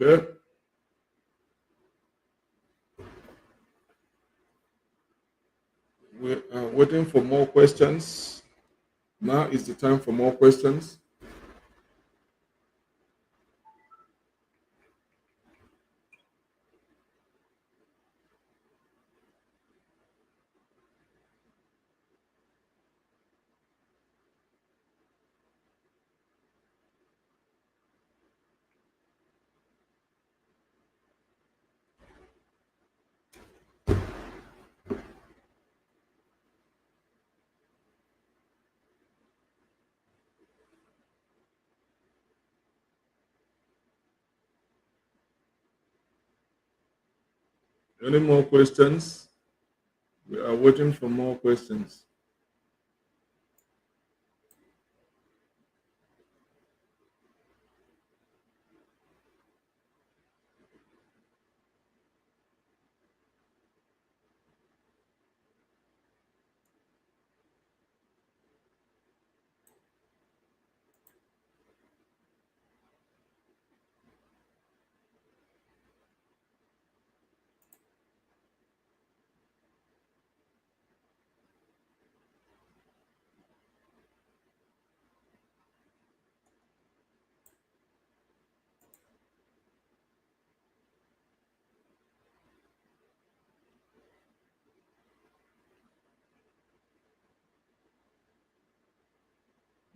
[SPEAKER 1] okay, we're waiting for more questions. Now is the time for more questions. Any more questions? We are waiting for more questions.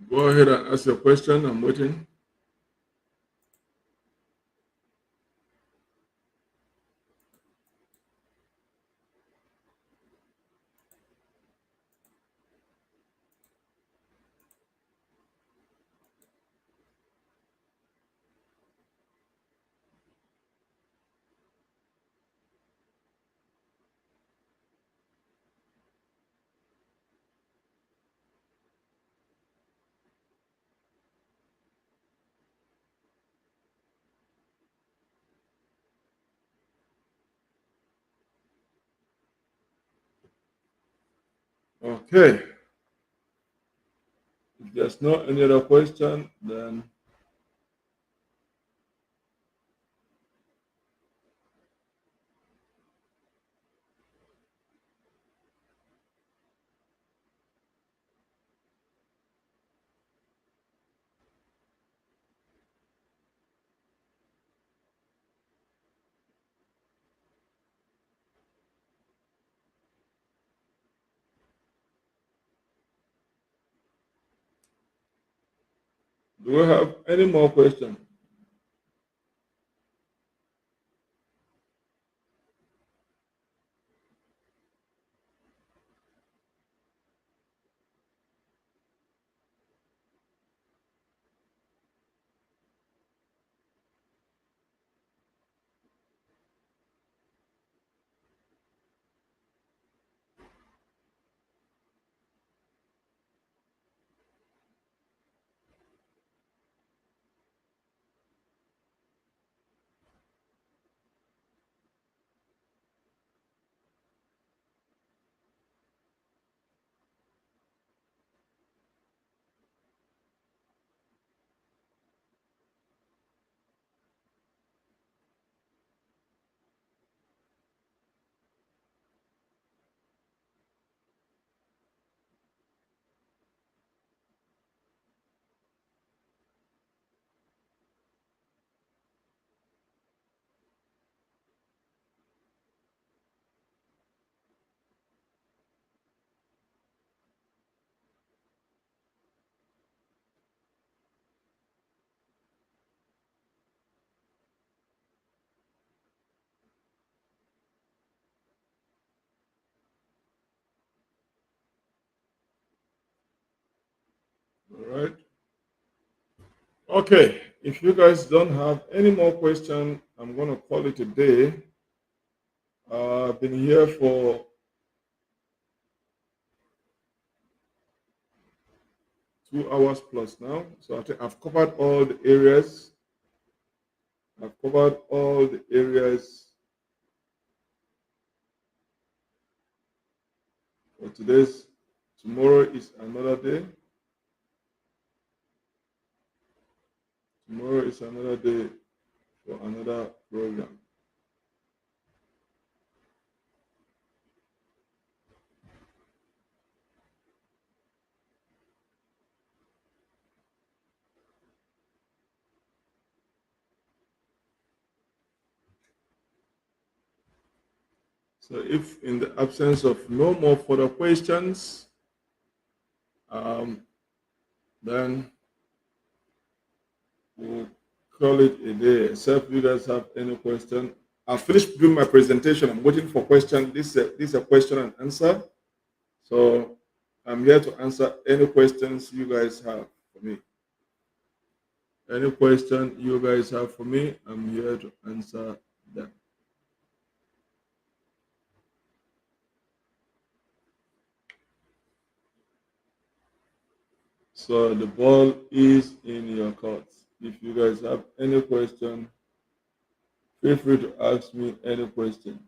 [SPEAKER 1] Go ahead and ask your question. I'm waiting. Okay. If there's no any other question, then do we have any more questions? All right. Okay. If you guys don't have any more questions, I'm gonna call it a day. I've been here for 2 hours plus now, so I think I've covered all the areas. I've covered all the areas for today's. Tomorrow is another day. Tomorrow is another day for another program. So, if in the absence of no more further questions, um, then we'll call it a day. Except you guys have any question. I've finished doing my presentation. I'm waiting for question. This is a question and answer. So I'm here to answer any questions you guys have for me. Any question you guys have for me, I'm here to answer them. So the ball is in your court. If you guys have any question, feel free to ask me any question.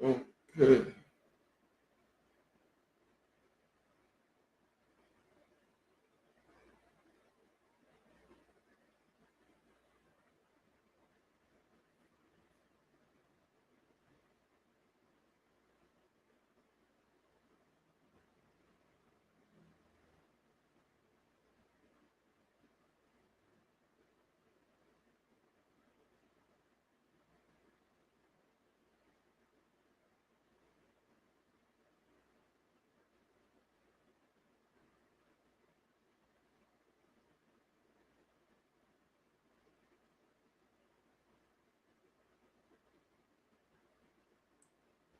[SPEAKER 1] Okay.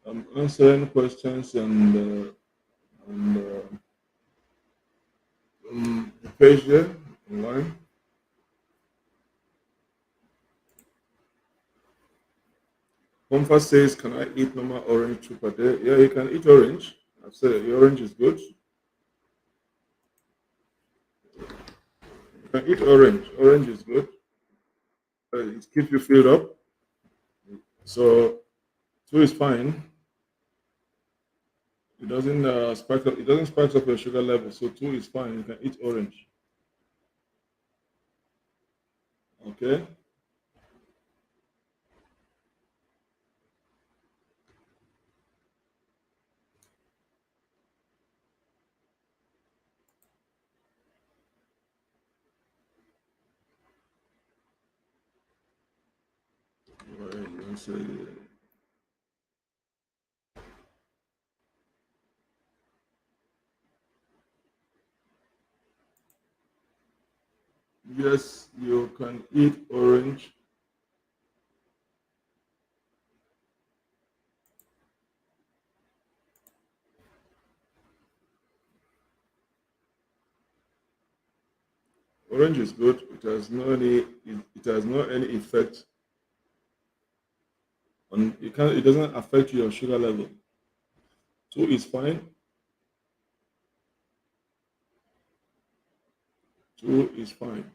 [SPEAKER 1] I'm answering questions and the page there online. Comfort says, "Can I eat normal orange two per day?" Yeah, you can eat orange. I've said the orange is good. You can eat orange. Orange is good. It keeps you filled up. So two is fine. It doesn't spike up. It doesn't spike up your sugar level. So two is fine. You can eat orange. Okay. Right, let's say, yes, you can eat orange. Orange is good. It has no any effect on you can it doesn't affect your sugar level. Two is fine. Two is fine.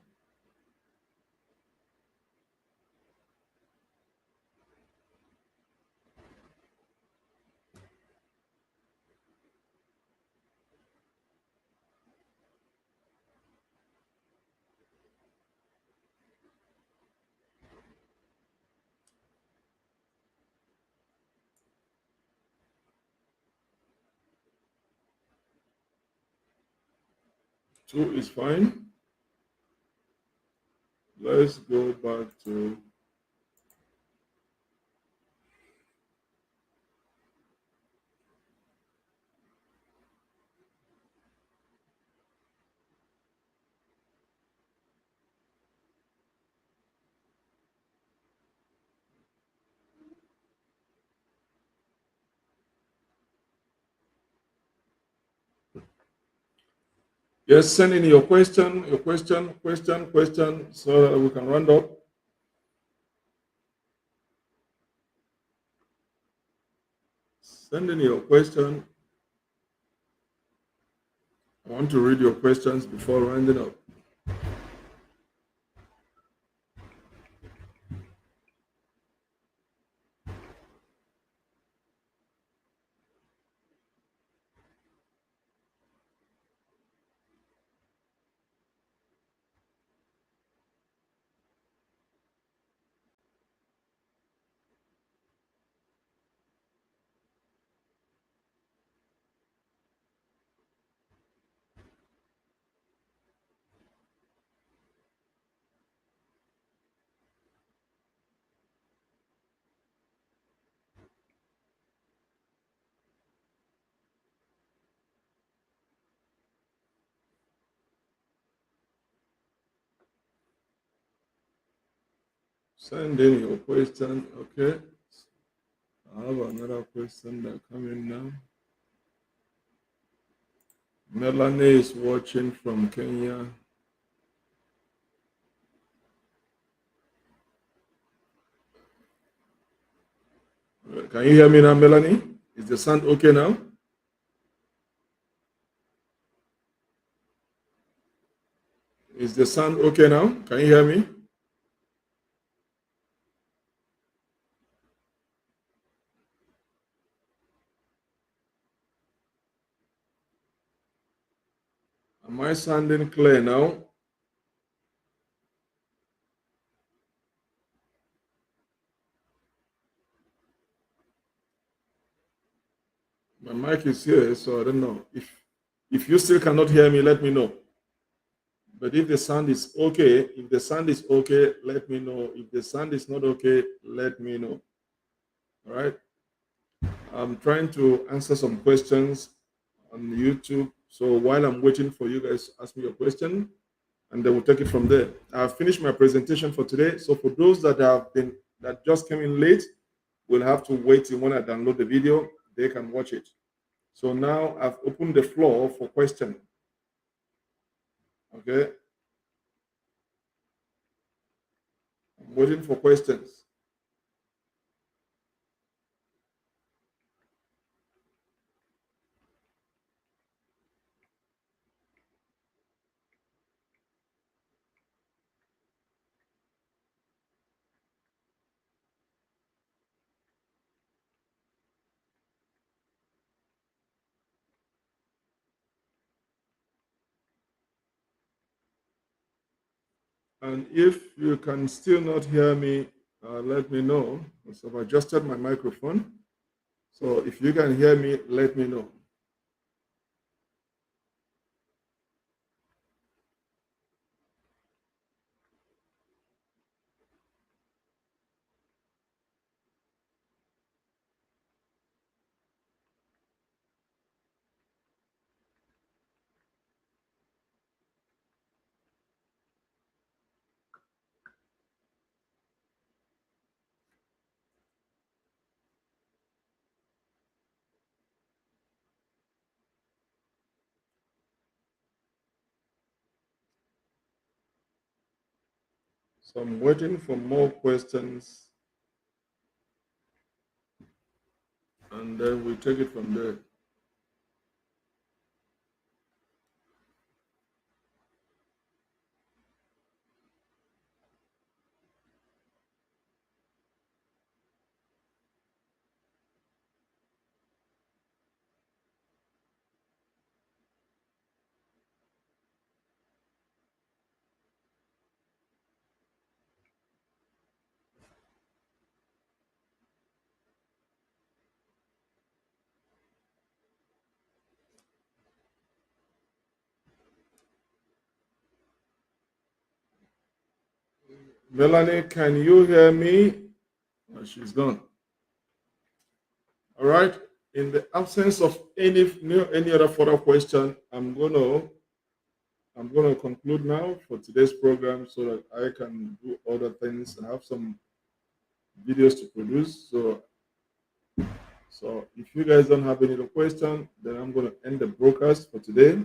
[SPEAKER 1] Two is fine. Let's go back to Yes, send in your question, so that we can round up. Send in your question. I want to read your questions before rounding up. Send in your question. Okay. I have another question that coming now. Melanie is watching from Kenya. Can you hear me now, Melanie? Is the sound okay now? Is the sound okay now? Can you hear me? Am I sounding clear now? My mic is here, so I don't know. If you still cannot hear me, let me know. But if the sound is okay, let me know. If the sound is not okay, let me know. All right. I'm trying to answer some questions on YouTube. So while I'm waiting for you guys to ask me your question, and then we'll take it from there. I've finished my presentation for today. So for those that just came in late, will have to wait till when I download the video, they can watch it. So now I've opened the floor for questions. Okay. I'm waiting for questions. And if you can still not hear me, let me know. So I've adjusted my microphone. So if you can hear me, let me know. So I'm waiting for more questions, and then we take it from there. Melanie, can you hear me? Oh, she's gone. All right. In the absence of any other further question, I'm gonna conclude now for today's program so that I can do other things and have some videos to produce. So if you guys don't have any other question, then I'm gonna end the broadcast for today.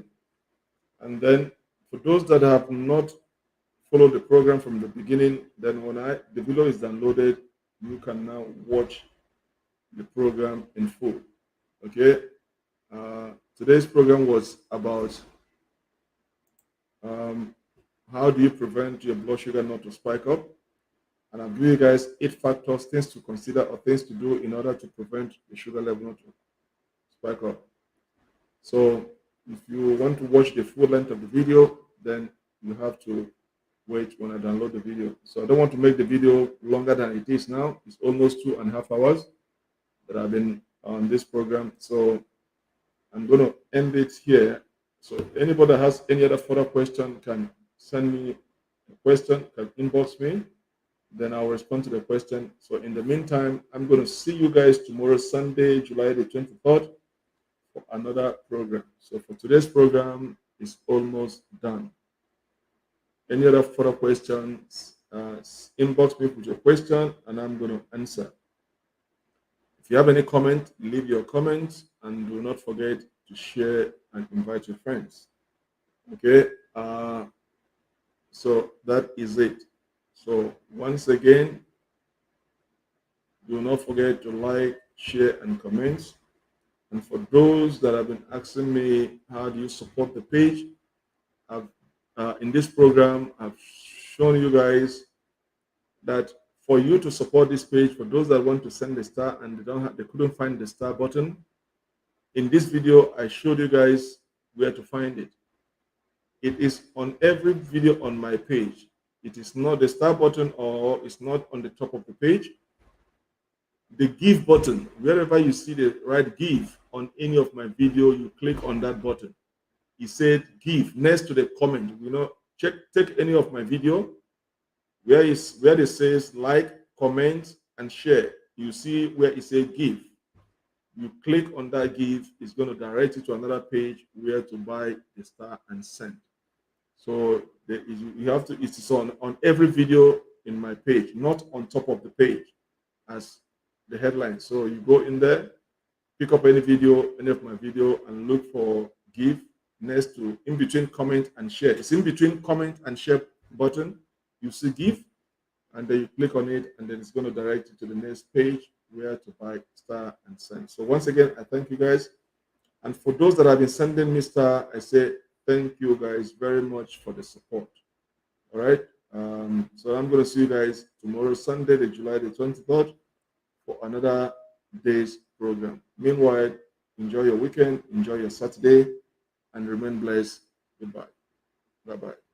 [SPEAKER 1] And then for those that have not followed the program from the beginning, then when the video is downloaded, you can now watch the program in full. Okay. Today's program was about um, how do you prevent your blood sugar not to spike up, and I'll give you guys 8 factors, things to consider or things to do in order to prevent the sugar level not to spike up. So if you want to watch the full length of the video, then you have to wait when I download the video. So I don't want to make the video longer than it is now. It's almost 2.5 hours that I've been on this program. So I'm going to end it here. So if anybody has any other further question can send me a question, can inbox me, then I'll respond to the question. So in the meantime, I'm going to see you guys tomorrow, Sunday, July the 23rd, for another program. So for today's program, it's almost done. Any other further questions, inbox me with your question and I'm going to answer. If you have any comment, leave your comments and do not forget to share and invite your friends. Okay, so that is it. So once again, do not forget to like, share, and comment. And for those that have been asking me, how do you support the page? In this program, I've shown you guys that for you to support this page, for those that want to send the star and they couldn't find the star button, in this video, I showed you guys where to find it. It is on every video on my page. It is not the star button or it's not on the top of the page. The give button, wherever you see the right give on any of my video, you click on that button. It said give next to the comment. Take any of my video where it says like, comment, and share. You see where it says give. You click on that give, it's going to direct you to another page where to buy the star and send. So you have to, it's on every video in my page, not on top of the page as the headline. So you go in there, pick up any of my video, and look for give next to in between comment and share. It's in between comment and share button. You see give, and then you click on it, and then it's going to direct you to the next page where to buy star and send. So once again, I thank you guys. And for those that have been sending me star, I say thank you guys very much for the support. All right. So I'm going to see you guys tomorrow, Sunday, the July the 23rd, for another day's program. Meanwhile, enjoy your weekend, enjoy your Saturday, and remain blessed. Goodbye. Bye-bye.